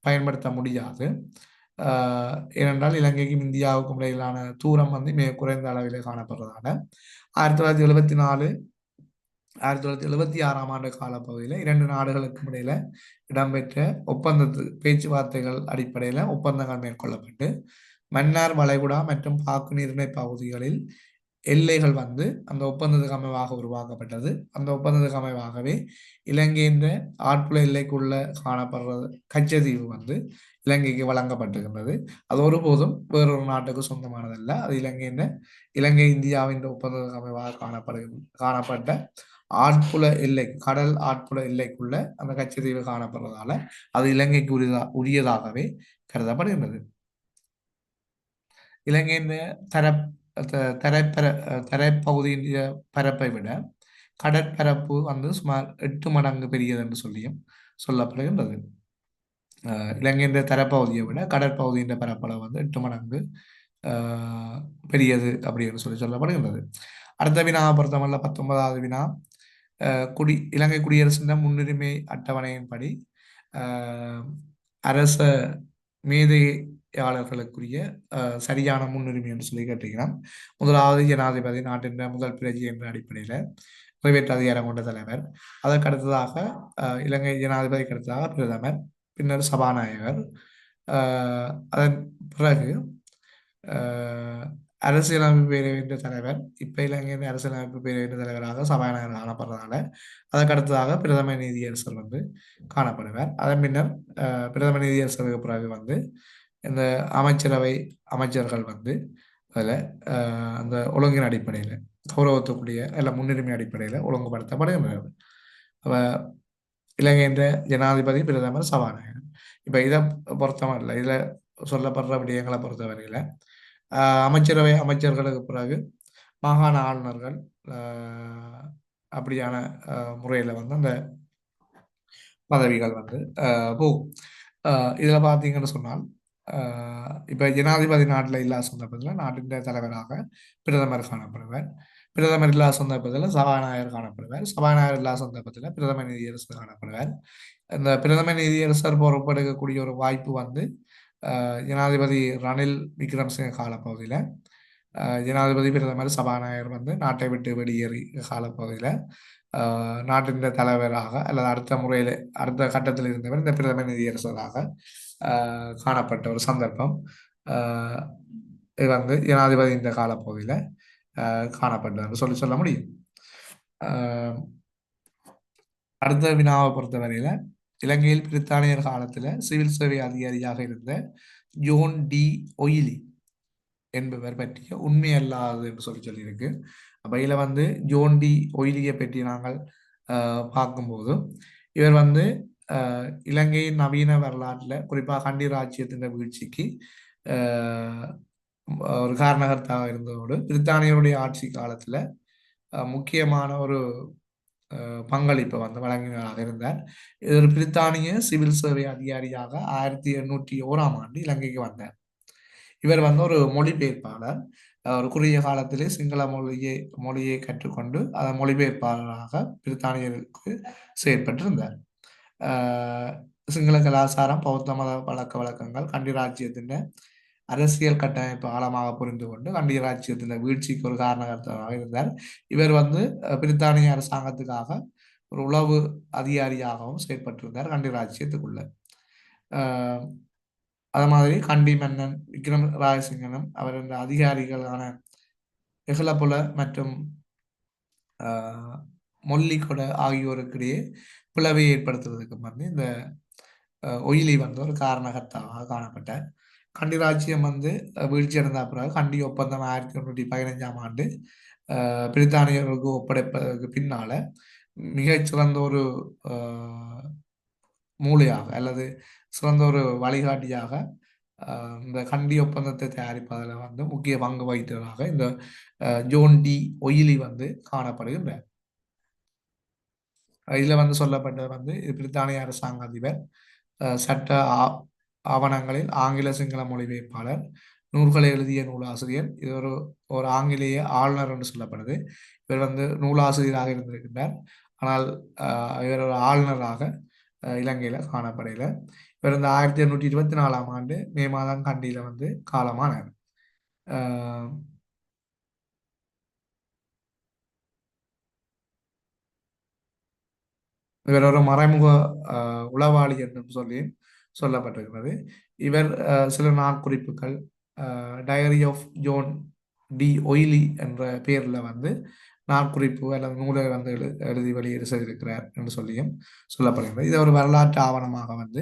பயன்படுத்த முடியாது. ஏனென்றால் இலங்கைக்கும் இந்தியாவுக்கும் இடையிலான தூரம் வந்து மிக குறைந்த அளவில் காணப்படுறதால 1974-1976ஆம் ஆண்டு காலப்பகுதியில் 2 நாடுகளுக்கும் இடையில இடம்பெற்ற பேச்சுவார்த்தைகள் அடிப்படையில் ஒப்பந்தங்கள் மேற்கொள்ளப்பட்டு மன்னார் வளைகுடா மற்றும் பாக்கு நீரிணை பகுதிகளில் எல்லைகள் வந்து அந்த ஒப்பந்தத்துக்கு அமைவாக உருவாக்கப்பட்டது. அந்த ஒப்பந்தத்துக்கு அமைவாகவே இலங்கையின் ஆட்புல எல்லைக்குள்ள காணப்படுறது கச்சதீவு வந்து இலங்கைக்கு வழங்கப்பட்டிருக்கின்றது. அது ஒருபோதும் வேறொரு நாட்டுக்கு சொந்தமானதல்ல. அது இலங்கை இந்தியாவின் ஒப்பந்தத்துக்கு அமைவாக காணப்பட்ட ஆட்புல எல்லை, கடல் ஆட்புல எல்லைக்குள்ள அந்த கச்சதீவு காணப்படுறதால அது இலங்கைக்கு உரியதாகவே கருதப்படுகின்றது. இலங்கையின் தரப் தரைப்பர தரைப்பகுதியின் பரப்பை விட கடற்பரப்பு வந்து சுமார் 8 மடங்கு பெரியது என்று சொல்லியும் சொல்லப்படுகின்றது. இலங்கையின் தரப்பகுதியை விட கடற்பகுதியின் பரப்பளவு வந்து 8 மடங்கு பெரியது அப்படின்னு சொல்லப்படுகின்றது. அடுத்த வினாவை பொறுத்தவரை 19வது வினா, இலங்கை குடியரசின் முன்னுரிமை அட்டவணையின்படி அரச மேதையாளர்களுக்குரிய சரியான முன்னுரிமை என்று சொல்லி கேட்டீங்கன்னா, முதலாவது ஜனாதிபதி, நாட்டின் முதல் பிரஜை என்ற அடிப்படையில் நிறைவேற்று அதிகாரம் கொண்ட தலைவர். அதற்கு அடுத்ததாக இலங்கை ஜனாதிபதிக்கு அடுத்ததாக பிரதமர், பின்னர் சபாநாயகர், அதன் பிறகு அரசியலமைப்பு பேரவையின் தலைவர். இப்ப இலங்கையின் அரசியலமைப்பு பேரவையின் தலைவராக சபாநாயகர் காணப்படுறதால அதற்கு அடுத்ததாக பிரதம நீதியரசர் வந்து காணப்படுவார். அதன் பின்னர் பிரதம நீதியரசருக்கு பிறகு வந்து இந்த அமைச்சரவை அமைச்சர்கள் வந்து அதில் அந்த ஒழுங்கின் அடிப்படையில் கௌரவத்துக்குரிய அல்ல முன்னுரிமை அடிப்படையில் ஒழுங்குபடுத்தப்படுகின்றனர். இலங்கையின் ஜனாதிபதி, பிரதமர், சபாநாயகர். இப்போ இதை பொறுத்தவரையில் இதில் சொல்லப்படுற விடயங்களை பொறுத்தவரையில் அமைச்சரவை அமைச்சர்களுக்கு பிறகு மாகாண ஆளுநர்கள் அப்படியான முறையில் வந்து அந்த பதவிகள் வந்து போகும். இதில் பார்த்தீங்கன்னு சொன்னால் இப்போ ஜனாதிபதி நாட்டில் இல்லாத சந்தர்ப்பத்தில் நாட்டின் தலைவராக பிரதமர் காணப்படுவார். பிரதமர் இல்லாத சந்தர்ப்பத்தில் சபாநாயகர் காணப்படுவார். சபாநாயகர் இல்லாத சந்தர்ப்பத்தில் பிரதம நீதியரசர் காணப்படுவார். இந்த பிரதம நீதியரசர் பொறுப்பெடுக்கக்கூடிய ஒரு வாய்ப்பு வந்து ஜனாதிபதி ரணில் விக்ரமசிங்க காலப்பகுதியில், ஜனாதிபதி, பிரதமர், சபாநாயகர் வந்து நாட்டை விட்டு வெளியேறி காலப்பகுதியில் நாட்டின் தலைவராக அல்லது அடுத்த கட்டத்தில் இருந்தவர் இந்த பிரதம நீதியரசராக காணப்பட்ட ஒரு சந்தர்ப்பம் இது வந்து ஜனாதிபதி இந்த காலப்பகுதியில் காணப்பட்டது சொல்ல முடியும். அடுத்த வினாவை பொறுத்தவரையில இலங்கையில் பிரித்தானியர் காலத்தில் சிவில் சேவை அதிகாரியாக இருந்த ஜோன் டி ஒயிலி என்பவர் பற்றிய உண்மை அல்லாது என்று சொல்லியிருக்கு. அப்ப இதில் வந்து ஜோன் டி ஒயிலியை பற்றி நாங்கள் பார்க்கும்போது இவர் வந்து இலங்கையின் நவீன வரலாற்றில் குறிப்பாக கண்டி ராஜ்யத்தின் வீழ்ச்சிக்கு ஒரு காரணகர்த்தாக இருந்ததோடு பிரித்தானியருடைய ஆட்சி காலத்தில் முக்கியமான ஒரு பங்களிப்பை வந்து வழங்கினராக இருந்தார். இது ஒரு பிரித்தானிய சிவில் சேவை அதிகாரியாக 1801 இலங்கைக்கு வந்தார். இவர் வந்து ஒரு மொழிபெயர்ப்பாளர். ஒரு குறுகிய காலத்திலே சிங்கள மொழியை கற்றுக்கொண்டு அதன் மொழிபெயர்ப்பாளராக பிரித்தானியருக்கு செயற்பட்டிருந்தார். சிங்கள கலாச்சாரம், பௌத்த மத பழக்க வழக்கங்கள், கண்டி ராஜ்யத்தின் அரசியல் கட்டமைப்பு ஆழமாக புரிந்து கொண்டு கண்டி ராஜ்யத்தின் வீழ்ச்சிக்கு ஒரு காரணகர்த்தராக இருந்தார். இவர் வந்து பிரித்தானிய அரசாங்கத்துக்காக ஒரு உளவு அதிகாரியாகவும் செயற்பட்டிருந்தார் கண்டி ராஜ்யத்துக்குள்ள. அது மாதிரி கண்டி மன்னன் விக்ரம் ராயசிங்கனும் அவரது அதிகாரிகளான எகலபுல மற்றும் மொல்லிகொட ஆகியோருக்கிடையே பிளவை ஏற்படுத்துவதற்கு வந்து இந்த ஒயிலி வந்து ஒரு காரணகர்த்தாக காணப்பட்டார். கண்டி ராஜ்யம் வந்து வீழ்ச்சி அடைந்த பிறகு கண்டி ஒப்பந்தம் 1815 பிரித்தானியர்களுக்கு ஒப்படைப்பதற்கு பின்னால மிகச்சிறந்த ஒரு மூளையாக அல்லது சிறந்த ஒரு வழிகாட்டியாக இந்த கண்டி ஒப்பந்தத்தை தயாரிப்பதில் வந்து முக்கிய பங்கு வகித்ததாக இந்த ஜோன் டி ஒயிலி வந்து காணப்படுகின்றார். இதில் வந்து சொல்லப்பட்டது வந்து பிரித்தானிய அரசாங்க அதிபர், சட்ட ஆவணங்களில் ஆங்கில சிங்கள மொழிபெயர்ப்பாளர், நூல்களை எழுதிய நூலாசிரியர். இது ஒரு ஆங்கிலேய ஆளுநர் என்று சொல்லப்படுது. இவர் வந்து நூலாசிரியராக இருந்திருக்கின்றார். ஆனால் இவர் ஒரு ஆளுநராக இலங்கையில் காணப்படையில. இவர் இந்த 1824 மே மாதம் கண்டியில வந்து காலமானார். இவர் ஒரு மறைமுக உளவாளி என்றும் சொல்லப்பட்டிருக்கிறது. இவர் சில நாட்குறிப்புகள், டயரி ஆஃப் ஜோன் டி ஒய்லி என்ற பெயரில் வந்து நாட்குறிப்பு அல்லது நூலை வந்து எழுதி வெளியீடு செய்திருக்கிறார் என்று சொல்லியும் சொல்லப்படுகிறது. இது ஒரு வரலாற்று ஆவணமாக வந்து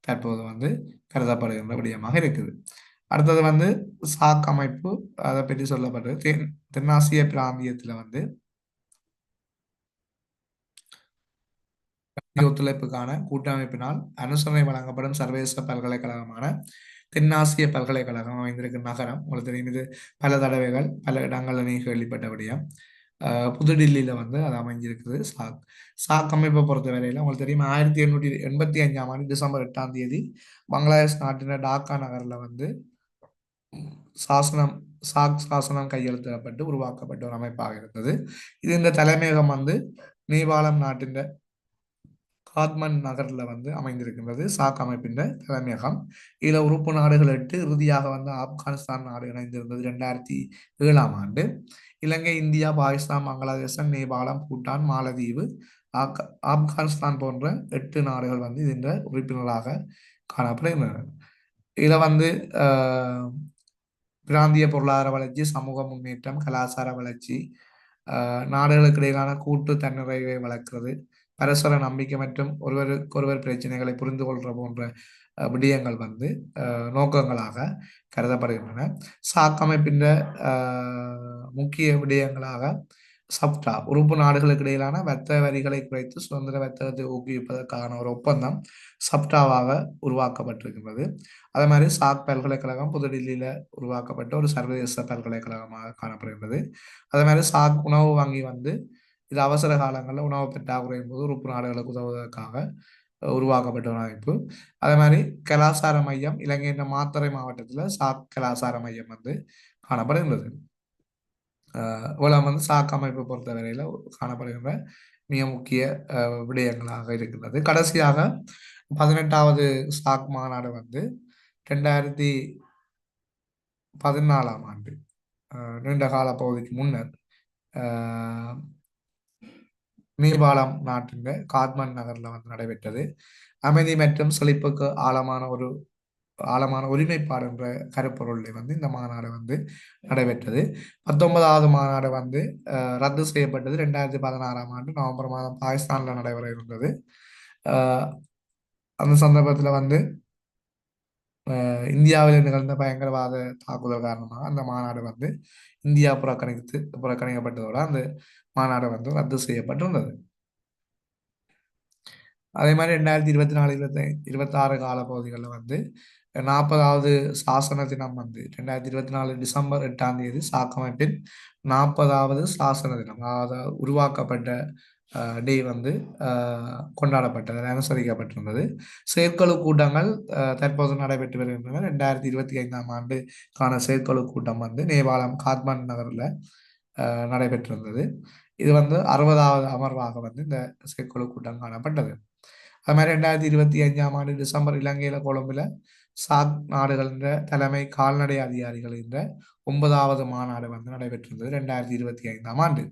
தற்போது வந்து கருதப்படுகின்ற விடயமாக இருக்குது. அடுத்தது வந்து சாக் அமைப்பு, அதை பற்றி சொல்லப்படுறது தென்னாசிய பிராந்தியத்தில் வந்து ஒத்துழைப்புக்கான கூட்டமைப்பினால் அனுசரணை வழங்கப்படும் சர்வதேச பல்கலைக்கழகமான தென்னாசிய பல்கலைக்கழகம் அமைந்திருக்கும் நகரம் உங்களுக்கு தெரியும். இது பல தடவைகள் பல இடங்களில் நீ கேள்விப்பட்ட விடயம். புதுடில்லியில வந்து அது அமைஞ்சிருக்குது. சாக் சாக் அமைப்பை பொறுத்த வரையில உங்களுக்கு தெரியும் 1885ஆம் ஆண்டு டிசம்பர் 8ஆம் தேதி பங்களாதேஷ் நாட்டின டாக்கா நகரில் வந்து சாசனம் சாசனம் கையெழுத்திடப்பட்டு உருவாக்கப்பட்ட ஒரு அமைப்பாக இருந்தது. இது இந்த தலைமையகம் வந்து நேபாளம் நாட்டின் காத்மண்ட் நகரில் வந்து அமைந்திருக்கின்றது சாக் அமைப்பின் தலைமையகம். இதில் உறுப்பு நாடுகள் 8, இறுதியாக வந்து ஆப்கானிஸ்தான் நாடு இணைந்திருந்தது 2007ஆம் ஆண்டு. இலங்கை, இந்தியா, பாகிஸ்தான், பங்களாதேசம், நேபாளம், பூட்டான், மாலத்தீவு, ஆப்கானிஸ்தான் போன்ற 8 நாடுகள் வந்து இதன் உறுப்பினராக காணப்படுகின்றன. இதில் வந்து பிராந்திய பொருளாதார வளர்ச்சி, சமூக முன்னேற்றம், கலாச்சார வளர்ச்சி, நாடுகளுக்கு இடையிலான கூட்டு தன்னிறைவை வளர்க்கிறது, பரஸ்பர நம்பிக்கை மற்றும் ஒருவருக்கொருவர் பிரச்சனைகளை புரிந்து கொள்கிற போன்ற விடயங்கள் வந்து நோக்கங்களாக கருதப்படுகின்றன. சாக் அமைப்பின் முக்கிய விடயங்களாக சப்டா உறுப்பு நாடுகளுக்கு இடையிலான வர்த்தக வரிகளை குறைத்து சுதந்திர வர்த்தகத்தை ஊக்குவிப்பதற்கான ஒரு ஒப்பந்தம் சப்டாவாக உருவாக்கப்பட்டிருக்கின்றது. அதே மாதிரி சாக் பல்கலைக்கழகம் புதுடில்லியில உருவாக்கப்பட்ட ஒரு சர்வதேச பல்கலைக்கழகமாக காணப்படுகின்றது. அதே மாதிரி சாக் உணவு வங்கி வந்து இது அவசர காலங்களில் உணவு பற்றாக்குறையும் போது உறுப்பு நாடுகளுக்கு உதவுவதற்காக உருவாக்கப்பட்ட ஒரு அமைப்பு. அதே மாதிரி கலாசார மையம் இலங்கையின் மாத்தறை மாவட்டத்தில் சாக் கலாசார மையம் வந்து காணப்படுகின்றது. இவ்வளவு வந்து சாக் அமைப்பை பொறுத்தவரையில் காணப்படுகின்ற மிக முக்கிய விடயங்களாக இருக்கின்றது. கடைசியாக 18வது சாக் மாநாடு வந்து 2014ஆம் ஆண்டு நீண்ட கால பகுதிக்கு முன்னர் நேபாளம் நாட்டின் காத்மண்ட் நகரில் வந்து நடைபெற்றது. அமைதி மற்றும் செழிப்புக்கு ஆழமான ஒருமைப்பாடு என்ற கருப்பொருளில் வந்து இந்த மாநாடு வந்து நடைபெற்றது. 19வது மாநாடு வந்து ரத்து செய்யப்பட்டது 2016ஆம் ஆண்டு நவம்பர் மாதம் பாகிஸ்தானில் நடைபெற இருந்தது. அந்த சந்தர்ப்பத்தில் வந்து இந்தியாவில் நிகழ்ந்த பயங்கரவாத தாக்குதல் காரணமாக அந்த மாநாடு வந்து இந்தியா புறக்கணிக்கப்பட்டதோடு அந்த மாநாடு வந்து ரத்து செய்யப்பட்டிருந்தது. அதே மாதிரி 2024 26 கால பகுதிகளில் வந்து 40வது சாசன தினம் வந்து 2024 டிசம்பர் 8ஆம் தேதி சாக் அமைப்பின் 40வது சாசன தினம், அதாவது உருவாக்கப்பட்ட டே வந்து கொண்டாடப்பட்டது, அனுசரிக்கப்பட்டிருந்தது. செயற்குழு கூட்டங்கள் தற்போது நடைபெற்று வருகின்றன. 2025ஆம் ஆண்டுக்கான செயற்குழு கூட்டம் வந்து நேபாளம் காத்மண்ட் நகரில் நடைபெற்றிருந்தது. இது வந்து 60வது அமர்வாக வந்து இந்த செயற்குழு கூட்டம் காணப்பட்டது. அது மாதிரி 2025ஆம் ஆண்டு டிசம்பர் இலங்கையில கொழும்புல சாக் நாடுகளின் தலைமை கால்நடை அதிகாரிகளின் 9வது மாநாடு வந்து நடைபெற்றிருந்தது 2025ஆம் ஆண்டு.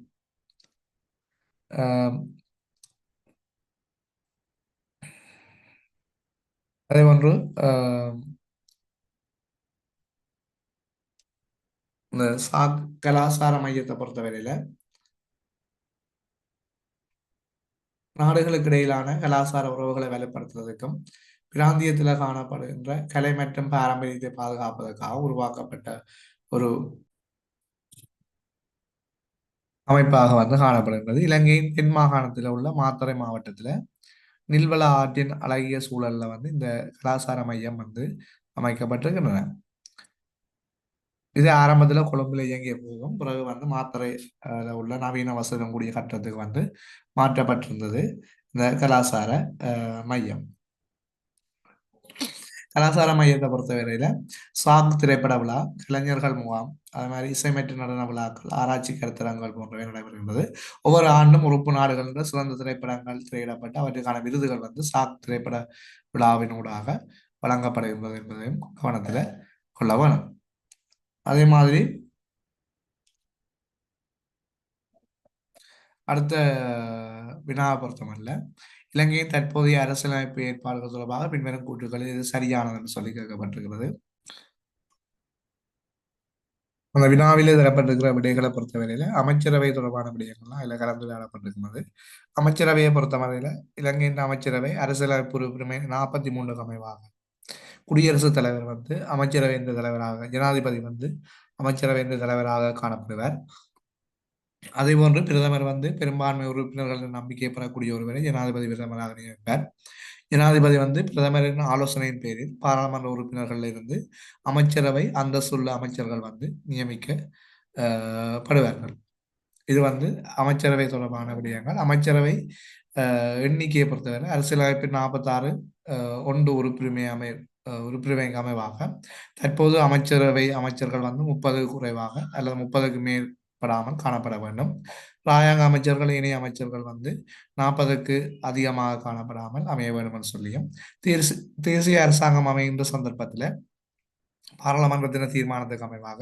அதே போன்று இந்த சாக் கலாசார மையத்தை பொறுத்தவரையில நாடுகளுக்கு இடையிலான கலாசார உறவுகளை வலுப்படுத்துவதற்கும் பிராந்தியத்தில் காணப்படுகின்ற கலை மற்றும் பாரம்பரியத்தை பாதுகாப்பதற்காக உருவாக்கப்பட்ட ஒரு அமைப்பாக வந்து காணப்படுகின்றது. இலங்கையின் தென் மாகாணத்தில் உள்ள மாத்தறை மாவட்டத்தில் நில்வள ஆற்றின் அழகிய சூழல்ல வந்து இந்த கலாசார மையம் வந்து அமைக்கப்பட்டிருக்கின்றன. இது ஆரம்பத்தில் கொழும்புல இயங்கிய போதும் பிறகு வந்து மாத்தறை உள்ள நவீன வசதியும் கூடிய கட்டத்துக்கு வந்து மாற்றப்பட்டிருந்தது இந்த கலாசார மையம். கலாசார மையத்தை பொறுத்தவரையில சாக் திரைப்பட விழா, கலைஞர்கள் முகாம், அது மாதிரி இசை மற்றும் நடன விழாக்கள், ஆராய்ச்சி கருத்தரங்கள் போன்றவை நடைபெறுகின்றது. ஒவ்வொரு ஆண்டும் உறுப்பு நாடுகளில் சிறந்த திரைப்படங்கள் திரையிடப்பட்டு அவற்றுக்கான விருதுகள் வந்து சாக் திரைப்பட விழாவினூடாக வழங்கப்படுகின்றது என்பதையும் கவனத்தில் கொள்ள வேணும். அதே மாதிரி அடுத்த வினாவை பொறுத்தமல்ல இலங்கையின் தற்போதைய அரசியலமைப்பு ஏற்பாடுகள் தொடர்பாக பின்வரும் கூற்றுக்களில் இது சரியானது என்று சொல்லி கேட்கப்பட்டிருக்கிறது. அந்த வினாவிலே தரப்பட்டிருக்கிற விடைகளை பொறுத்தவரையில அமைச்சரவை தொடர்பான விடயங்கள்லாம் அதில் கலந்துரையாடப்பட்டிருக்கிறது. அமைச்சரவையை பொறுத்தவரையில இலங்கையின் அமைச்சரவை அரசியலமைப்பு உறுப்பினர் 43 அமைவாக குடியரசுத் தலைவர் வந்து அமைச்சரவை என்ற தலைவராக, ஜனாதிபதி வந்து அமைச்சரவை என்ற தலைவராக காணப்படுவார். அதே போன்று பிரதமர் வந்து பெரும்பான்மை உறுப்பினர்களின் நம்பிக்கை பெறக்கூடிய ஒருவரை ஜனாதிபதி பிரதமராக நியமிப்பார். ஜனாதிபதி வந்து பிரதமரின் ஆலோசனையின் பேரில் பாராளுமன்ற உறுப்பினர்களில் இருந்து அமைச்சரவை அந்தஸ்துள்ள அமைச்சர்கள் வந்து நியமிக்கப்படுவார்கள். இது வந்து அமைச்சரவை தொடர்பான விடயங்கள். அமைச்சரவை எண்ணிக்கையை பொறுத்தவரை அரசியலமைப்பின் 46 ஒன்று உறுப்புரிமைக்கு அமைவாக தற்போது அமைச்சர்கள் வந்து 30 குறைவாக அல்லது 30க்கு மேற்படாமல் காணப்பட வேண்டும். ராயாங்க அமைச்சர்கள் இணைய அமைச்சர்கள் வந்து 40க்கு அதிகமாக காணப்படாமல் அமைய வேண்டும் என்று சொல்லியும் தேசிய அரசாங்கம் அமைகின்ற சந்தர்ப்பத்தில் பாராளுமன்றத்தின தீர்மானத்துக்கு அமைவாக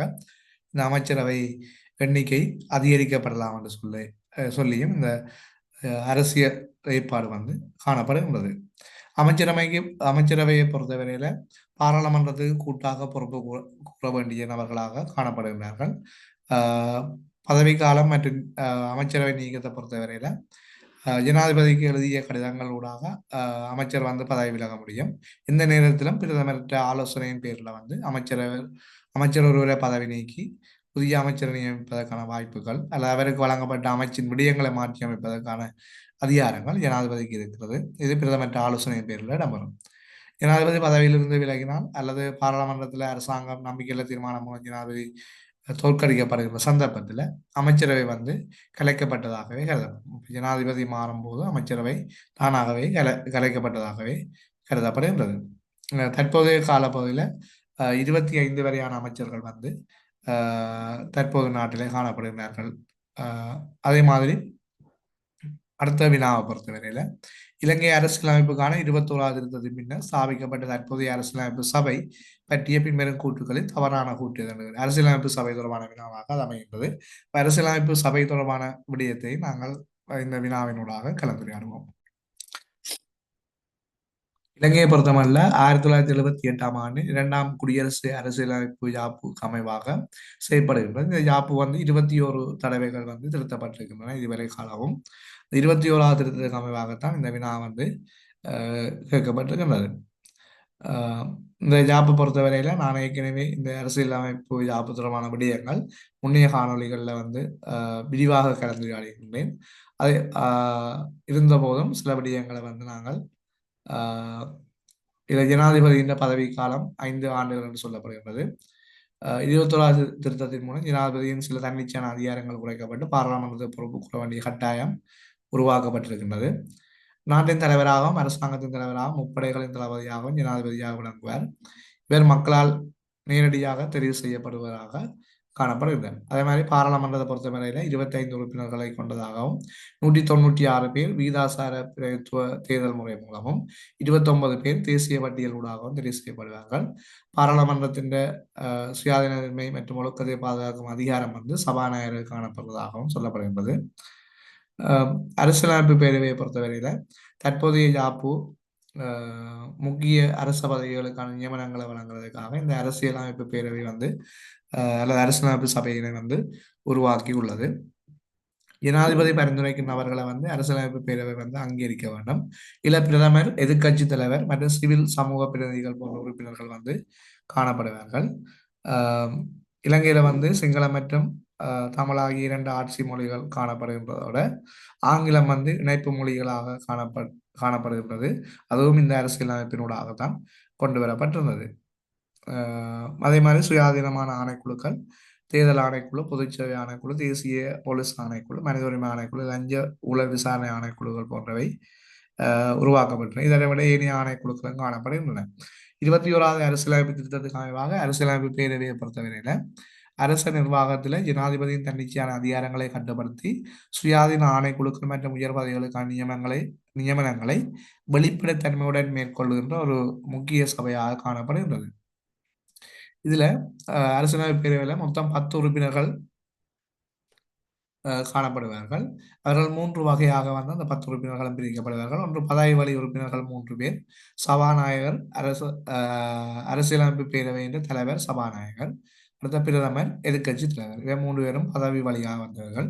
இந்த அமைச்சரவை எண்ணிக்கை அதிகரிக்கப்படலாம் என்று சொல்லியும் இந்த அரசியல் ஏற்பாடு வந்து காணப்படுகின்றது. அமைச்சரவையை பொறுத்தவரையில பாராளுமன்றத்துக்கு கூட்டாக பொறுப்பு கூற வேண்டிய நபர்களாக காணப்படுகின்றார்கள். பதவிக்காலம் மற்றும் அமைச்சரவை நீக்கத்தை பொறுத்தவரையில ஜனாதிபதிக்கு எழுதிய கடிதங்களூடாக அமைச்சர் வந்து பதவி விலக முடியும். இந்த நேரத்திலும் பிரதமர்கிட்ட ஆலோசனையின் பேரில் வந்து அமைச்சர் ஒருவரை பதவி நீக்கி புதிய அமைச்சரை நியமிப்பதற்கான வாய்ப்புகள் அல்லது அவருக்கு வழங்கப்பட்ட அமைச்சின் விடயங்களை மாற்றி அமைப்பதற்கான அதிகாரங்கள் ஜனாதிபதிக்கு இருக்கிறது. இது பிரதமர் ஆலோசனை பேரில் இடம்பெறும். ஜனாதிபதி பதவியிலிருந்து விலகினால் அல்லது பாராளுமன்றத்தில் அரசாங்கம் நம்பிக்கையில்லா தீர்மானம் மூலம் ஜனாதிபதி தோற்கடிக்கப்படுகின்ற சந்தர்ப்பத்தில் அமைச்சரவை வந்து கலைக்கப்பட்டதாகவே கருதப்படும். ஜனாதிபதி மாறும்போது அமைச்சரவை தானாகவே கலைக்கப்பட்டதாகவே கருதப்படுகின்றது. தற்போதைய காலப்பகுதியில் 25 வரையான அமைச்சர்கள் வந்து தற்போது நாட்டிலே காணப்படுகிறார்கள். அதே மாதிரி அடுத்த வினாவை பொறுத்தவரையில இலங்கை அரசியலமைப்புக்கான 21வது திருத்தத்தின் பின்னர் ஸ்தாபிக்கப்பட்ட தற்போதைய அரசியலமைப்பு சபை பற்றிய பின்வரும் கூற்றுகளில் தவறான கூற்று அரசியலமைப்பு சபை தொடர்பான வினாவாக அது அமைகின்றது. அரசியலமைப்பு சபை தொடர்பான விடயத்தை நாங்கள் இந்த வினாவினூடாக கலந்துரையாடுவோம். இலங்கையை பொறுத்தமல்ல 1978ஆம் ஆண்டு 2ஆம் குடியரசு அரசியலமைப்பு யாப்புக்கு அமைவாக செயற்படுகின்றது. இந்த யாப்பு வந்து 21 தடவைகள் வந்து திருத்தப்பட்டிருக்கின்றன இதுவரை காலமும். 21வது திருத்தத்துக்கு அமைவாகத்தான் இந்த வினா வந்து கேட்கப்பட்டிருக்கின்றது. இந்த யாப்பை பொறுத்தவரையில நான் ஏற்கனவே இந்த அரசியலமைப்பு யாப்பு தொடர்பான விடயங்கள் முன்னைய காணொலிகளில் வந்து விரிவாக கலந்துரையாடுகின்றேன். அது இருந்த போதும் சில விடயங்களை வந்து நாங்கள் ஜனாதிபதியின் பதவி காலம் 5 ஆண்டுகள் என்று சொல்லப்படுகின்றது. 21வது திருத்தத்தின் மூலம் ஜனாதிபதியின் சில தன்னிச்சையான அதிகாரங்கள் குறைக்கப்பட்டு பாராளுமன்றத்தை பொறுப்பு கூற வேண்டிய கட்டாயம் உருவாக்கப்பட்டிருக்கின்றது. நாட்டின் தலைவராகவும் அரசாங்கத்தின் தலைவராகவும் முப்படைகளின் தளபதியாகவும் ஜனாதிபதியாக விளங்குவார். இவர் மக்களால் நேரடியாக தெரிவு செய்யப்படுவதாக காணப்படுகின்றனர். அதே மாதிரி பாராளுமன்றத்தை பொறுத்தவரையில 25 உறுப்பினர்களை கொண்டதாகவும் 196 பேர் வீதாசார பிரதித்துவ தேர்தல் முறை மூலமும் 29 பேர் தேசிய பட்டியலூடாகவும் தெரிவு செய்யப்படுவார்கள். பாராளுமன்றத்தின் சுயாதீனமை மற்றும் ஒழுக்கத்தை பாதுகாக்கும் அதிகாரம் வந்து சபாநாயகருக்கு காணப்படுவதாகவும் சொல்லப்படுகின்றது. அரசியலமைப்பு பேரவையை பொறுத்தவரையில தற்போதைய யாப்பு முக்கிய அரச பதவிகளுக்கான நியமனங்களை வழங்குவதற்காக இந்த அரசியலமைப்பு பேரவை வந்து அல்லது அரசியலமைப்பு சபையினை வந்து உருவாக்கி உள்ளது. ஜனாதிபதி பரிந்துரைக்கும் நபர்களை வந்து அரசியலமைப்பு பேரவை வந்து அங்கீகரிக்க வேண்டும். இல்ல பிரதமர், எதிர்கட்சி தலைவர் மற்றும் சிவில் சமூக பிரதிநிதிகள் போன்ற உறுப்பினர்கள் வந்து காணப்படுவார்கள். இலங்கையில வந்து சிங்களம் மற்றும் தமிழ் ஆகிய 2 ஆட்சி மொழிகள் காணப்படுகின்றதோட ஆங்கிலம் வந்து இணைப்பு மொழிகளாக காணப்படுகின்றது. அதுவும் இந்த அரசியலமைப்பினூடாகத்தான் கொண்டு வரப்பட்டிருந்தது. அதே மாதிரி சுயாதீனமான ஆணைக்குழுக்கள், தேர்தல் ஆணைக்குழு, பொதுச்சேவை ஆணைக்குழு, தேசிய போலீஸ் ஆணைக்குழு, மனித உரிமை ஆணைக்குழு, லஞ்ச ஊழல் விசாரணை ஆணைக்குழுக்கள் போன்றவை உருவாக்கப்பட்டன. இதனை விட ஏனைய ஆணைக்குழுக்களும் காணப்படுகின்றன. 21வது அரசியலமைப்பு திருத்தத்துக்கு அமைவாக அரசியலமைப்பு பேரவையை பொறுத்தவரையில அரச நிர்வாகத்தில் ஜனாதிபதியின் தன்னிச்சையான அதிகாரங்களை கட்டுப்படுத்தி சுயாதீன ஆணைக்குழுக்கள் மற்றும் உயர் பதவிகளுக்கான நியமனங்களை வெளிப்படைத்தன்மையுடன் மேற்கொள்கின்ற ஒரு முக்கிய சபையாக காணப்படுகின்றது. இதுல அரசியலமைப்பு பேரவையில மொத்தம் 10 உறுப்பினர்கள் காணப்படுவார்கள். அவர்கள் 3 வகையாக வந்து அந்த 10 உறுப்பினர்களும் பிரிக்கப்படுவார்கள். ஒன்று பதவி வழி உறுப்பினர்கள் 3 பேர், சபாநாயகர், அரசியலமைப்பு பேரவையின் தலைவர் சபாநாயகர், அடுத்த பிரதமர், எதிர்க்கட்சி தலைவர். இவை 3 பேரும் பதவி வழியாக வந்தவர்கள்.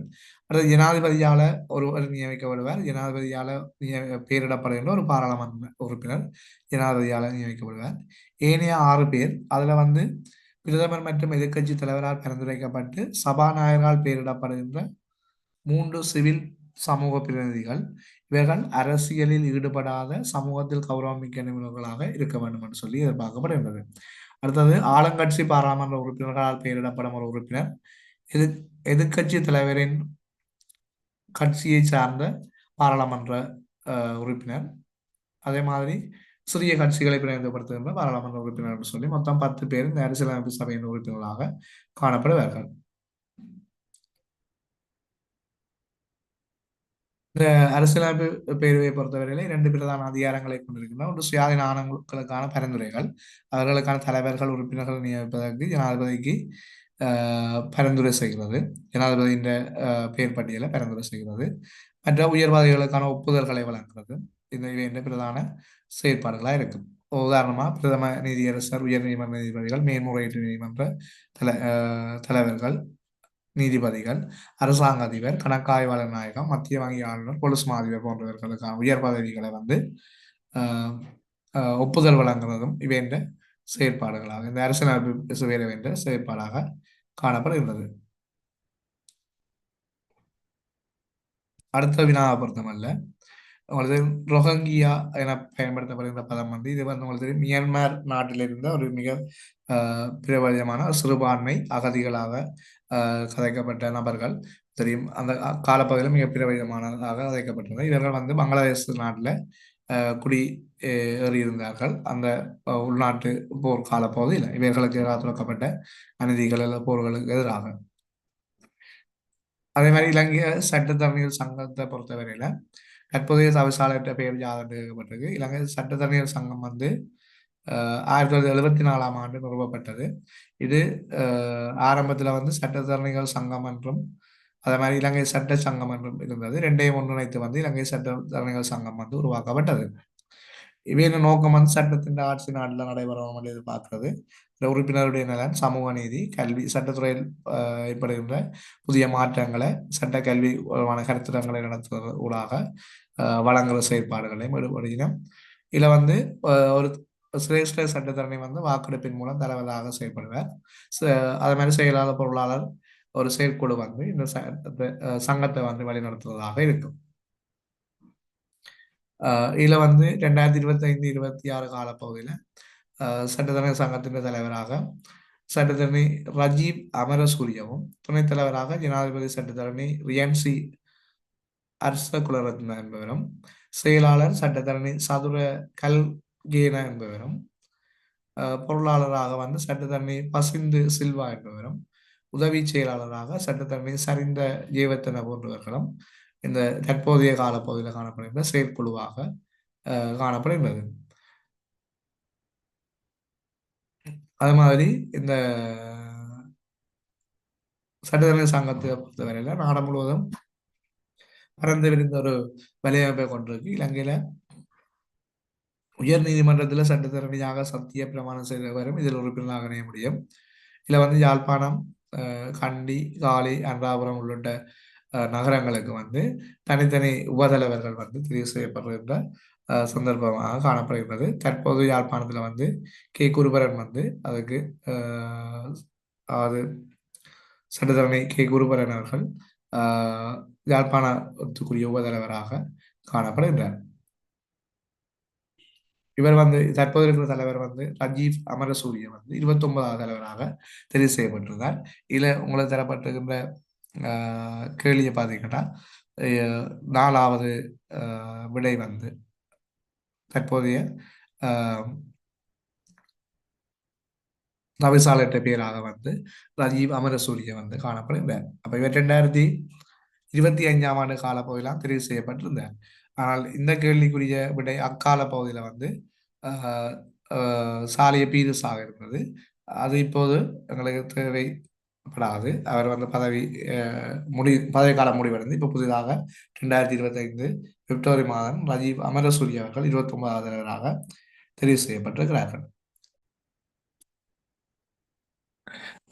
அடுத்து ஜனாதிபதியால ஒருவர் நியமிக்கப்படுவார். ஜனாதிபதியால பெயரிடப்படுகின்ற ஒரு பாராளுமன்ற உறுப்பினர் ஜனாதிபதியால நியமிக்கப்படுவார். ஏனைய 6 பேர் அதுல வந்து பிரதமர் மற்றும் எதிர்க்கட்சி தலைவரால் பரிந்துரைக்கப்பட்டு சபாநாயகரால் பெயரிடப்படுகின்ற 3 சிவில் சமூக பிரதிநிதிகள். இவர்கள் அரசியலில் ஈடுபடாத சமூகத்தில் கௌரவமிக்க நிபுணர்களாக இருக்க வேண்டும் என்று சொல்லி எதிர்பார்க்கப்படுகின்றது. அடுத்தது ஆளுங்கட்சி பாராளுமன்ற உறுப்பினர்களால் பெயரிடப்படும் ஒரு உறுப்பினர் எது எதிர்க்கட்சி தலைவரின் கட்சியை சார்ந்த பாராளுமன்ற உறுப்பினர். அதே மாதிரி சிறிய கட்சிகளை பிரதிநிதிப்படுத்துகின்ற பாராளுமன்ற உறுப்பினர் என்று சொல்லி மொத்தம் 10 பேர் இந்த அரசியலமைப்பு சபையின் உறுப்பினர்களாக காணப்படுவார்கள். இந்த அரசியலமைப்பு பேரவையை பொறுத்தவரையிலே 2 பிரதான அதிகாரங்களை கொண்டிருக்கின்றன. ஒன்று சுயாதீன ஆணையங்களுக்கான பரிந்துரைகள், அவர்களுக்கான தலைவர்கள் உறுப்பினர்கள் நியமிப்பதற்கு ஜனாதிபதிக்கு பரிந்துரை செய்கிறது. ஜனாதிபதியின் பெயர் பட்டியலை பரிந்துரை செய்கிறது. மற்ற உயர் பதவிகளுக்கான ஒப்புதல்களை வழங்குகிறது. இவை பிரதான செயற்பாடுகளாக இருக்கும். உதாரணமா பிரதம நீதியரசர், உயர் நீதிமன்ற நீதிபதிகள், மேன்முறையீட்டு நீதிமன்ற தலைவர்கள், நீதிபதிகள், அரசாங்க அதிபர், கணக்காய்வாளர் நாயகம், மத்திய வங்கி ஆளுநர், பொலிஸ் மாதிபர் போன்றவர்களுக்கான உயர் பதவிகளை வந்து ஒப்புதல் வழங்குவதும் இவைன்ற செயற்பாடுகளாக இந்த அரசியலமைப்பு வேண்ட செயற்பாடாக காணப்படுகின்றது. அடுத்த வினாவை பொறுத்தமல்ல உங்களுக்கு ரொஹங்கியா என பயன்படுத்தப்படுகின்ற பதம் வந்து இது வந்து உங்களுக்கு மியான்மர் நாட்டில் இருந்த ஒரு மிக பிரபலமான சிறுபான்மை அகதிகளாக கதைக்கப்பட்ட நபர்கள் தெரியும். அந்த காலப்பகுதியில் மிக பிரபலமானதாக கதைக்கப்பட்டது. இவர்கள் வந்து பங்களாதேஷ் நாட்டில் குடி ஏறியிருந்தார்கள். அந்த உள்நாட்டு போர் காலப்பகுதியில் இவர்களுக்கு எதிராக துறக்கப்பட்ட அநீதிகள் போர்களுக்கு எதிராக. அதே மாதிரி இலங்கை சட்டத்தரணிகள் சங்கத்தை பொறுத்தவரையில தற்போதைய தவிசாளர்கிட்ட பெயர் ஜாதகப்பட்டிருக்கு. இலங்கை சட்டத்தரணிகள் சங்கம் வந்து 1974ஆம் ஆண்டு நிறுவப்பட்டது. இது ஆரம்பத்தில் வந்து சட்டத்தரணிகள் சங்கம் என்றும் அதே மாதிரி இலங்கை சட்ட சங்கம் என்றும் இருந்தது. ரெண்டையும் ஒன்றிணைத்து வந்து இலங்கை சட்டத்தரணிகள் சங்கம் வந்து உருவாக்கப்பட்டது. இவையின் நோக்கம் வந்து சட்டத்தின் ஆட்சி நாட்டில் நடைபெறும் எதிர்பார்க்கிறது. உறுப்பினருடைய நலன், சமூக நீதி, கல்வி, சட்டத்துறையில் ஏற்படுகின்ற புதிய மாற்றங்களை, சட்ட கல்வி கருத்திரங்களை நடத்துவது ஊடாக வழங்குகிற செயற்பாடுகளையும் ஈடுபடுகிறோம். இதில் வந்து ஒரு சிரேஷ்ட சட்டத்தரணி வந்து வாக்கெடுப்பின் மூலம் தலைவராக செயல்படுவார். அதே மாதிரி செயலாளர், பொருளாளர், ஒரு செயற்குழு வந்து இந்த சங்கத்தை வந்து வழிநடத்துவதாக இருக்கும். இதுல வந்து 2025-26 காலப்பகுதியில் சட்டத்தரணி சங்கத்தின் தலைவராக சட்டத்தரணி ரஜீவ் அமரசூரியவும், துணைத் தலைவராக ஜனாதிபதி சட்டத்தரணி ரியான்சி அர்சகுலரத்ன என்பவரும், செயலாளர் சட்டத்தரணி சதுர கல்கேன என்பவரும், பொருளாளராக வந்து சட்டத்தரணி பசிந்து சில்வா என்பவரும், உதவி செயலாளராக சட்டத்தரணி சரிந்த ஜீவத்தன போன்றவர்களும் இந்த தற்போதைய காலப்பகுதியில் காணப்படுகின்ற செயற்குழுவாக காணப்படுகின்றது. அது மாதிரி இந்த சட்டத்தரணி சங்கத்தை பொறுத்தவரையில நாடு முழுவதும் பறந்து விரிந்த ஒரு வலையமைப்பை கொண்டிருக்கு. இலங்கையில உயர் நீதிமன்றத்தில் சட்டத்தரணியாக சத்திய பிரமாணம் செய்தவரும் இதில் உறுப்பினராக இணைய முடியும். இதில் வந்து யாழ்ப்பாணம், கண்டி, காலி, அன்றாபுரம் உள்ளிட்ட நகரங்களுக்கு வந்து தனித்தனி உபதலைவர்கள் வந்து தெரிவு செய்யப்படுகின்ற சந்தர்ப்பமாக காணப்படுகின்றது. தற்போது யாழ்ப்பாணத்தில் வந்து கே குருபரன் வந்து அதுக்கு அது சட்டத்தரணி கே குருபரன் அவர்கள் யாழ்ப்பாணத்துக்குரிய உபதலைவராக காணப்படுகின்றார். இவர் வந்து தற்போது இருக்கிற தலைவர் வந்து ரஜீவ் அமரசூரிய வந்து 29வது தலைவராக தெரிவு செய்யப்பட்டிருந்தார். இதுல உங்களுக்கு தரப்பட்டிருக்கின்ற கேள்வியை பார்த்தீங்கன்னா 4வது விடை வந்து தற்போதைய தவிசாளர்கிட்ட பேராக வந்து ரஜீவ் அமரசூரிய வந்து காணப்படுகிறார். அப்ப இவர் 2025ஆம் ஆண்டு காலப்பகுதியெல்லாம் தெரிவு செய்யப்பட்டிருந்தார். ஆனால் இந்த கேள்விக்குரிய விடை அக்கால பகுதியில் வந்து சாலிய பீரிஸாக இருந்தது. அது இப்போது எங்களுக்கு தேவை படாது. அவர் வந்து பதவி காலம் முடிவடைந்து இப்போ புதிதாக 2025 பிப்ரவரி மாதம் ராஜீவ் அமரசூரிய அவர்கள் 29வது தலைவராக தெரிவு செய்யப்பட்டிருக்கிறார்கள்.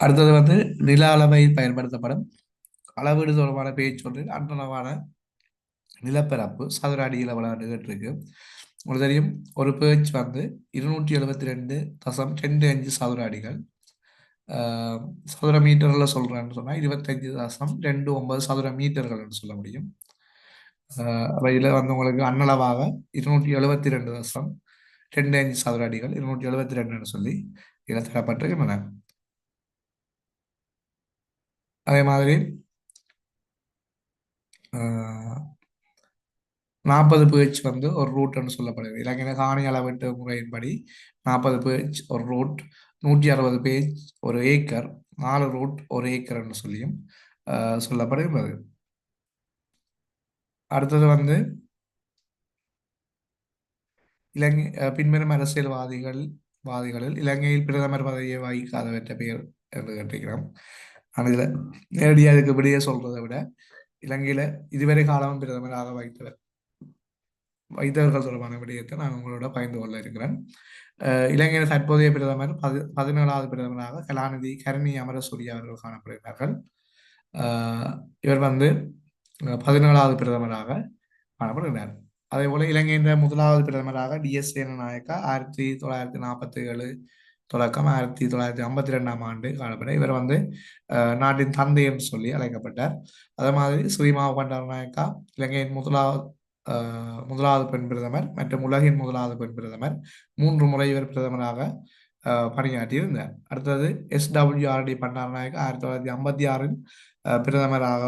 அடுத்தது வந்து நில அளவையில் பயன்படுத்தப்படும் அளவீடு தொடர்பான பேச்சொன்றில் அன்றளவான நிலப்பரப்பு சதுர அடியில் எவ்வளவு இருக்கு. உங்களுக்கு தெரியும், ஒரு பேச்சு வந்து 272.25 சதுர அடிகள். சதுர மீட்டர்ல சொல்றேன்னு சொன்னா 25.29 சதுர மீட்டர்கள் சொல்ல முடியும். அவையில் வந்து உங்களுக்கு அன்னளவாக 272.25 சதுர அடிகள் 272 சொல்லி இதில் தரப்பட்டிருக்கின்றன. அதே மாதிரி 40 பேஜ் வந்து ஒரு ரூட்னு சொல்லப்படுது. இலங்கை காணி அளவீட்டு முறையின்படி 40 பேஜ் ஒரு ரூட், 160 பேஜ் ஒரு ஏக்கர், 4 ரூட் ஒரு ஏக்கர்னு சொல்லியும் சொல்லப்படுகிறது. அடுத்தது வந்து இலங்கை பின்வரும் வாதிகளில் இலங்கையில் பிரதமர் பதவியை வகிக்காதவற்ற பெயர் என்று கேட்டிருக்கிறோம். ஆனால் இதில் நேரடியாக இதுக்கு விடையே சொல்றதை விட இலங்கையில இதுவரை காலமும் பிரதமராக வைத்தவர்கள் தொடர்பான விடயத்தை நான் உங்களோட பகிர்ந்து கொள்ள இருக்கிறேன். இலங்கையின் தற்போதைய பிரதமர் 17வது பிரதமராக கலாநிதி கருணி அமரசூரிய அவர்கள் காணப்படுகிறார்கள். இவர் வந்து 17வது பிரதமராக காணப்படுகிறார். அதே போல இலங்கையின் முதலாவது பிரதமராக டிஎஸ் சேனநாயக்கா 1947 தொடக்கம் 1952 ஆண்டு காணப்பட்ட இவர் வந்து நாட்டின் தந்தை என்று சொல்லி அழைக்கப்பட்டார். அதே மாதிரி ஸ்ரீமாவ பண்டாரநாயக்கா இலங்கையின் முதலாவது பெண் பிரதமர் மற்றும் உலகின் முதலாவது பெண் பிரதமர். 3 முறை இவர் பிரதமராக பணியாற்றியிருந்தார். அடுத்தது SWRD பண்டாரநாயக்கா 1956 பிரதமராக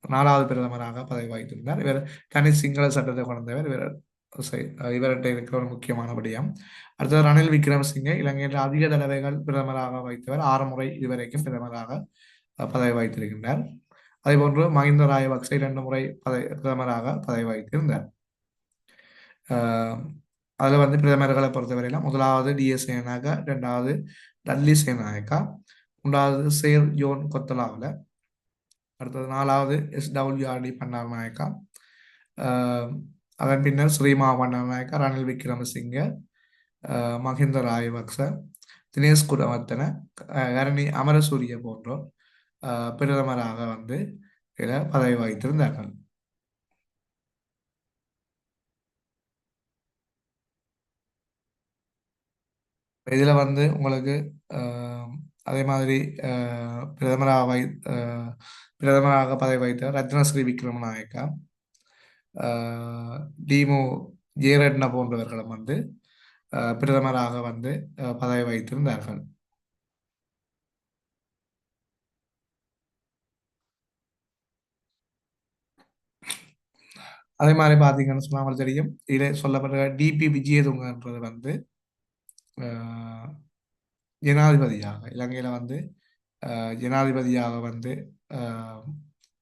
4வது பிரதமராக பதவி வகித்திருந்தார். இவர் தனி சிங்கள சட்டத்தை கொண்டவர். இவர்கிட்ட இருக்கிற ஒரு முக்கியமான விடயம். அடுத்தது ரணில் விக்ரமசிங்கே இலங்கையில் அதிக தடவைகள் பிரதமராக வைத்தவர். 6 முறை இதுவரைக்கும் பிரதமராக பதவி வகித்திருக்கின்றார். அதே போன்று மஹிந்த ராஜபக்சே 2 முறை பிரதமராக பதவி வகித்திருந்தார். அதில் வந்து பிரதமர்களை பொறுத்தவரையில முதலாவது டிஎஸ் சேனாயக்கா, 2வது டல்லி சேனாயக்கா, 3வது சேர் யோன் கொத்தலாவில், அடுத்தது 4வது SWRD பண்டாரநாயக்கா, அதன் பின்னர் ஸ்ரீமா பண்டாரநாயக்கா, ரணில் விக்ரமசிங்க, மஹிந்த ராஜபக்ச, தினேஷ் குணவர்த்தன, கரணி அமரசூரிய போன்றோர் பிரதமராக வந்து இதில் பதவி வகித்திருந்தார்கள். இதில் வந்து உங்களுக்கு அதே மாதிரி பிரதமராக பதவி வகித்த ரத்னஸ்ரீ விக்ரமநாயக்கா, டிமு ஜெயரட்ன போன்றவர்களும் வந்து பிரதமராக வந்து பதவி வகித்திருந்தார்கள். அதே மாதிரி பார்த்தீங்கன்னு சொன்னால் தெரியும், இதில் சொல்லப்படுற டிபி விஜயதுங்கன்றது வந்து ஜனாதிபதியாக இலங்கையில் வந்து ஜனாதிபதியாக வந்து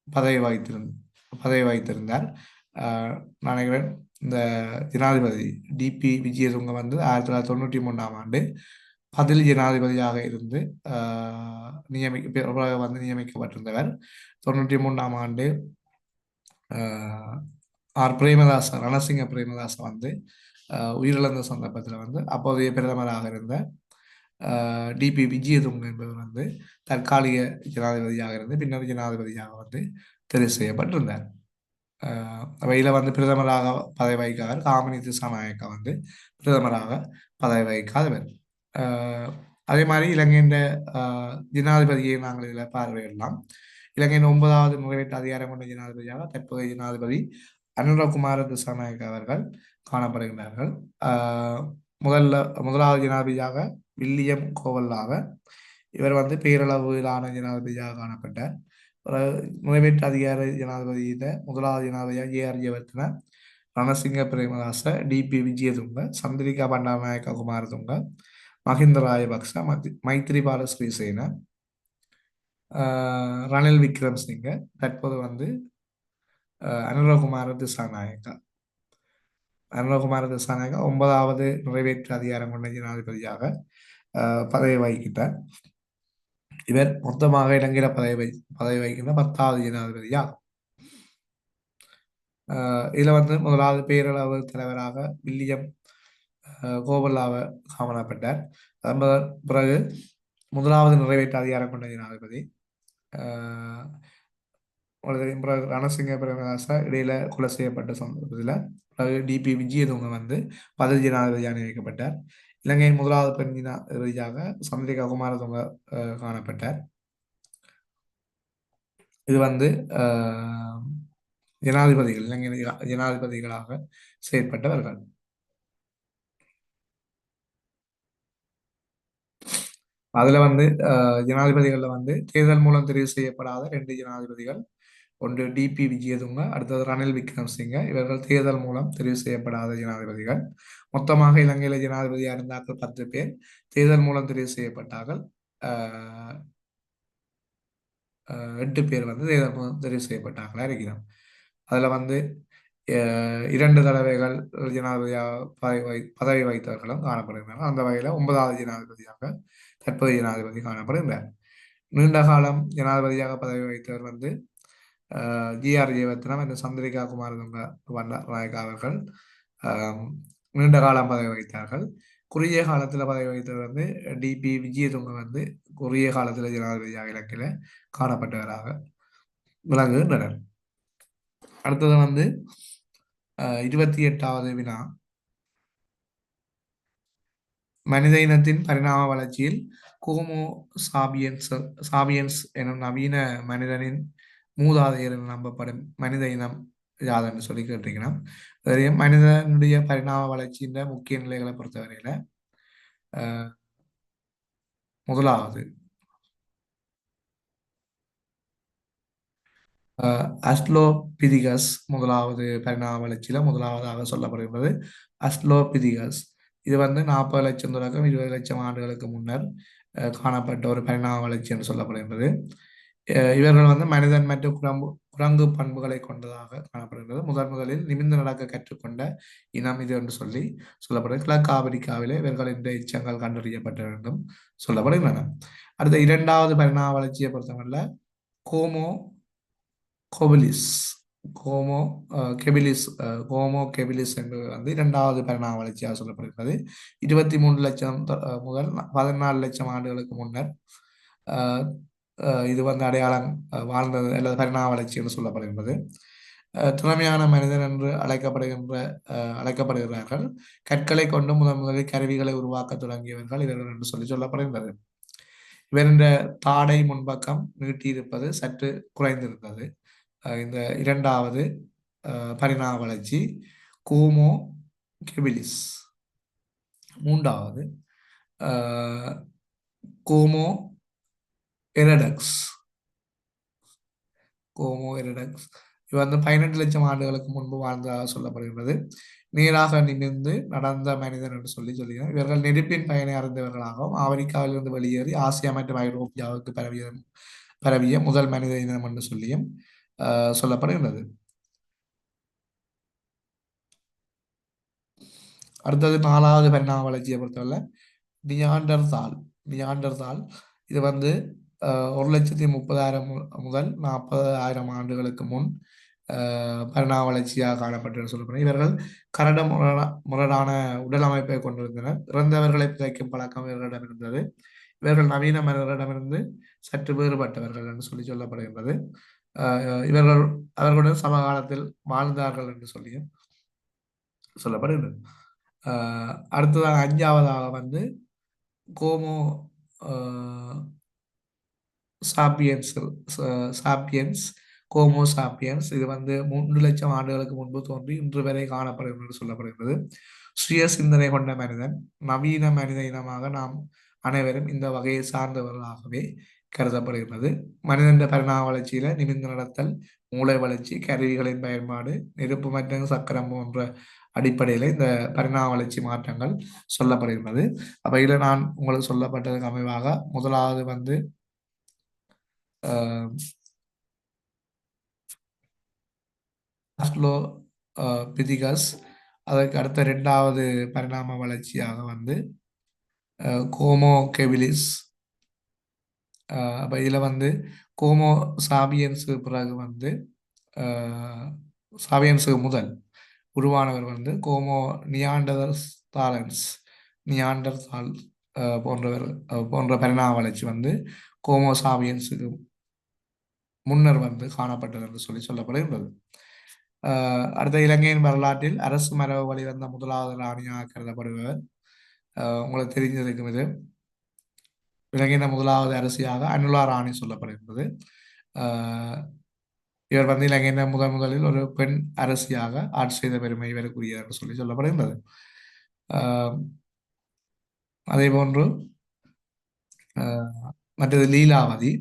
பதவி வகித்திருந்தார். நான் நினைக்கிறேன் இந்த ஜனாதிபதி டிபி விஜயதுங்க வந்து 1993 ஆண்டு பதில் ஜனாதிபதியாக இருந்து நியமிக்கப்பட்டிருந்தவர். 93 ஆண்டு ரணசிங்க பிரேமதாச வந்து உயிரிழந்த சந்தர்ப்பத்தில் வந்து அப்போதைய பிரதமராக இருந்த டிபி விஜயதுங்க என்பவர் வந்து தற்காலிக ஜனாதிபதியாக இருந்து பின்னர் ஜனாதிபதியாக வந்து தெரிவு செய்யப்பட்டிருந்தார். அவையில் வந்து பிரதமராக பதவி வகிக்காதவர் காமினி திசாநாயக்கா வந்து பிரதமராக பதவி வகிக்காதவர். அதே மாதிரி இலங்கையின் ஜனாதிபதியை நாங்கள் இதில் பார்வையிடலாம். இலங்கையின் 9வது நிறைவேற்று அதிகாரம் கொண்ட ஜனாதிபதியாக தற்போதைய ஜனாதிபதி அனுரகுமார திசாநாயக்கா அவர்கள் காணப்படுகிறார்கள். முதலாவது ஜனாதிபதியாக வில்லியம் கோவல்லாக இவர் வந்து பேரளவிலான ஜனாதிபதியாக காணப்பட்டார். நிறைவேற்று அதிகார ஜனாதிபதியில முதலாவது ஜனாதிபதியாக ஏஆர் ஜெயவர்தன, ரணசிங்க பிரேமதாச, டிபி விஜயதுங்க, சந்திரிகா பண்டாரநாயக்க குமாரதுங்க, மஹிந்த ராஜபக்ச, மைத்ரிபால ஸ்ரீசேன, ரணில் விக்ரமசிங்க, தற்போது வந்து அனுரகுமார திசாநாயக்கா 9வது நிறைவேற்று அதிகாரம் கொண்ட ஜனாதிபதியாக பதவி வகிக்கிட்டார். இவர் மொத்தமாக இலங்கையில பதவி வகிக்கின்ற 10வது ஜனாதிபதியாகும். இதுல வந்து முதலாவது பேரளவு தலைவராக வில்லியம் கோபல்லாவ காணப்பட்டார். அதன் பிறகு முதலாவது நிறைவேற்று அதிகாரம் கொண்ட ஜனாதிபதி அஹ், பிறகு ரணசிங்க பிரேமதாச இடையில கொலை செய்யப்பட்ட சந்தர்ப்பத்தில் பிறகு டிபி விஜயதுங்க வந்து பதவி ஜனாதிபதியாக நியமிக்கப்பட்டார். இலங்கையின் முதலாவது பெண் ஜனாதிபதியாக சந்திரிகா குமாரதுங்க காணப்பட்டார். இது வந்து ஜனாதிபதிகள் இலங்கை ஜனாதிபதிகளாக செயற்பட்டவர்கள். அதுல வந்து ஜனாதிபதிகள்ல வந்து தேர்தல் மூலம் தெரிவு செய்யப்படாத 2 ஜனாதிபதிகள், ஒன்று டிபி விஜயதுங்க, அடுத்தது ரணில் விக்ரமசிங்க. இவர்கள் தேர்தல் மூலம் தெரிவு செய்யப்படாத ஜனாதிபதிகள். மொத்தமாக இலங்கையில ஜனாதிபதியாக இருந்தார்கள் 10 பேர். தேர்தல் மூலம் தெரிவு செய்யப்பட்டார்கள் 8 பேர் வந்து தேர்தல் மூலம் தெரிவு செய்யப்பட்டாங்களா இருக்கிறோம். அதுல வந்து 2 தடவைகள் ஜனாதிபதியாக பதவி வகித்தவர்களும் காணப்படுகின்றனர். அந்த வகையில 9வது ஜனாதிபதியாக தற்போதைய ஜனாதிபதி காணப்படுகின்றார். நீண்ட காலம் ஜனாதிபதியாக பதவி வகித்தவர் வந்து ஜிஆர் ஜெயவர்தனம் இந்த சந்திரிகா குமாரதுங்க பண்டாரநாயக்கா அவர்கள் நீண்ட காலம் பதவி வகித்தார்கள். குறுகிய காலத்தில் பதவி வகித்தவர் வந்து டிபி விஜயதுங்க வந்து குறுகிய காலத்தில் ஜனாதிபதியாக இலங்கையில காணப்பட்டவராக விளங்குகின்றனர். அடுத்தது வந்து 28வது வினா, மனித இனத்தின் பரிணாம வளர்ச்சியில் ஹோமோ சாபியன்ஸ் எனும் நவீன மனிதனின் மூதாதையர் என நம்பப்படும் மனித இனம் யாதன்னு சொல்லி கேட்டிருக்கணும். மனிதனுடைய பரிணாம வளர்ச்சியின் முக்கிய நிலைகளை பொறுத்தவரையில முதலாவது அஸ்ட்ரோபிதிகஸ் முதலாவது பரிணாம வளர்ச்சியில முதலாவதாக சொல்லப்படுகிறது அஸ்ட்ரோபிதிகஸ். இது வந்து 40 லட்சம் தொடக்கம் 20 லட்சம் ஆண்டுகளுக்கு முன்னர் காணப்பட்ட ஒரு பரிணாம வளர்ச்சி என்று சொல்லப்படுகின்றது. இவர்கள் வந்து மனிதன் மற்றும் குரங்கு பண்புகளை கொண்டதாக காணப்படுகிறது. முதலில் நிமிர்ந்து நடக்க கற்றுக்கொண்ட இனம் இது என்று சொல்லப்படுகிறது. கிழக்கு ஆப்பிரிக்காவிலே இவர்கள் இந்த எச்சங்கள் கண்டறியப்பட்ட என்றும் சொல்லப்படுகின்றன. அடுத்த 2வது பரிணாம வளர்ச்சியை பொறுத்தவரை கோமோ கோபிலிஸ் கோமோ கெபிலிஸ் கோமோ கெபிலிஸ் என்பது வந்து 2வது பரிணாம வளர்ச்சியாக சொல்லப்படுகிறது. 23 லட்சம் முதல் 14 லட்சம் ஆண்டுகளுக்கு முன்னர் இது வந்து அடையாளம் வாழ்ந்தது அல்லது பரிணாம வளர்ச்சி என்று சொல்லப்படுகின்றது. திறமையான மனிதன் என்று அழைக்கப்படுகிறார்கள். கற்களை கொண்டு முதலில் கருவிகளை உருவாக்க தொடங்கியவர்கள் இவர்கள் என்று சொல்லப்படுகின்றது. இவரின் தாடை முன்பக்கம் நீட்டியிருப்பது சற்று குறைந்திருந்தது. இந்த 2வது பரிணாம வளர்ச்சி கோமோ கெபிலிஸ். 3வது கோமோ எரடக்ஸ். கோமோ எரடக்ஸ் இது வந்து 18 லட்சம் ஆண்டுகளுக்கு முன்பு வாழ்ந்ததாக சொல்லப்படுகிறது. நேராக நிமிர்ந்து நடந்த மனிதன் என்று சொல்லுகிறார். இவர்கள் நெருப்பின் பயனை அறிந்தவர்களாகவும் ஆப்பிரிக்காவிலிருந்து வெளியேறி ஆசியா மற்றும் ஐரோப்பியாவுக்கு பரவிய முதல் மனித இனம் என்று சொல்லியும் சொல்லப்படுகின்றது. அடுத்தது 4வது பரிணாம வளர்ச்சியை பொறுத்தவரை நியாண்டர்தால். இது வந்து 1,30,000 முதல் 40,000 ஆண்டுகளுக்கு முன் பரிணாம வளர்ச்சியாக காணப்பட்டு சொல்லப்படுகிறது. இவர்கள் கரட முரடான உடல் அமைப்பை கொண்டிருந்தனர். இறந்தவர்களை புதைக்கும் பழக்கம் இவர்களிடம் இருந்தது. இவர்கள் நவீன மனிதர்களிடமிருந்து சற்று வேறுபட்டவர்கள் என்று சொல்லப்படுகின்றது. இவர்கள் அவர்களுடன் சமகாலத்தில் வாழ்ந்தார்கள் என்று சொல்லியும் சொல்லப்படுகிறது. அடுத்ததாக 5வதாக வந்து கோமோ சாப்பியன்ஸ் கோமோ சாப்பியன்ஸ். இது வந்து 3 லட்சம் ஆண்டுகளுக்கு முன்பு தோன்றி இன்று வரை காணப்படும் என்று சொல்லப்படுகிறது. சுய சிந்தனை கொண்ட மனிதன், நவீன மனித இனமாக நாம் அனைவரும் இந்த வகையை சார்ந்தவர்களாகவே கருதப்படுகிறது. மனிதன் பரிணாம வளர்ச்சியில நிமிர்ந்து நடத்தல், மூளை வளர்ச்சி, கருவிகளின் பயன்பாடு, நெருப்பு மற்றும் சக்கரம் போன்ற அடிப்படையில் இந்த பரிணாம வளர்ச்சி மாற்றங்கள் சொல்லப்படுகிறது. அப்ப இதுல நான் உங்களுக்கு சொல்லப்பட்டதுக்கு அமைவாக முதலாவது வந்து பிதிகஸ். அதற்கு அடுத்த 2வது பரிணாம வளர்ச்சியாக வந்து கோமோ கெபிலிஸ். அப்போ இதில் வந்து கோமோ சாபியன்ஸுக்கு பிறகு வந்து சாபியன்ஸுக்கு முதல் உருவானவர் வந்து கோமோ நியாண்டர்தாலன்ஸ் நியாண்டர்தால் போன்றவர் போன்ற பரிணாம வளர்ச்சி வந்து கோமோ சாபியன்ஸுக்கு முன்னர் வந்து காணப்பட்டது என்று சொல்லப்படுகின்றது. அடுத்த இலங்கையின் வரலாற்றில் அரசு மரபு வழி வந்த முதலாவது ராணியாக கருதப்படுபவர் உங்களுக்கு தெரிஞ்சிருக்கும் இது இலங்கையின் முதலாவது அரசியாக அனுலா ராணி சொல்லப்படுகின்றது. இவர் வந்து இலங்கையின் முதலில் ஒரு பெண் அரசியாக ஆட்சி செய்த பெருமை இவருக்குரியது என்று சொல்லப்படுகின்றது. அதே போன்று மற்றது லீலாவதி.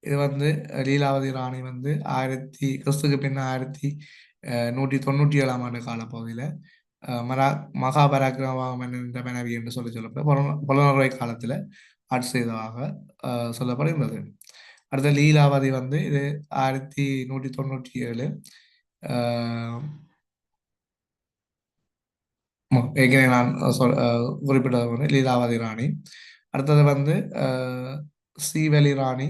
இது வந்து லீலாவதி ராணி வந்து கிறிஸ்துக்கு பின் 1197ஆம் ஆண்டு காலப்பகுதியில் மகாபராக்கிரம மன்னன் மனைவி என்று சொல்லப்படும் புலனறுவை காலத்தில் ஆட்சி செய்ததாக சொல்லப்படுகின்றது. அடுத்த லீலாவதி வந்து இது 1197 ஏற்கனவே நான் குறிப்பிட்டது லீலாவதி ராணி. அடுத்தது வந்து ஸ்ரீவலி ராணி.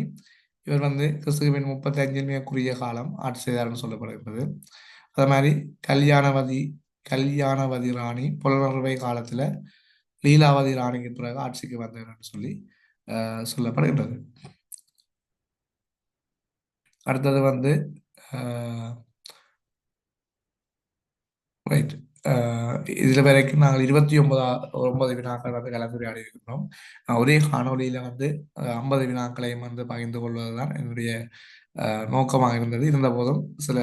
இவர் வந்து கிறிஸ்துக்கு பின் 35 மிகக்குரிய காலம் ஆட்சி செய்தார்னு சொல்லப்படுகிறது. அதே மாதிரி கல்யாணவதி ராணி புலனறுவை காலத்துல லீலாவதி ராணிக்கு பிறகு ஆட்சிக்கு வந்தவர் சொல்லி சொல்லப்படுகின்றது. அடுத்தது வந்து ரைட் இதுல வரைக்கும் நாங்கள் 29 வினாக்கள் வந்து கலந்துரையாடி இருக்கிறோம். ஒரே காணொலியில வந்து 50 வினாக்களையும் வந்து பகிர்ந்து கொள்வதுதான் என்னுடைய நோக்கமாக இருந்த போதும் சில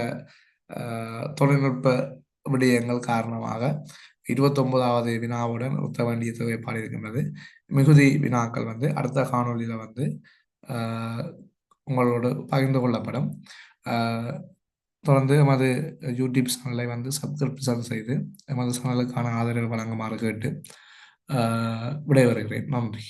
தொழில்நுட்ப விடயங்கள் காரணமாக 29வது வினாவுடன் நிறுத்த வேண்டிய தேவைப்பாடு இருக்கின்றது. மிகுதி வினாக்கள் வந்து அடுத்த காணொலியில வந்து உங்களோடு பகிர்ந்து கொள்ளப்படும். தொடர்ந்து எமது யூடியூப் சேனலை வந்து சப்ஸ்கிரிப்ஷன் செய்து எமது சேனலுக்கான ஆதரவு வழங்குமாறு கேட்டு விடைபெறுகிறேன். நன்றி.